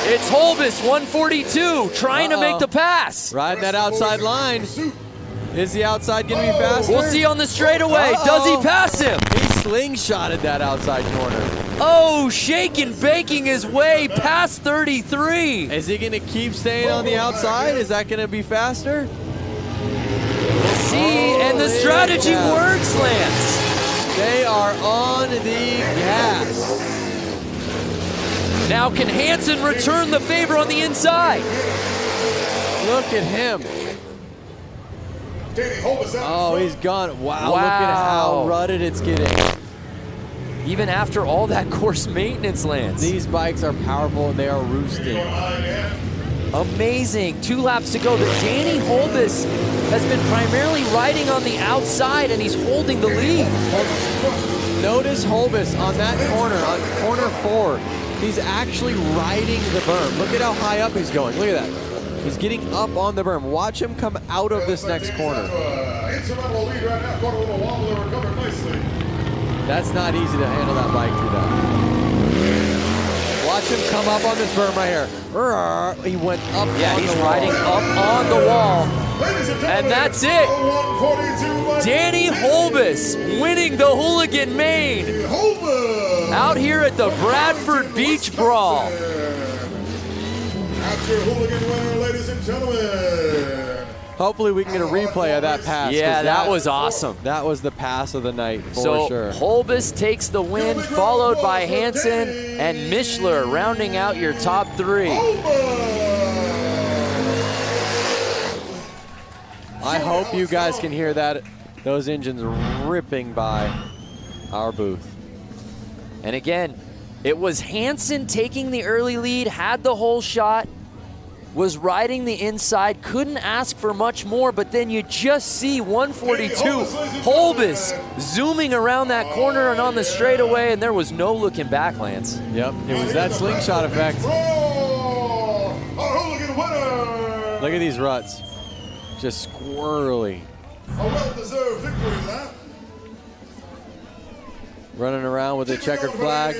It's Holbus, 142, trying to make the pass.
Riding that outside line. Is the outside going to be faster?
We'll see on the straightaway. Does he pass him?
He slingshotted that outside corner.
Oh, shaking, baking his way past 33.
Is he going to keep staying on the outside? Is that going to be faster?
We'll see, and the strategy works, Lance.
They are on the gas.
Now can Hansen return the favor on the inside?
Look at him. Oh, he's gone. Wow, look at how rutted it's getting.
Even after all that course maintenance, Lance.
These bikes are powerful and they are roosting.
Amazing. 2 laps to go. The Danny Holbis has been primarily riding on the outside, and he's holding the lead.
Notice Holbis on that corner, on corner 4. He's actually riding the berm. Look at how high up he's going. Look at that. He's getting up on the berm. Watch him come out of this next corner. That's not easy to handle that bike through that. Watch him come up on this berm right here. He went up.
Yeah, he's riding up on the wall. And that's it. Danny Holbis winning the Hooligan Main out here at the Bradford Beach Brawl.
That's your Hooligan winner, ladies and gentlemen.
Hopefully we can get a replay of that pass.
Yeah, that was awesome.
That was the pass of the night for sure.
Holbis takes the win, followed by Hansen and Mishler, rounding out your top 3.
I hope you guys can hear that. Those engines ripping by our booth.
And again, it was Hansen taking the early lead, had the whole shot, was riding the inside, couldn't ask for much more, but then you just see 142 Holbis zooming around that corner and on the straightaway, and there was no looking back, Lance.
Yep, it was that slingshot effect. Look at these ruts, just squirrely.
A well-deserved victory lap.
Running around with a checkered flag,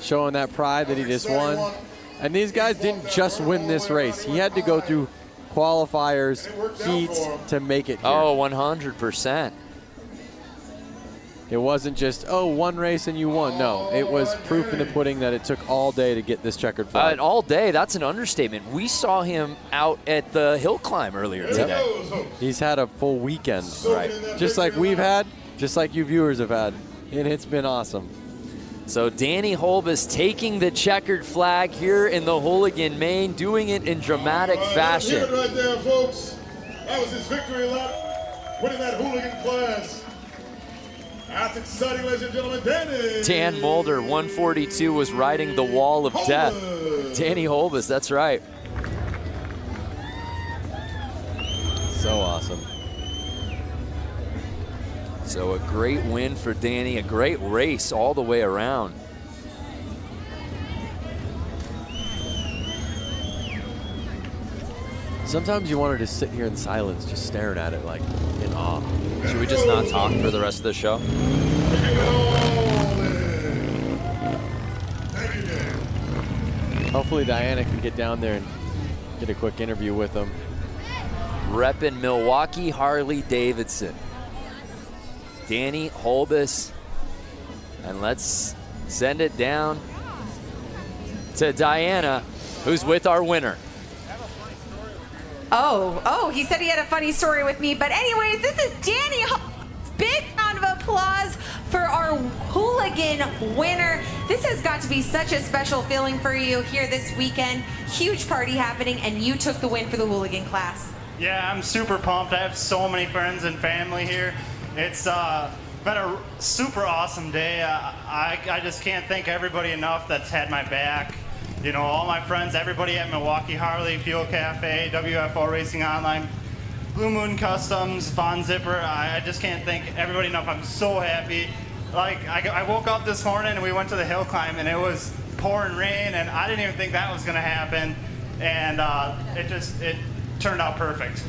showing that pride that he just won. And these guys didn't just win this race. He had to go through qualifiers, heats to make it here.
Oh, 100%.
It wasn't just, oh, one race and you won. No, it was proof in the pudding that it took all day to get this checkered flag.
All day, that's an understatement. We saw him out at the hill climb earlier today.
He's had a full weekend, right? Just like we've had, just like you viewers have had. And it's been awesome.
So Danny Holbis taking the checkered flag here in the Hooligan Main, doing it in dramatic fashion.
That's it right there, folks. That was his victory lap, winning that Hooligan class. That's exciting, ladies and gentlemen. Danny.
Dan Mulder, 142, was riding the wall of death. Danny Holbis, that's right.
So awesome.
So a great win for Danny, a great race all the way around.
Sometimes you wanted to sit here in silence, just staring at it like in awe.
Should we just not talk for the rest of the show?
Hopefully Diana can get down there and get a quick interview with him.
Reppin' Milwaukee Harley-Davidson. Danny Holbis, and let's send it down to Diana, who's with our winner.
Oh, he said he had a funny story with me, but anyways, this is Danny Holbis. Big round of applause for our Hooligan winner. This has got to be such a special feeling for you here this weekend. Huge party happening, and you took the win for the Hooligan class.
Yeah, I'm super pumped. I have so many friends and family here. It's been a super awesome day. I just can't thank everybody enough that's had my back. You know, all my friends, everybody at Milwaukee Harley, Fuel Cafe, WFO Racing Online, Blue Moon Customs, Von Zipper. I just can't thank everybody enough. I'm so happy. Like, I woke up this morning and we went to the hill climb and it was pouring rain and I didn't even think that was gonna happen. And it turned out perfect.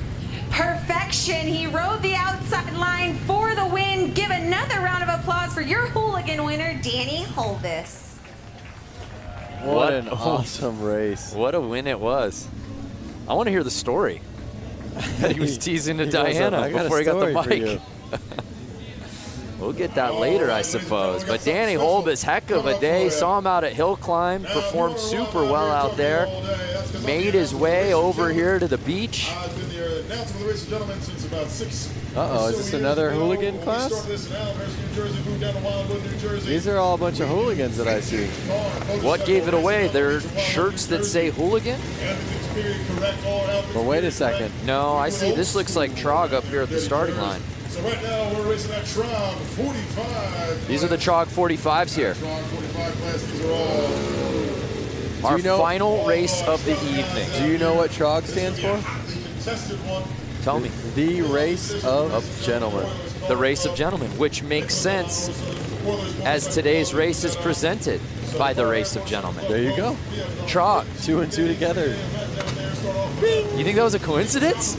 Perfection. He rode the outside line for the win. Give another round of applause for your Hooligan winner, Danny Holbis.
What an awesome race.
What a win it was. I want to hear the story that he was teasing to Diana before he got the bike. We'll get that later, I suppose. But Danny Holbis, heck of a day. Saw him out at Hill Climb, performed super well out there. Made his way over here to the beach.
Uh-oh, is this another hooligan class? These are all a bunch of hooligans that I see.
What gave it away? They're shirts that say hooligan?
But wait a second.
No, I see. This looks like TROG up here at the starting line.
So right now we're racing that TROG 45.
These are the TROG 45s here.
TROG 45 class. These are all.
Our final race of the evening.
Do you know what TROG stands for?
Tell me.
The Race of Gentlemen.
The Race of Gentlemen, which makes sense as today's race is presented by the Race of Gentlemen.
There you go.
TROG.
2 and 2 together.
You think that was a coincidence?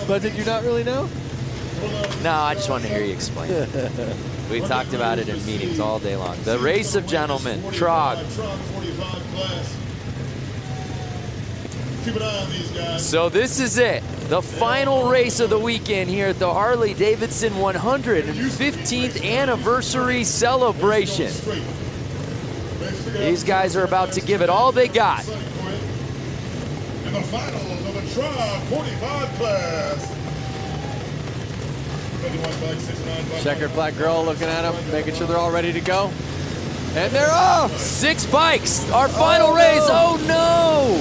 But did you not really know?
No, I just wanted to hear you explain it. We talked about it in meetings all day long. The Race of Gentlemen, TROG.
Keep an eye on these guys.
So this is it. The final race of the weekend here at the Harley-Davidson 115th anniversary celebration. These guys are about to give it all they got.
In the finals of the TROG 45 class.
Checkered flag girl looking at them, making sure they're all ready to go. And they're off!
6 bikes, our final race. Oh no!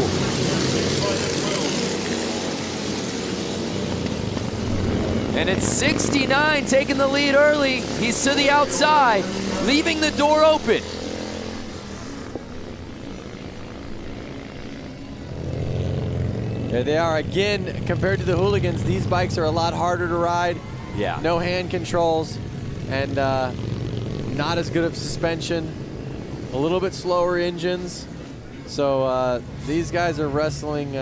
And it's 69 taking the lead early. He's to the outside, leaving the door open.
There they are again. Compared to the hooligans, these bikes are a lot harder to ride.
Yeah.
No hand controls, and not as good of suspension. A little bit slower engines. So these guys are wrestling.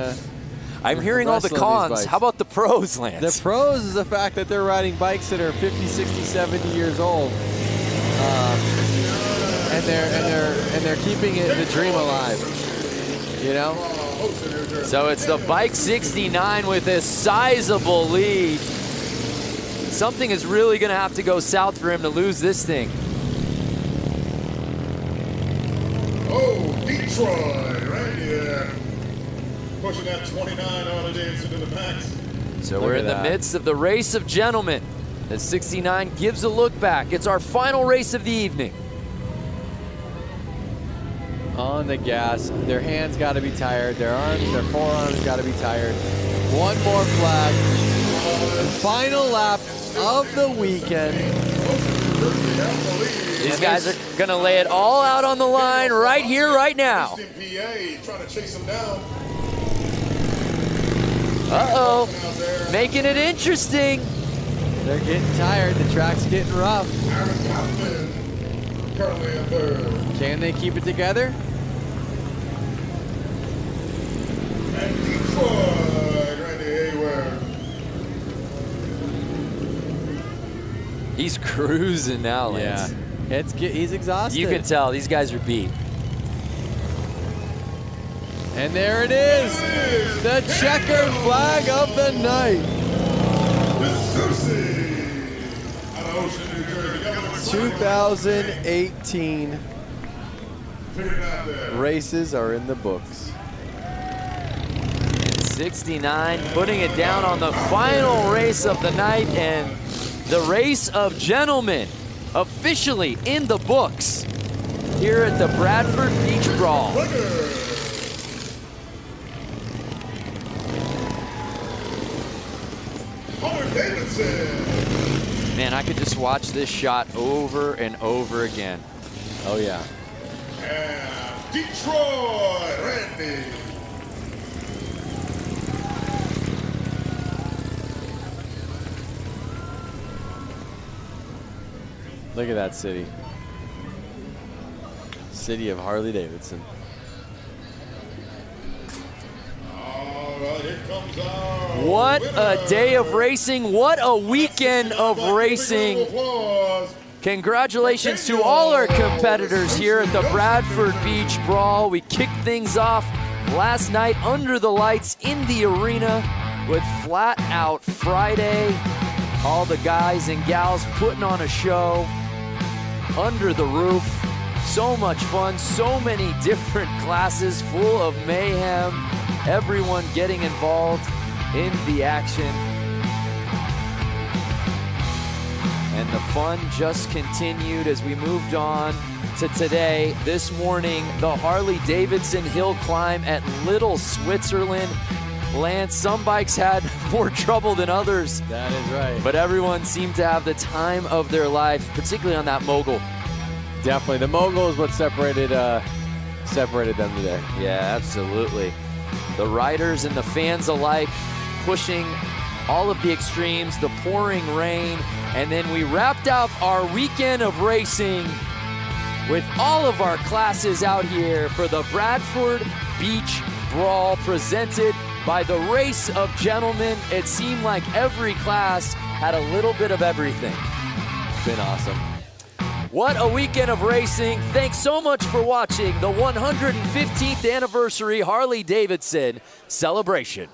I'm hearing all the cons. How about the pros, Lance?
The pros is the fact that they're riding bikes that are 50, 60, 70 years old, and they're keeping the dream alive. You know.
So it's the Bike 69 with a sizable lead. Something is really going to have to go south for him to lose this thing.
Oh, Detroit, right here. Pushing that 29 Harley-Davidson to the max.
So we're in the midst of the Race of Gentlemen. The 69 gives a look back. It's our final race of the evening.
On the gas, their hands got to be tired, their arms, their forearms got to be tired. One more flag. Final lap of the weekend.
These guys are going to lay it all out on the line right here, right now.
Trying to chase him down.
Uh-oh, making it interesting.
They're getting tired, the track's getting rough.
Currently in third.
Can they keep it together?
And Detroit, Randy Hayward.
He's cruising now, Lance.
Yeah, he's exhausted.
You can tell these guys are beat.
And there it is, the checkered flag of the night. 2018 races are in the books.
69 putting it down on the final race of the night, and the Race of Gentlemen officially in the books here at the Bradford Beach Brawl.
Harley-Davidson.
Man, I could just watch this shot over and over again.
Oh yeah.
And Detroit, Randy.
Look at that city. City of Harley-Davidson.
What a day of racing. What a weekend of racing. Congratulations to all our competitors here at the Bradford Beach Brawl. We kicked things off last night under the lights in the arena with Flat Out Friday. All the guys and gals putting on a show under the roof. So much fun, so many different classes full of mayhem. Everyone getting involved in the action. And the fun just continued as we moved on to today. This morning, the Harley-Davidson hill climb at Little Switzerland. Lance, some bikes had more trouble than others.
That is right.
But everyone seemed to have the time of their life, particularly on that mogul.
Definitely. The mogul is what separated them today.
Yeah, absolutely. The riders and the fans alike pushing all of the extremes, the pouring rain, and then we wrapped up our weekend of racing with all of our classes out here for the Bradford Beach Brawl presented by the Race of Gentlemen. It seemed like every class had a little bit of everything.
It's been awesome.
What a weekend of racing. Thanks so much for watching the 115th anniversary Harley-Davidson celebration.